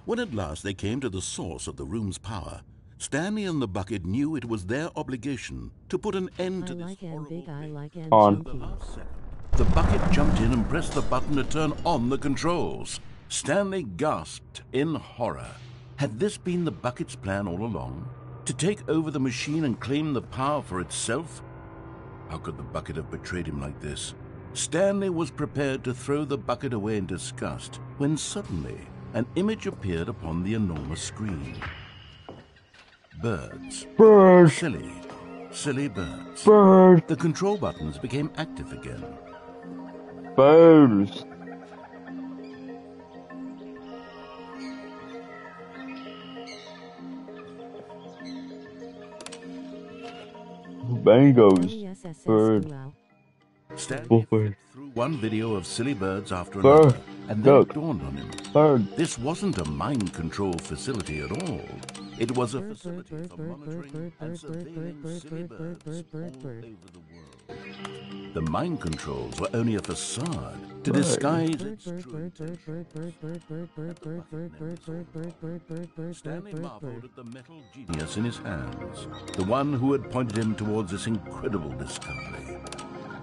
When at last they came to the source of the room's power, Stanley and the bucket knew it was their obligation to put an end to this horrible thing. The bucket jumped in and pressed the button to turn on the controls. Stanley gasped in horror. Had this been the bucket's plan all along? To take over the machine and claim the power for itself? How could the bucket have betrayed him like this? Stanley was prepared to throw the bucket away in disgust when suddenly an image appeared upon the enormous screen. Birds. Birds. Silly birds. Birds. The control buttons became active again. Birds. Bangos. Bird. Stanley flipped through one video of silly birds after another, and then it dawned on him. This wasn't a mind control facility at all. It was a facility for monitoring and surveilling silly birds all over the world. The mind controls were only a facade to disguise its true intention. Stanley marveled at the metal genius in his hands, the one who had pointed him towards this incredible discovery.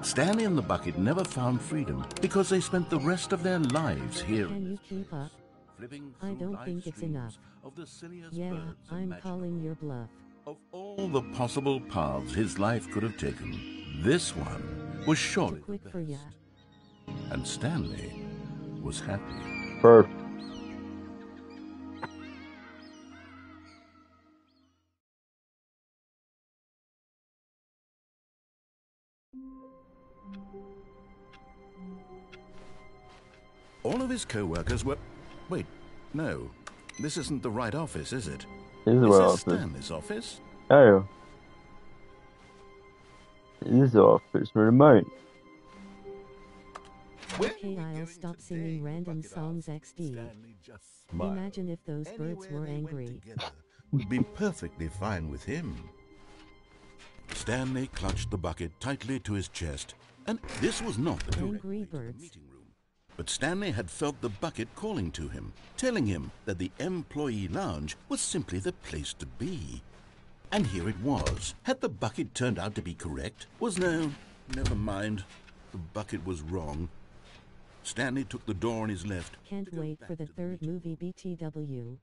Stanley and the bucket never found freedom because they spent the rest of their lives here. Can you keep up? I don't think it's enough. Yeah, I'm calling your bluff. Of all the possible paths his life could have taken, this one was surely the best. For ya. And Stanley was happy. Perfect. All of his co-workers were... Wait, no. This isn't the right office, is it? This is the right office. Stanley's office? Oh. This is the office for the mate. Okay, I'll stop singing random songs XD. Imagine if those birds were angry. Would be perfectly fine with him. Stanley clutched the bucket tightly to his chest, and this was not the correct angry birds. Meeting room. But Stanley had felt the bucket calling to him, telling him that the employee lounge was simply the place to be. And here it was. Had the bucket turned out to be correct? Never mind. The bucket was wrong. Stanley took the door on his left. Can't wait for the third movie BTW.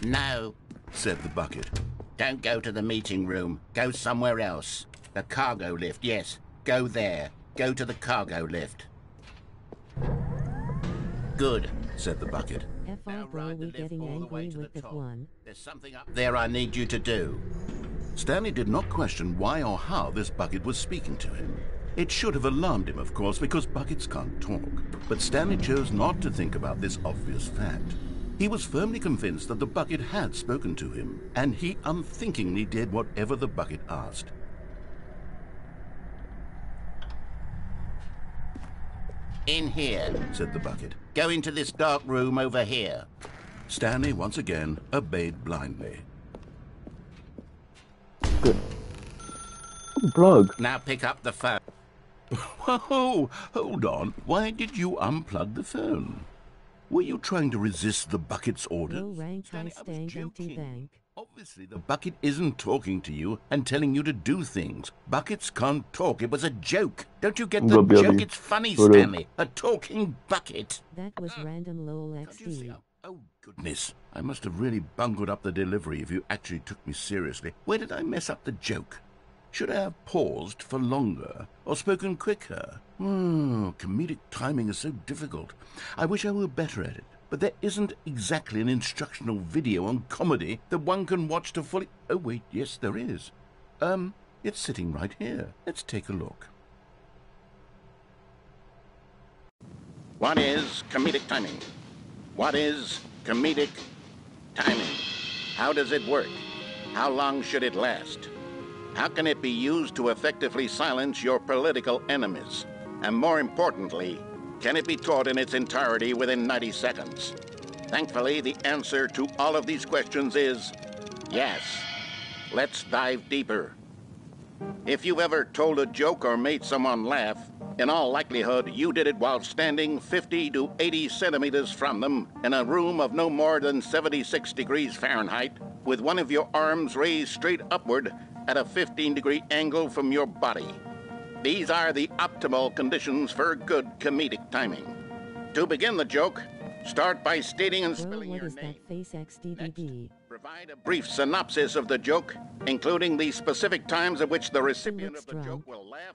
No, said the bucket. Don't go to the meeting room. Go somewhere else. The cargo lift, yes. Go there. Go to the cargo lift. Good, said the bucket. FR bro, we getting angry with that one. There's something up there I need you to do. Stanley did not question why or how this bucket was speaking to him. It should have alarmed him, of course, because buckets can't talk. But Stanley chose not to think about this obvious fact. He was firmly convinced that the bucket had spoken to him, and he unthinkingly did whatever the bucket asked. In here, said the bucket. Go into this dark room over here. Stanley once again obeyed blindly. Good. Plug. Now pick up the phone. Whoa, hold on. Why did you unplug the phone? Were you trying to resist the bucket's orders? Low rank, high stank, empty bank. Obviously, the bucket isn't talking to you and telling you to do things. Buckets can't talk. It was a joke. Don't you get the joke? It's funny, Stanley. A talking bucket. That was random lol XD. Oh, goodness. I must have really bungled up the delivery if you actually took me seriously. Where did I mess up the joke? Should I have paused for longer or spoken quicker? Comedic timing is so difficult. I wish I were better at it. But there isn't exactly an instructional video on comedy that one can watch to fully... Oh, wait, yes, there is. It's sitting right here. Let's take a look. What is comedic timing? What is comedic timing? How does it work? How long should it last? How can it be used to effectively silence your political enemies? And more importantly, can it be taught in its entirety within 90 seconds? Thankfully, the answer to all of these questions is yes. Let's dive deeper. If you've ever told a joke or made someone laugh, in all likelihood, you did it while standing 50 to 80 centimeters from them in a room of no more than 76 degrees Fahrenheit, with one of your arms raised straight upward at a 15-degree angle from your body. These are the optimal conditions for good comedic timing. To begin the joke, start by stating and spelling your name. Next, provide a brief synopsis of the joke, including the specific times at which the recipient of the joke will laugh,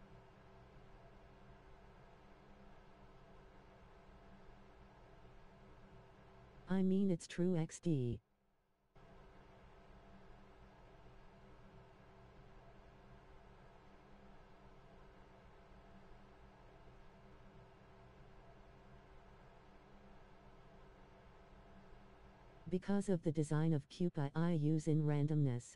I mean it's true XD. Because of the design of Cupa I use in randomness.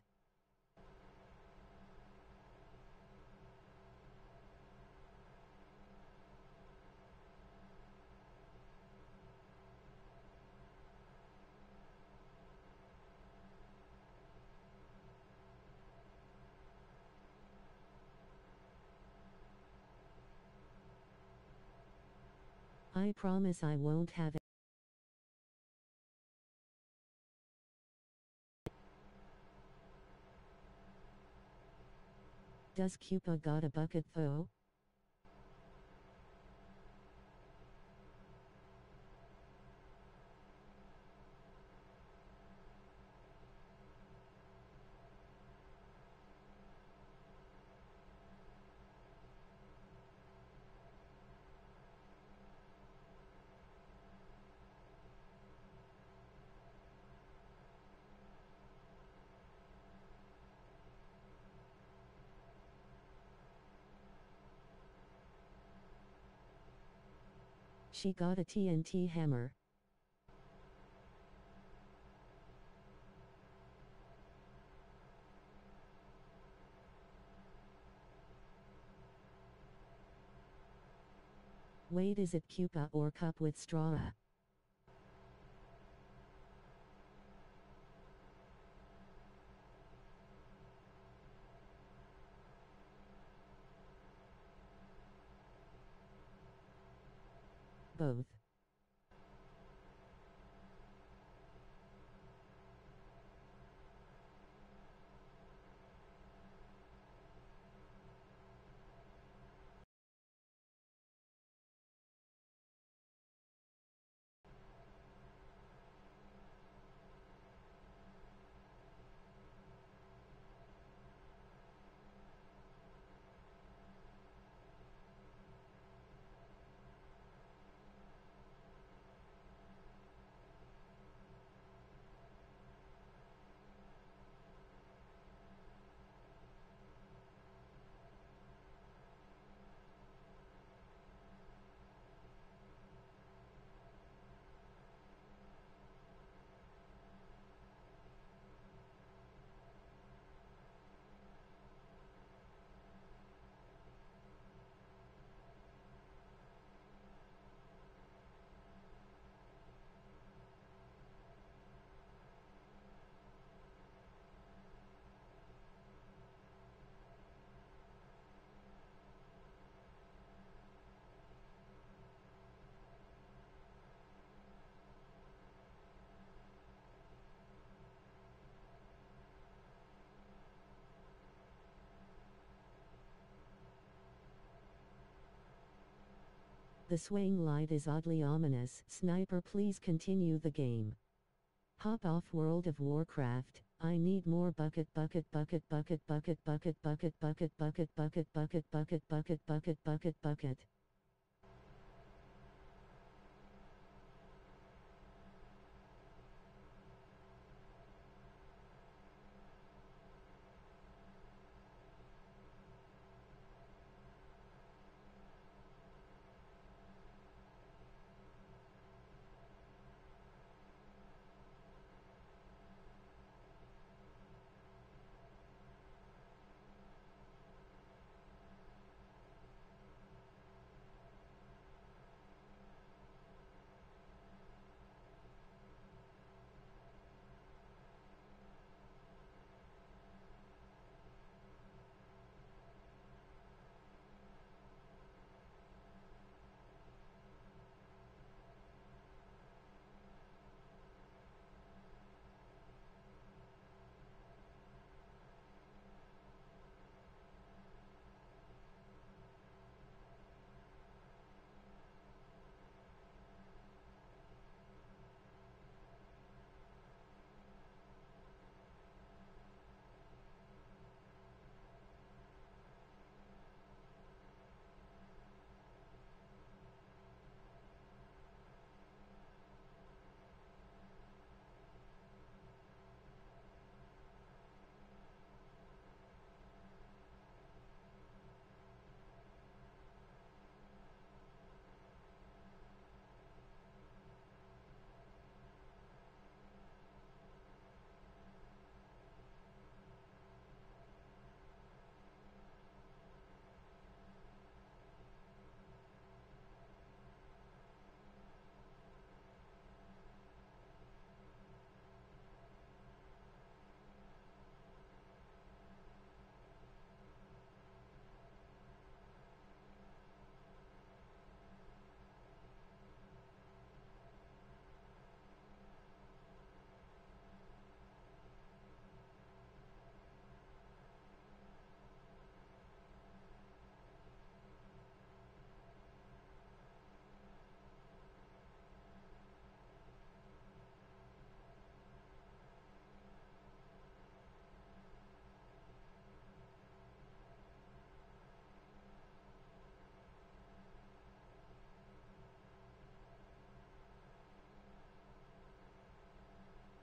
I promise I won't have it. Does Cupa got a bucket though? She got a TNT hammer. Wait, is it Cupa or cup with straw? Both. The swaying light is oddly ominous. Sniper, please continue the game. Hop off World of Warcraft. I need more bucket bucket bucket bucket bucket bucket bucket bucket bucket bucket bucket bucket bucket bucket bucket bucket.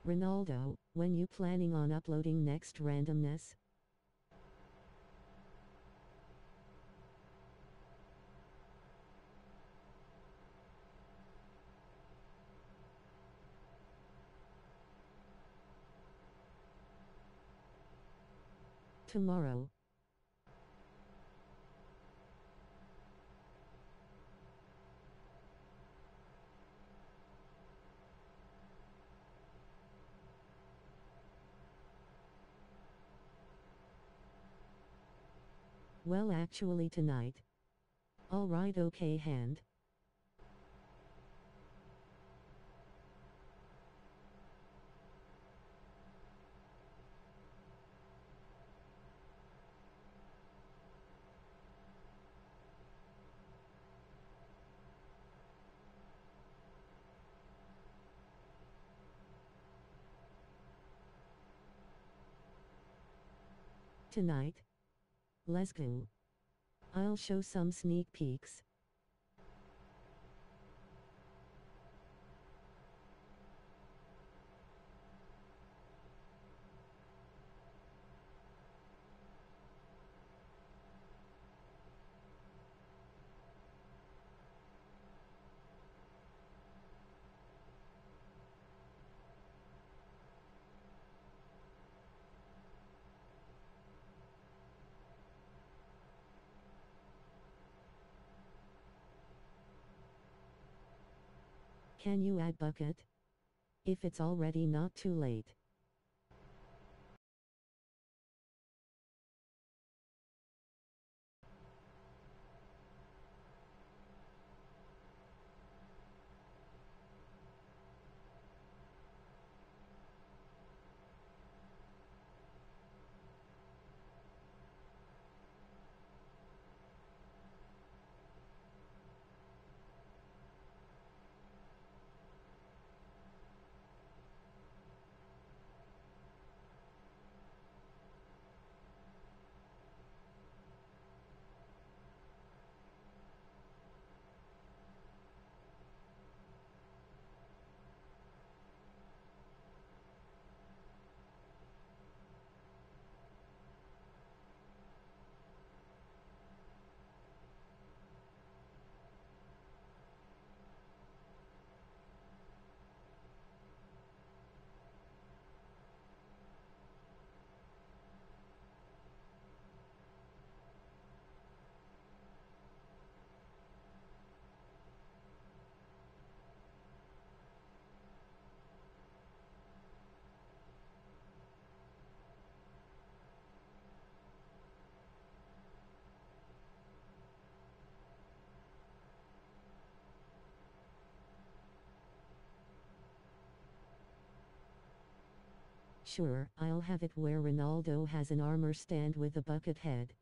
Ronaldo, when you planning on uploading next randomness? Tomorrow. Well, actually tonight. Alright, okay, hand. Tonight? Let's go. I'll show some sneak peeks. Can you add bucket? If it's already not too late. Sure, I'll have it where Ronaldo has an armor stand with a bucket head.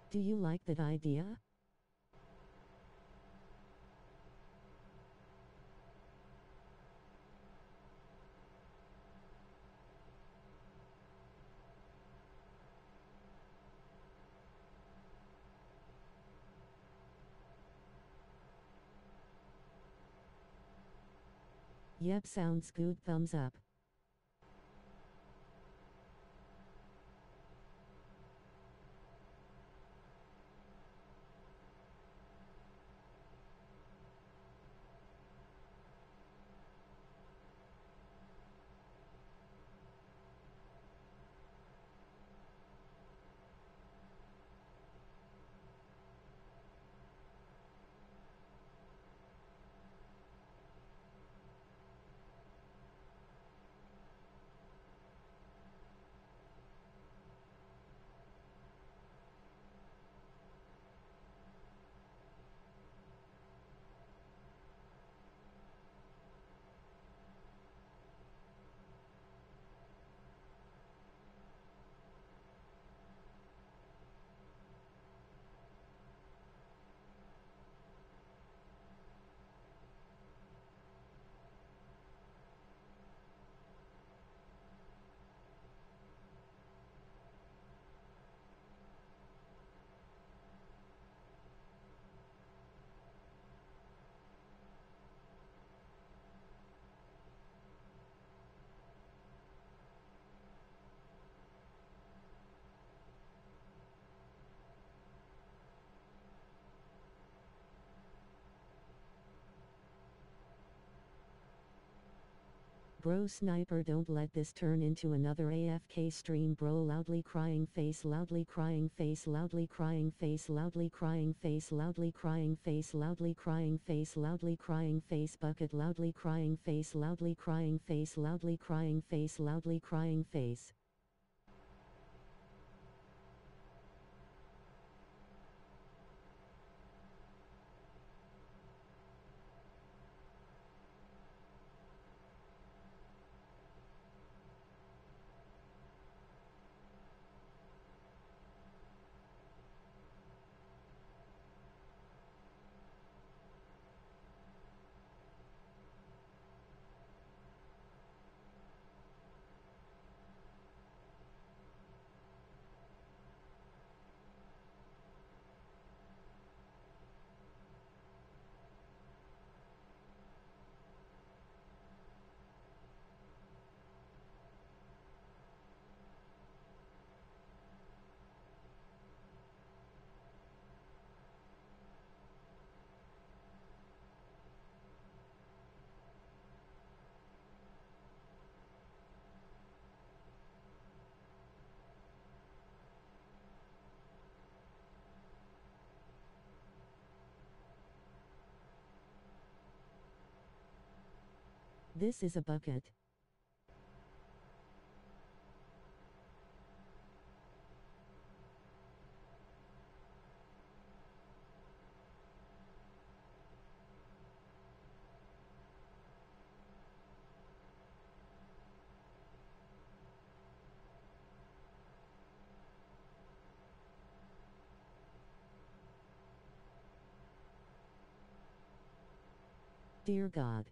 Do you like that idea? Yep, sounds good. Thumbs up. Bro sniper, don't let this turn into another AFK stream, bro. Loudly crying face, loudly crying face, loudly crying face, loudly crying face, loudly crying face, loudly crying face, loudly crying face, bucket, loudly crying face, loudly crying face, loudly crying face, loudly crying face. This is a bucket. Dear God.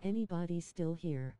Anybody still here?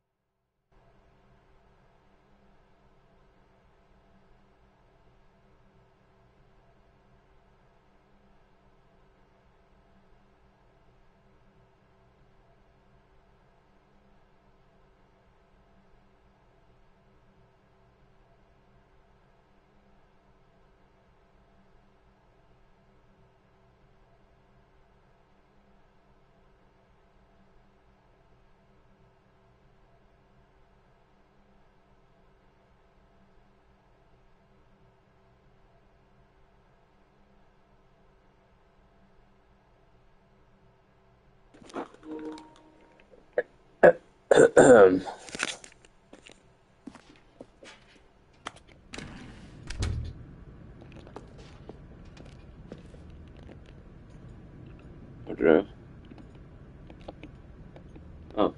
Oh.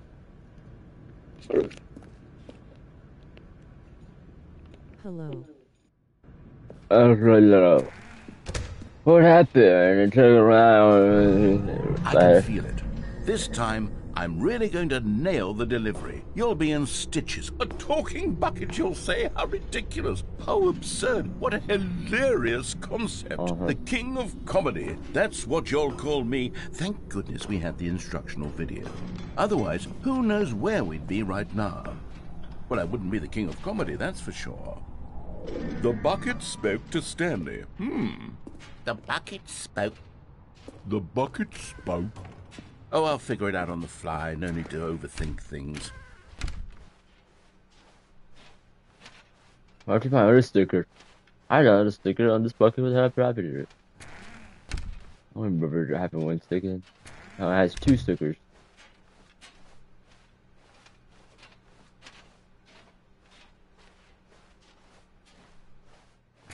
Sorry. Hello. What happened? It took around. I can feel it. This time, I'm really going to nail the delivery. You'll be in stitches. A talking bucket, you'll say? How ridiculous. How absurd. What a hilarious concept. The king of comedy. That's what you'll call me. Thank goodness we had the instructional video. Otherwise, who knows where we'd be right now. Well, I wouldn't be the king of comedy, that's for sure. The bucket spoke to Stanley. The bucket spoke. The bucket spoke. Oh, I'll figure it out on the fly. No need to overthink things. Where'd you find other sticker? I got a sticker on this bucket with half rabbit in it. I don't remember having one sticker. Now it has 2 stickers.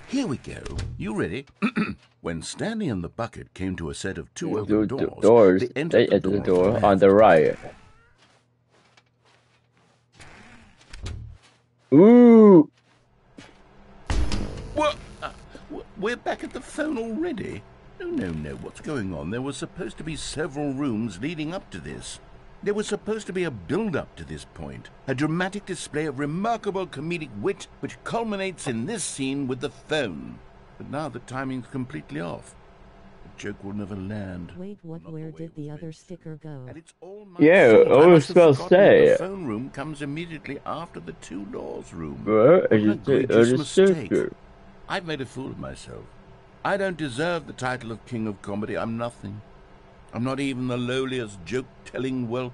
Here we go. You ready? When Stanley and the bucket came to a set of 2 open doors, they entered the door on the right. Ooh! What? We're back at the phone already? No. What's going on? There were supposed to be several rooms leading up to this. There was supposed to be a build-up to this point, a dramatic display of remarkable comedic wit which culminates in this scene with the phone. But now the timing's completely off. The joke will never land. Wait, what? Where did the other sticker go? And it's all my Yeah, fault. I was supposed to say. The phone room comes immediately after the 2 doors room. Where What is an the egregious other mistake. sticker? I've made a fool of myself. I don't deserve the title of King of Comedy. I'm nothing. I'm not even the lowliest joke-telling whelp.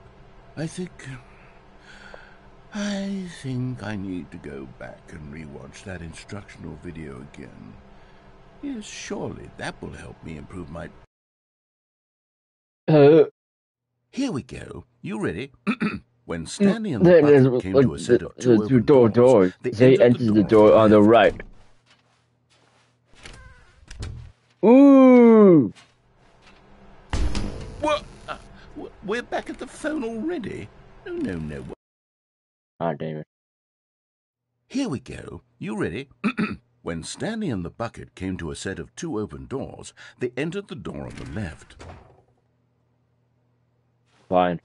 I think I need to go back and rewatch that instructional video again. Yes, surely that will help me improve my... Here we go. You ready? When Stanley and the bucket came to a set of 2 open doors, they entered the door on the right. Ooh! What? We're back at the phone already? No. Ah, damn it. Here we go. You ready? When Stanley and the bucket came to a set of 2 open doors, they entered the door on the left. Fine.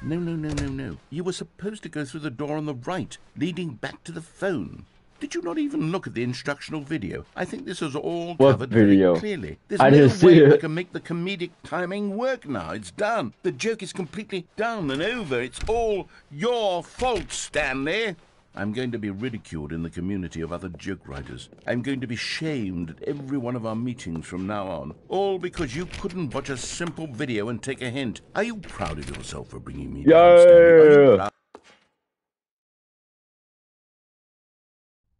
No. You were supposed to go through the door on the right, leading back to the phone. Did you not even look at the instructional video? I think this is all covered very clearly. There's no way I can make the comedic timing work now. It's done. The joke is completely done and over. It's all your fault, Stanley. I'm going to be ridiculed in the community of other joke writers. I'm going to be shamed at every one of our meetings from now on. All because you couldn't watch a simple video and take a hint. Are you proud of yourself for bringing me down, Stanley? Are you proud?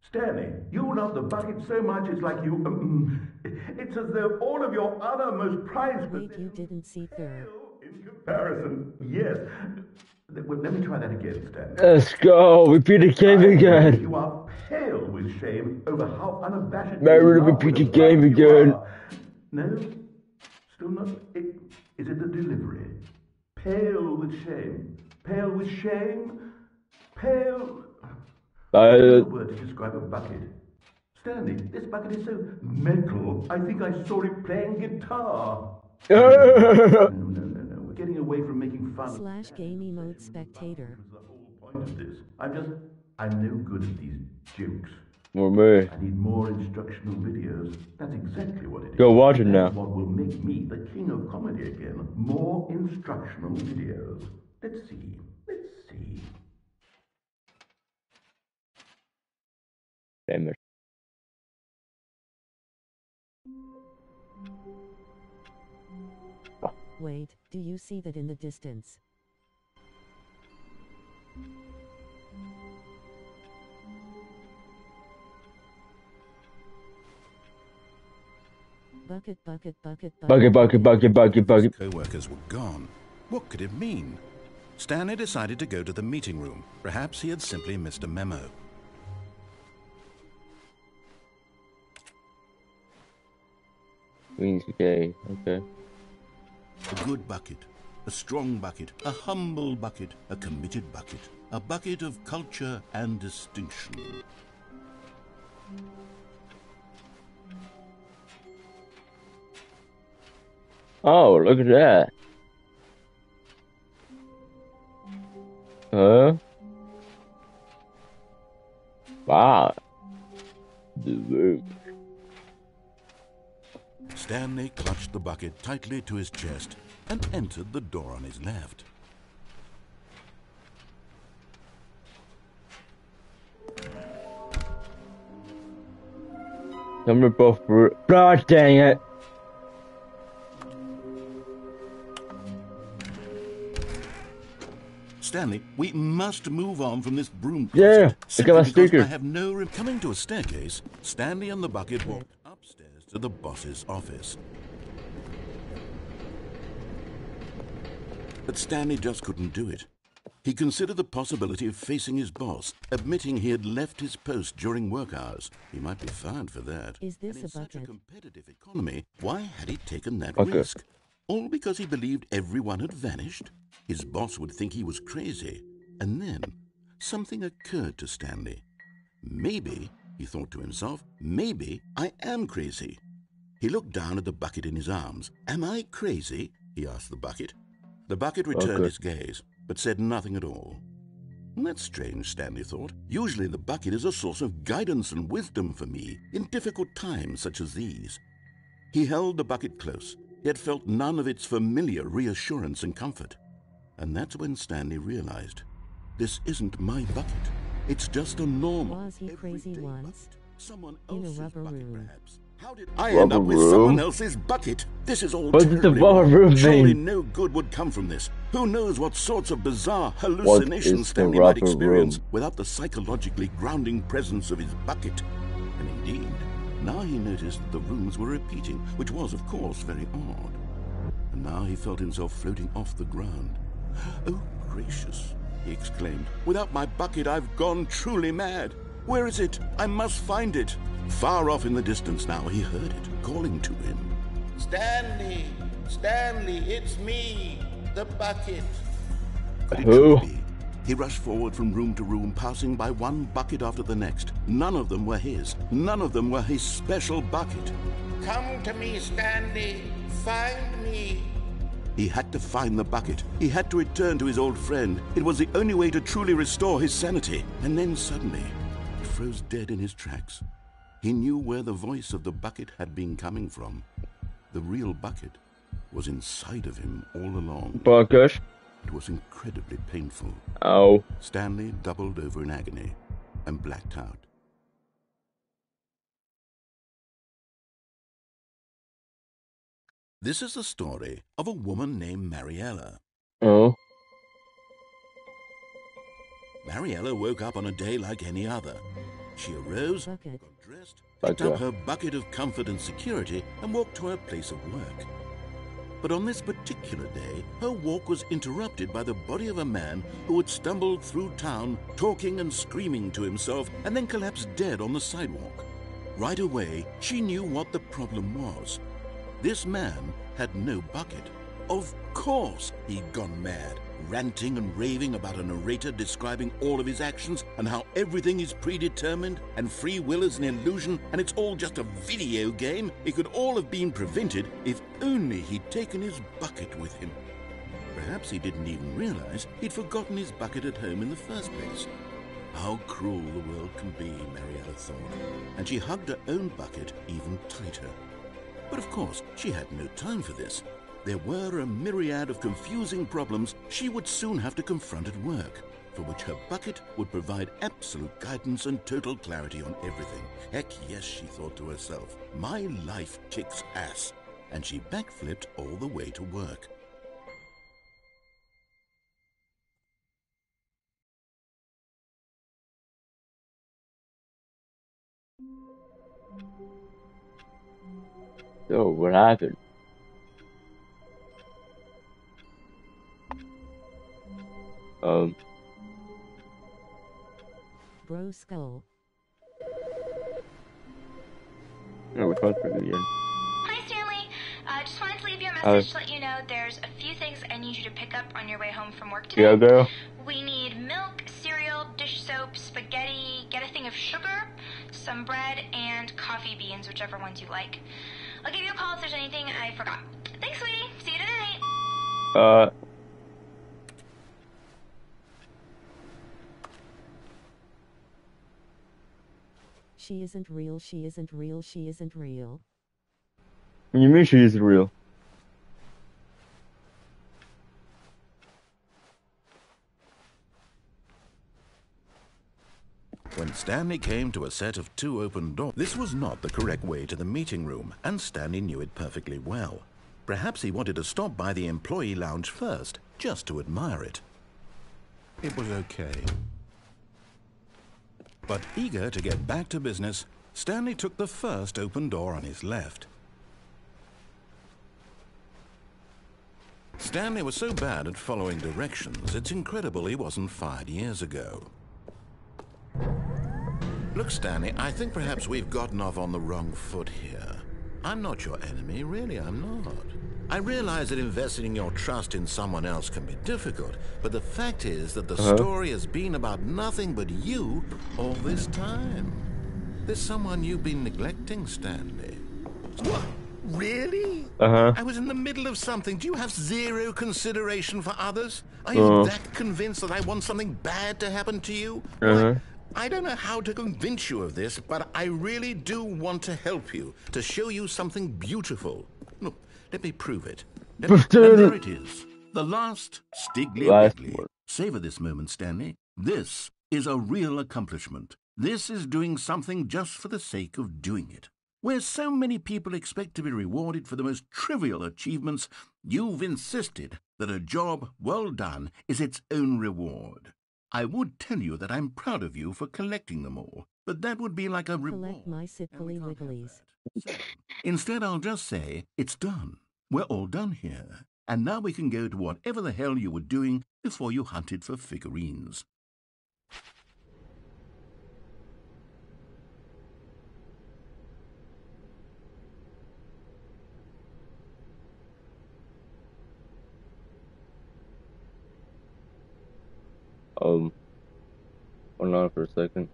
Stanley, you love the bucket so much it's like you... it's as though all of your other most prized... Wait, you didn't see third. In comparison, yes. Well, let me try that again, Stanley. Let's go. Repeat the game again. You are pale with shame over how unabashed... Mary, repeat the game again. No? Still not... Is it the delivery? Pale with shame. Pale with shame? Pale... a word to describe a bucket. Stanley, this bucket is so metal. I think I saw it playing guitar. No. We're getting away from making fun / game emote spectator. was the whole point of this. I'm no good at these jokes. More me. I need more instructional videos. That's exactly what it is. Go watch it now. That's what will make me the king of comedy again. More instructional videos. Let's see. Damn it. Wait, do you see that in the distance? Bucket. His co-workers were gone. What could it mean? Stanley decided to go to the meeting room. Perhaps he had simply missed a memo. Means okay. A good bucket, a strong bucket, a humble bucket, a committed bucket, a bucket of culture and distinction. Oh, look at that. Huh? Wow. The room. Stanley clutched the bucket tightly to his chest and entered the door on his left. Number both for God dang it. Stanley, we must move on from this broom closet. Yeah, look at my sticker. I have no room. Coming to a staircase, Stanley and the bucket walked upstairs to the boss's office. But Stanley just couldn't do it. He considered the possibility of facing his boss, admitting he had left his post during work hours. He might be fired for that. Is this and in a bucket? such a competitive economy, why had he taken that Okay. risk? All because he believed everyone had vanished? His boss would think he was crazy. And then something occurred to Stanley. Maybe, he thought to himself, maybe I am crazy. He looked down at the bucket in his arms. Am I crazy? He asked the bucket. The bucket returned his gaze, but said nothing at all. That's strange, Stanley thought. Usually the bucket is a source of guidance and wisdom for me in difficult times such as these. He held the bucket close, yet felt none of its familiar reassurance and comfort. And that's when Stanley realized, this isn't my bucket. It's just a normal, Was he crazy once? bucket. Someone In a else's rubber bucket, room. perhaps. How did I end up with someone else's bucket? This is all What did the terribly rubber wrong. room Surely mean? no good would come from this. Who knows what sorts of bizarre is hallucinations the Stanley might rubber experience room? without the psychologically grounding presence of his bucket. And indeed, now he noticed that the rooms were repeating, which was, of course, very odd. And now he felt himself floating off the ground. Oh, gracious, he exclaimed. Without my bucket, I've gone truly mad. Where is it? I must find it. Far off in the distance now, he heard it, calling to him. Stanley! Stanley, it's me, the bucket. But it Who? couldn't be. He rushed forward from room to room, passing by one bucket after the next. None of them were his. None of them were his special bucket. Come to me, Stanley. Find me. He had to find the bucket. He had to return to his old friend. It was the only way to truly restore his sanity. And then suddenly, he froze dead in his tracks. He knew where the voice of the bucket had been coming from. The real bucket was inside of him all along. Bucket. It was incredibly painful. Ow. Stanley doubled over in agony and blacked out. This is the story of a woman named Mariella. Oh. Mariella woke up on a day like any other. She arose, Bucket. got dressed, picked up Bucket. her bucket of comfort and security, and walked to her place of work. But on this particular day, her walk was interrupted by the body of a man who had stumbled through town, talking and screaming to himself, and then collapsed dead on the sidewalk. Right away, she knew what the problem was. This man had no bucket. Of course he'd gone mad, ranting and raving about a narrator describing all of his actions and how everything is predetermined and free will is an illusion and it's all just a video game. It could all have been prevented if only he'd taken his bucket with him. perhaps he didn't even realize he'd forgotten his bucket at home in the first place. How cruel the world can be, Marietta thought, and she hugged her own bucket even tighter. But of course, she had no time for this. There were a myriad of confusing problems she would soon have to confront at work, for which her bucket would provide absolute guidance and total clarity on everything. Heck yes, she thought to herself, my life kicks ass. And she backflipped all the way to work. So, what happened? Bro skull. No, we're supposed to be in. Hi, Stanley. Just wanted to leave you a message to let you know there's a few things I need you to pick up on your way home from work today. Yeah, girl. We need milk, cereal, dish soap, spaghetti, get a thing of sugar, some bread, and coffee beans, whichever ones you like. I'll give you a call if there's anything I forgot. Thanks, sweetie. See you tonight. She isn't real, she isn't real, she isn't real. What do you mean she isn't real? When Stanley came to a set of 2 open doors, this was not the correct way to the meeting room, and Stanley knew it perfectly well. Perhaps he wanted to stop by the employee lounge first, just to admire it. It was okay. But eager to get back to business, Stanley took the first open door on his left. Stanley was so bad at following directions, it's incredible he wasn't fired years ago. Look, Stanley, I think perhaps we've gotten off on the wrong foot here. I'm not your enemy, really, I'm not. I realize that investing your trust in someone else can be difficult, but the fact is that the story has been about nothing but you all this time. There's someone you've been neglecting, Stanley. What? Really? I was in the middle of something. Do you have zero consideration for others? Are you that convinced that I want something bad to happen to you? I don't know how to convince you of this, but I really do want to help you, to show you something beautiful. Look, let me prove it. And there it is. The last Stiggly Wiggly. Savor this moment, Stanley. This is a real accomplishment. This is doing something just for the sake of doing it. Where so many people expect to be rewarded for the most trivial achievements, you've insisted that a job well done is its own reward. I would tell you that I'm proud of you for collecting them all, but that would be like a reward. Collect my sickly wigglies. So, instead, I'll just say, it's done. We're all done here. And now we can go to whatever the hell you were doing before you hunted for figurines. Hold on for a second.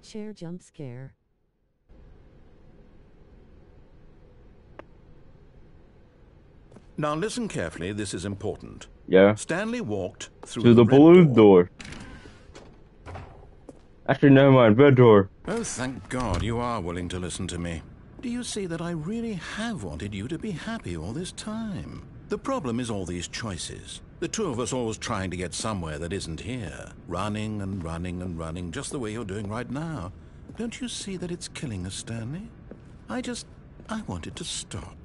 Share jump scare. Now listen carefully, this is important. Yeah. Stanley walked through to the balloon door. Actually, never mind, red door. Oh, thank God you are willing to listen to me. Do you see that I really have wanted you to be happy all this time? The problem is all these choices. The two of us always trying to get somewhere that isn't here. Running and running and running, just the way you're doing right now. Don't you see that it's killing us, Stanley? I want it to stop.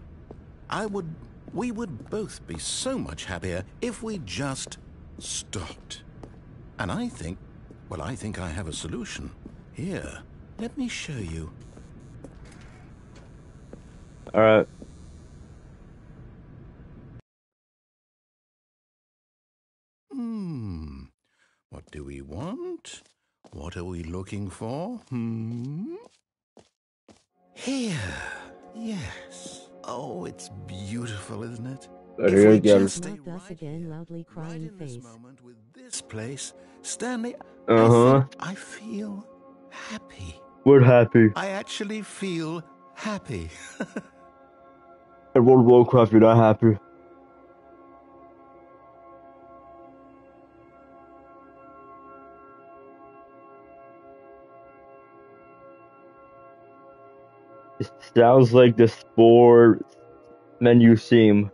We would both be so much happier if we just stopped. And I think I have a solution. Here, let me show you. Alright. What do we want? What are we looking for? Here. Yes. Oh, it's beautiful, isn't it? Here again. Not us again, loudly crying face. This moment with this place, Stanley, I feel happy. We're happy. I actually feel happy. In World of Warcraft, you're not happy. It sounds like the sport menu theme.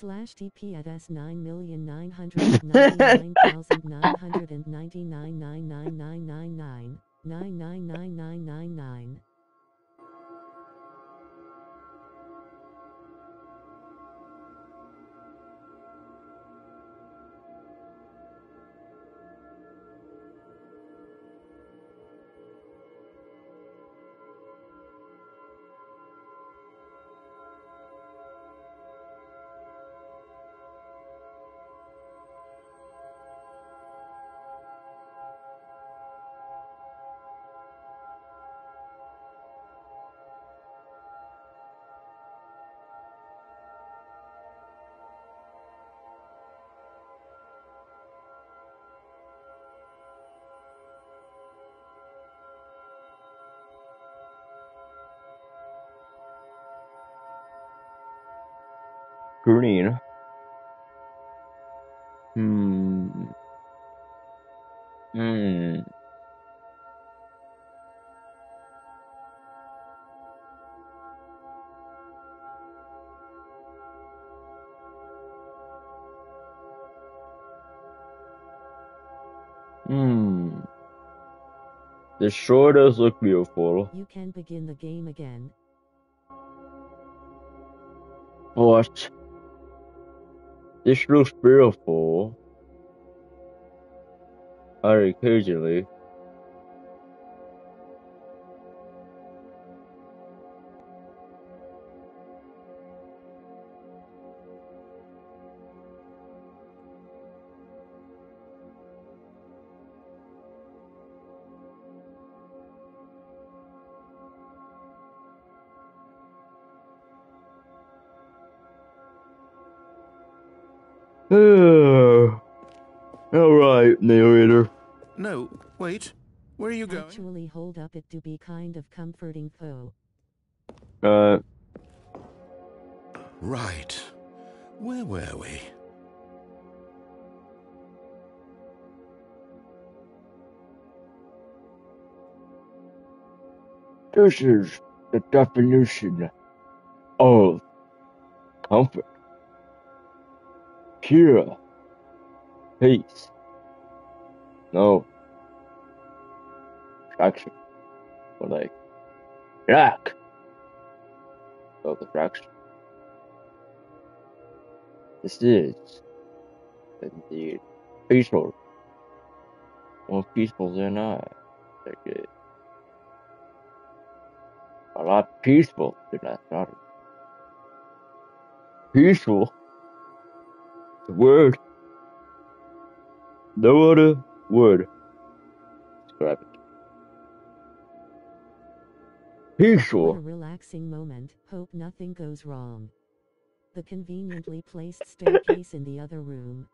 /TP at S9,999,999,999,999,999,999,999. Green. This sure does look beautiful. You can begin the game again. But this looks beautiful. Occasionally. Alright, narrator. No, wait. Where are you going? Actually, hold up, it do be kind of comforting though. Right. Where were we? This is the definition of comfort. Pure peace. No distraction. Or like lack of distraction. This is indeed peaceful. More peaceful than I. Like it. A lot peaceful than I thought. Peaceful. The word. No other word. Describe it. Peaceful. What a relaxing moment. Hope nothing goes wrong. The conveniently placed staircase in the other room.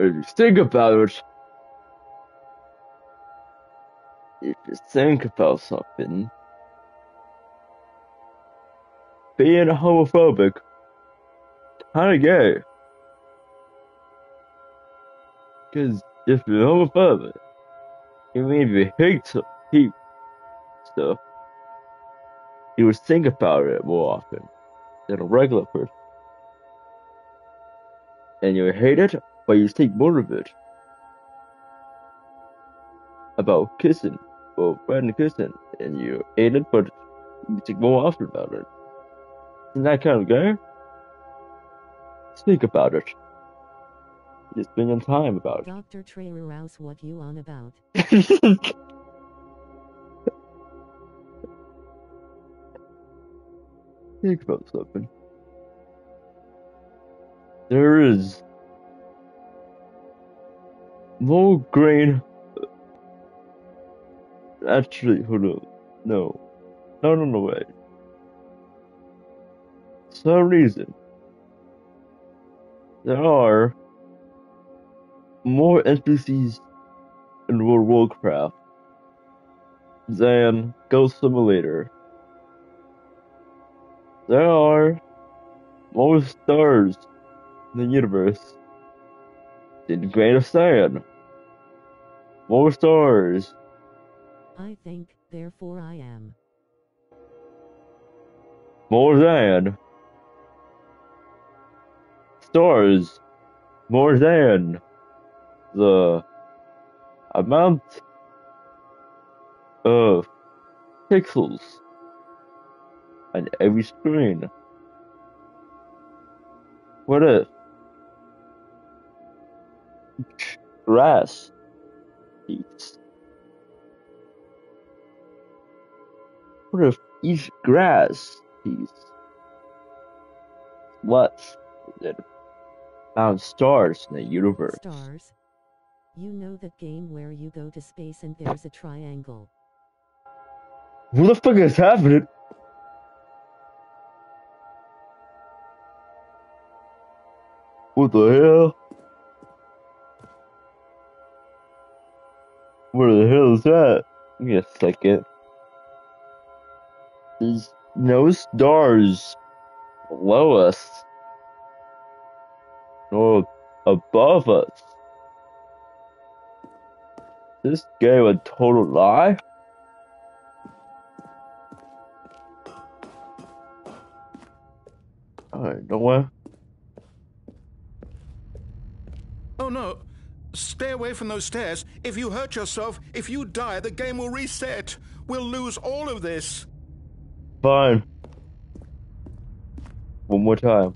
If you think about it, if you think about something, being homophobic, kinda gay. Because if you're homophobic, you mean you hate stuff, you would think about it more often than a regular person. And you hate it, but you think more of it. About kissing, or friend kissing, and you hate it, but you think more often about it. Isn't that kind of gay? Think about it. You spend your time about it. Dr. Trey Rouse, what you on about? Think about something. There is more grain. Actually, hold on. No, wait. For some reason, there are more NPCs in World of Warcraft than Ghost Simulator. There are more stars in the universe than Grain of Sand. More stars. I think, therefore I am. More than stars. More than the amount of pixels on every screen. What if grass piece? What if each grass piece less than amount of stars in the universe? Stars? You know that game where you go to space and there's a triangle. What the fuck is happening? What the hell? What the hell is that? Give me a second. There's no stars below us nor above us. Is this game a total lie? Alright, no way. Oh no! Stay away from those stairs. If you hurt yourself, if you die, the game will reset. We'll lose all of this. Fine. One more time.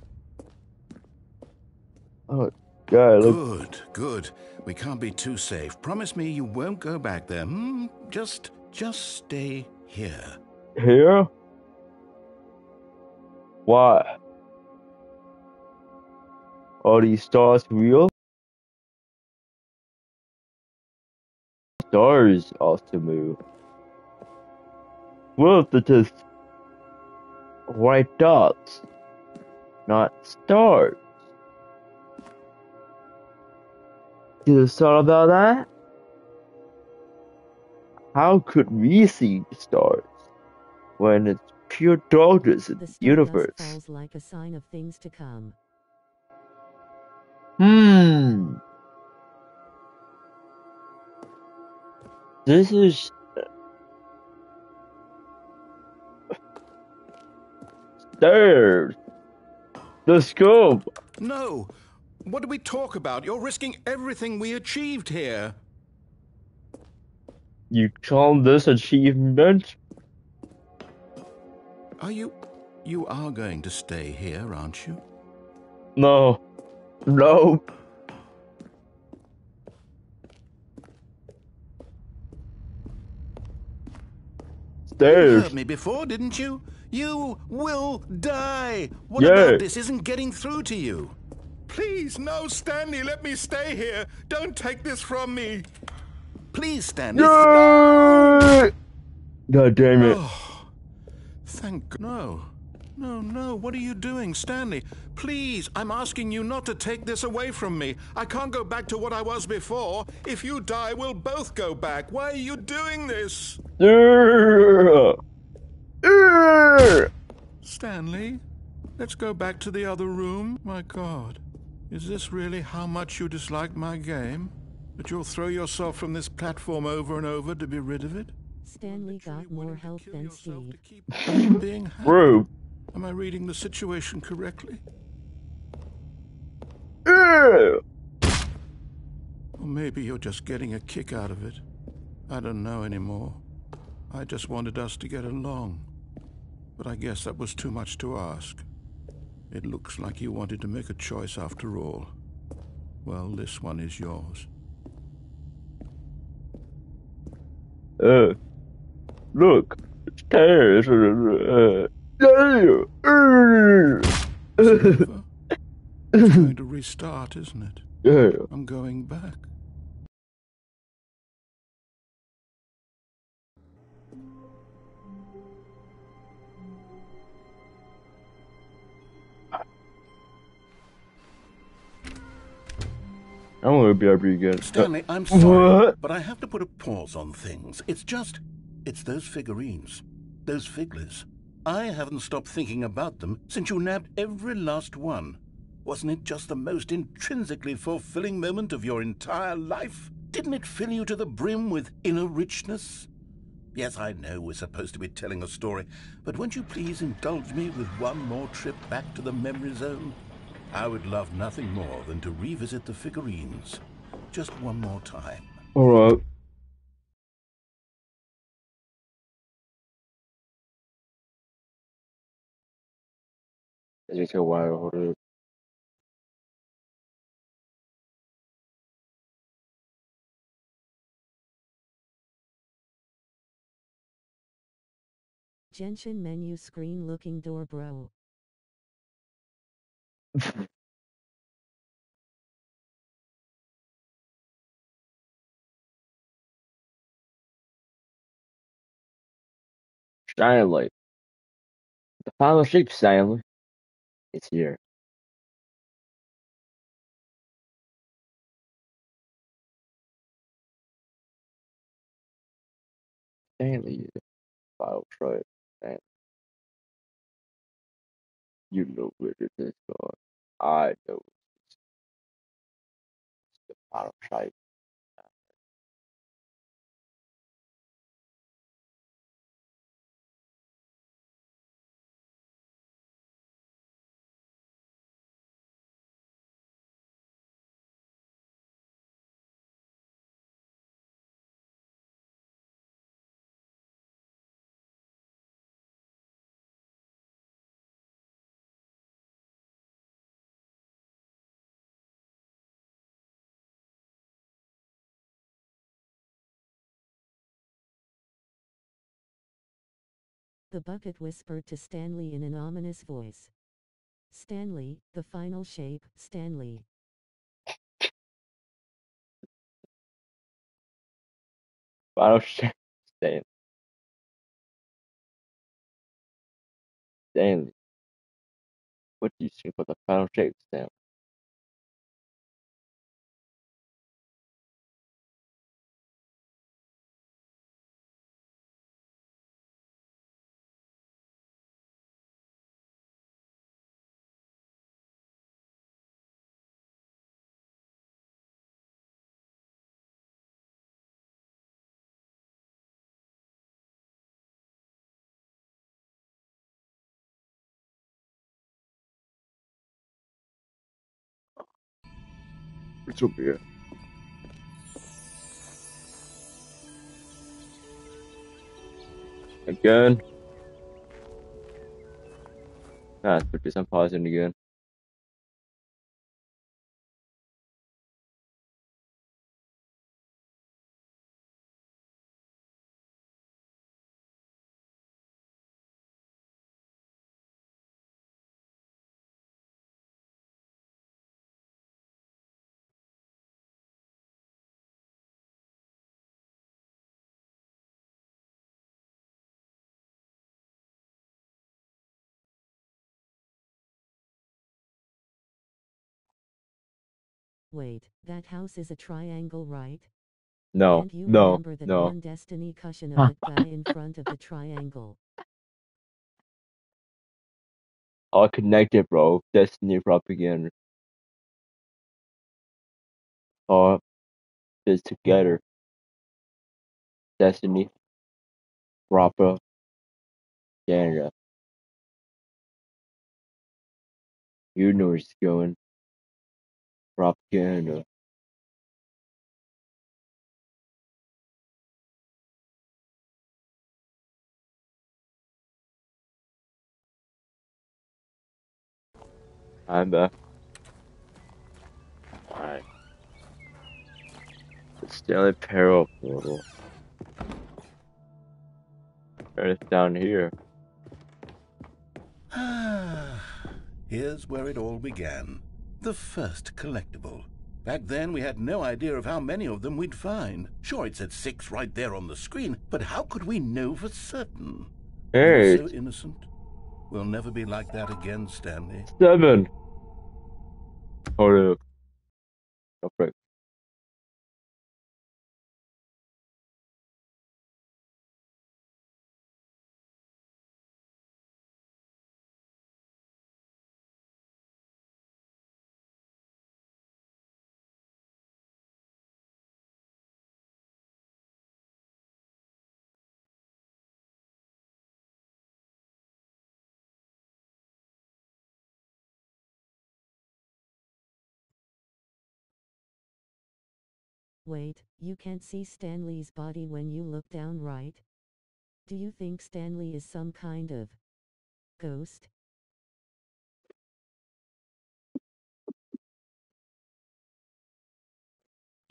Oh, God. Good, good. We can't be too safe. Promise me you won't go back there. Just stay here. Here? Why? Are these stars real? Stars also move. What if they're just white dots, not stars? You just thought about that? How could we see stars when it's pure darkness in the universe? Falls like a sign of things to come. This is stairs. The scope. No. What do we talk about? You're risking everything we achieved here. You call this achievement? You are going to stay here, aren't you? No. No. Stairs. You heard me before, didn't you? You will die. What about this isn't getting through to you? Please, no, Stanley, let me stay here. Don't take this from me. Please, Stanley. God damn it. Oh, thank God. No. No, what are you doing, Stanley? Please, I'm asking you not to take this away from me. I can't go back to what I was before. If you die, we'll both go back. Why are you doing this? Stanley, let's go back to the other room. My God, is this really how much you dislike my game? That you'll throw yourself from this platform over and over to be rid of it? Stanley got more health than Steve. Being happy. Bro. Am I reading the situation correctly? Or maybe you're just getting a kick out of it. I don't know anymore. I just wanted us to get along. But I guess that was too much to ask. It looks like you wanted to make a choice after all. Well, this one is yours. Look, stairs. It's going to restart, isn't it? Yeah. I'm going back. I'm gonna be pretty good. Stanley, I'm sorry, What? but I have to put a pause on things. It's those figurines. Those figglers. I haven't stopped thinking about them since you nabbed every last one. Wasn't it just the most intrinsically fulfilling moment of your entire life? Didn't it fill you to the brim with inner richness? Yes, I know we're supposed to be telling a story, but won't you please indulge me with one more trip back to the memory zone? I would love nothing more than to revisit the figurines. Just one more time. Alright. As you tell why I ordered it. Genshin menu screen looking door bro. Stanley. The final shape, Stanley. It's here. Stanley, the final shape. Stanley. You know where it is going. I know it's the final shape. The bucket whispered to Stanley in an ominous voice. Stanley, the final shape, Stanley. Final shape, Stanley. Stanley. What do you think about the final shape, Stanley? It's over here. Again. Let's put this on pause in again. Wait, that house is a triangle, right? No, Can't you no, remember that no. one destiny cushion of that guy in front of the triangle? All connected, bro. Destiny propaganda. All is together. Destiny propaganda. You know where it's going. Propaganda. I'm back. Alright. The Stanley Parallel Portal. It's down here. Here's where it all began. The first collectible. Back then, we had no idea of how many of them we'd find. Sure, it said 6 right there on the screen, but how could we know for certain? Hey. We were so innocent. We'll never be like that again, Stanley. 7. Hold up. Oh, frick. Wait, you can't see Stanley's body when you look down, right? Do you think Stanley is some kind of ghost?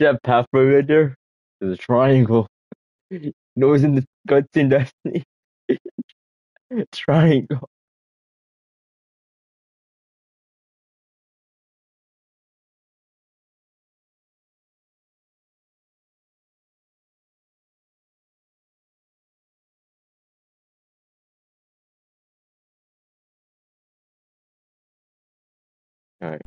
That pathway right there? There's a triangle. No, it's in the Guts and Destiny. Triangle. Alright.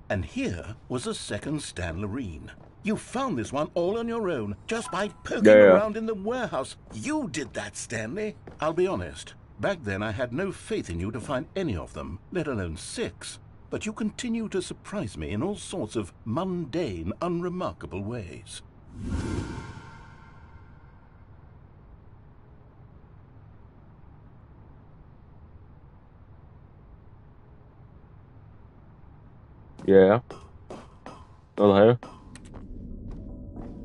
And here was a second Stanlerine. You found this one all on your own, just by poking around in the warehouse. You did that, Stanley. I'll be honest. Back then I had no faith in you to find any of them, let alone 6. But you continue to surprise me in all sorts of mundane, unremarkable ways. Yeah. Hello.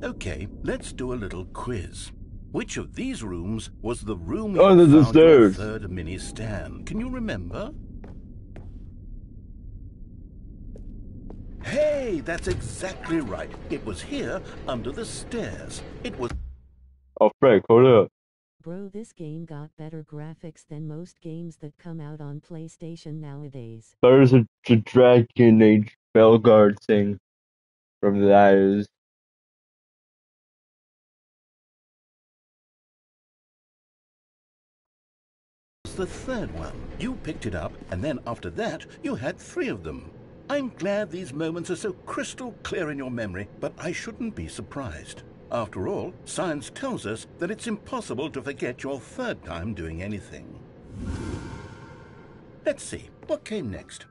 Okay, let's do a little quiz. Which of these rooms was the room you found your stairs. third mini Stan? Can you remember? Hey, that's exactly right. It was here, under the stairs. It was... Oh, Frank, hold up. Bro, this game got better graphics than most games that come out on PlayStation nowadays. There's a Dragon Age Belguard thing from the eyes. The third one. You picked it up, and then after that, you had 3 of them. I'm glad these moments are so crystal clear in your memory, but I shouldn't be surprised. After all, science tells us that it's impossible to forget your 3rd time doing anything. Let's see, what came next?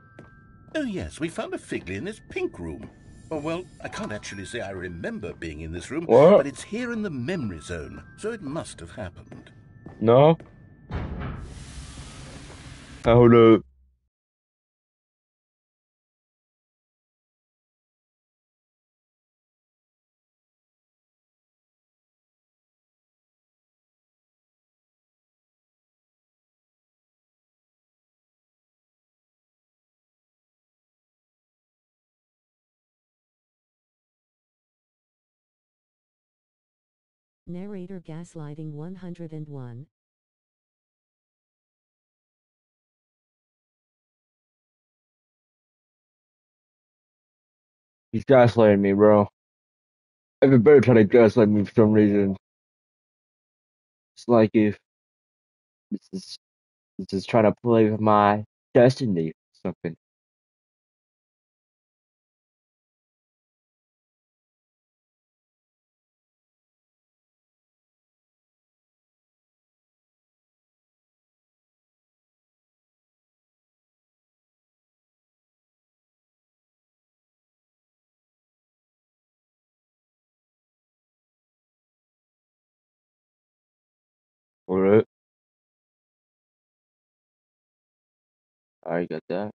Oh yes, we found a Figley in this pink room. Oh well, I can't actually say I remember being in this room, but it's here in the memory zone, so it must have happened. No? Hold up. Narrator gaslighting 101. He's gaslighting me, bro. Everybody trying to gaslight me for some reason. It's like if this is trying to play with my destiny or something. Alright. I got that.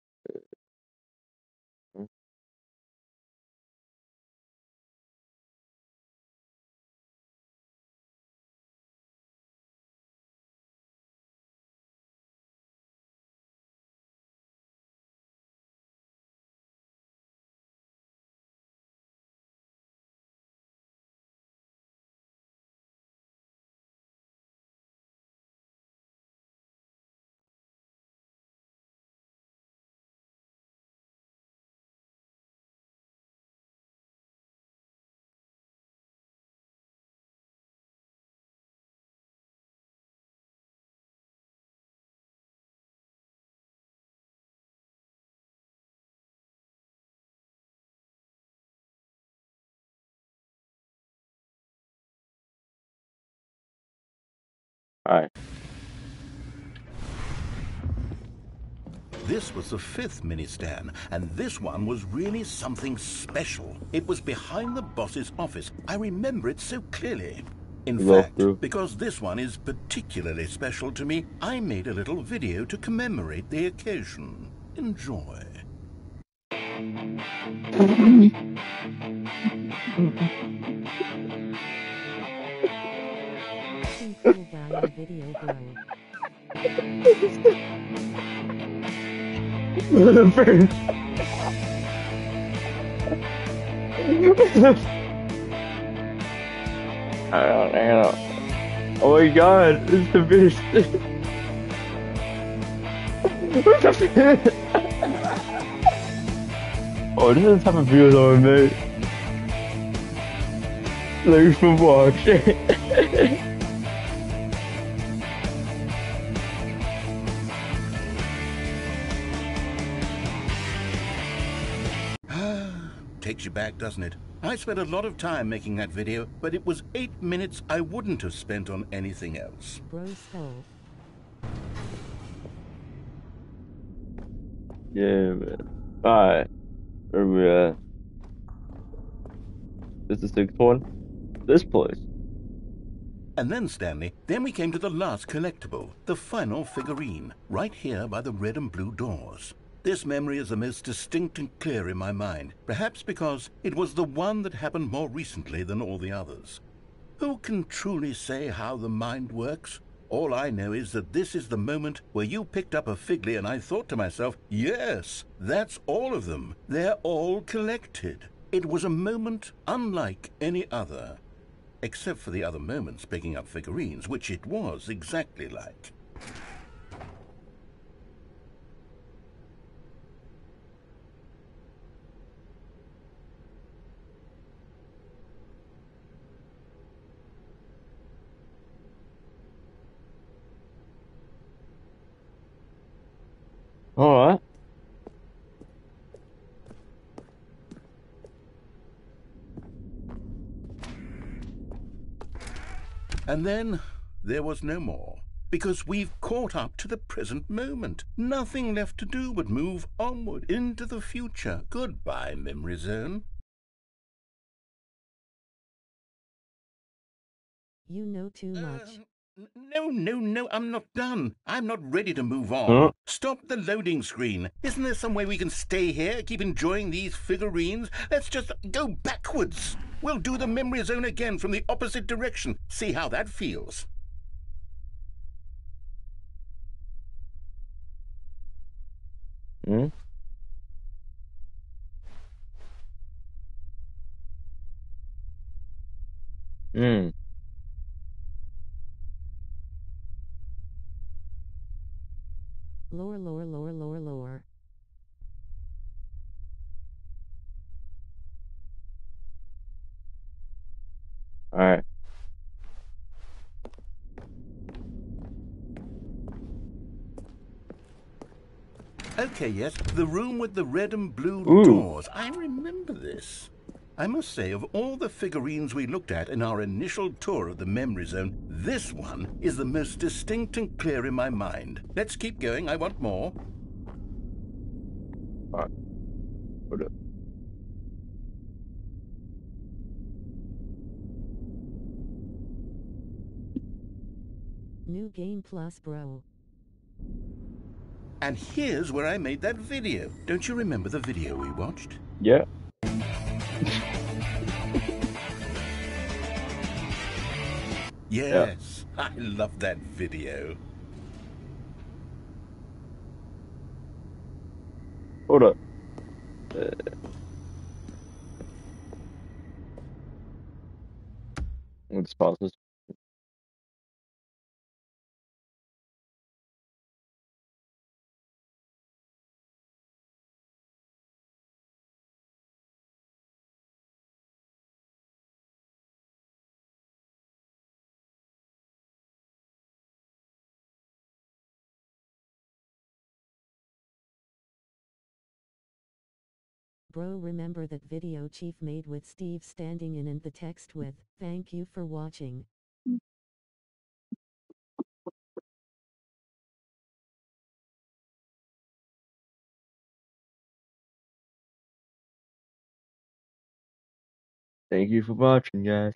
Alright. This was the 5th mini Stan, and this one was really something special. It was behind the boss's office. I remember it so clearly. In fact, because this one is particularly special to me, I made a little video to commemorate the occasion. Enjoy. Oh my god, it's the best. Oh, this is the type of videos I made. Thanks for watching. Takes you back, doesn't it? I spent a lot of time making that video, but it was 8 minutes I wouldn't have spent on anything else. Yeah, man. Alright. Where we at? This is the 6th one? This place. And then, Stanley, we came to the last collectible, the final figurine, right here by the red and blue doors. This memory is the most distinct and clear in my mind, perhaps because it was the one that happened more recently than all the others. Who can truly say how the mind works? All I know is that this is the moment where you picked up a Figly and I thought to myself, yes, that's all of them. They're all collected. It was a moment unlike any other, except for the other moments picking up figurines, which it was exactly like. Alright. And then there was no more, because we've caught up to the present moment. Nothing left to do but move onward into the future. Goodbye, Memory Zone. You know too much. No, I'm not done. I'm not ready to move on. Stop the loading screen. Isn't there some way we can stay here, keep enjoying these figurines? Let's just go backwards. We'll do the Memory Zone again from the opposite direction. See how that feels. Hmm? Hmm. Lore. Alright. Okay, yes, the room with the red and blue doors. I remember this. I must say, of all the figurines we looked at in our initial tour of the Memory Zone, this one is the most distinct and clear in my mind. Let's keep going. I want more. All right. Hold up. New Game Plus, bro. And here's where I made that video. Don't you remember the video we watched? Yeah. Yes, I love that video. Hold up. Let's pause this. Bro, remember that video Chief made with Steve standing in and the text with, "Thank you for watching." Thank you for watching, guys.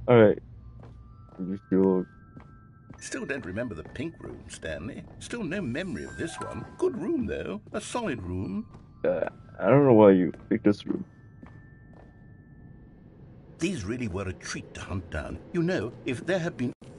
Alright. Still don't remember the pink room, Stanley. Still no memory of this one. Good room, though. A solid room. I don't know why you picked this room. These really were a treat to hunt down. You know, if there had been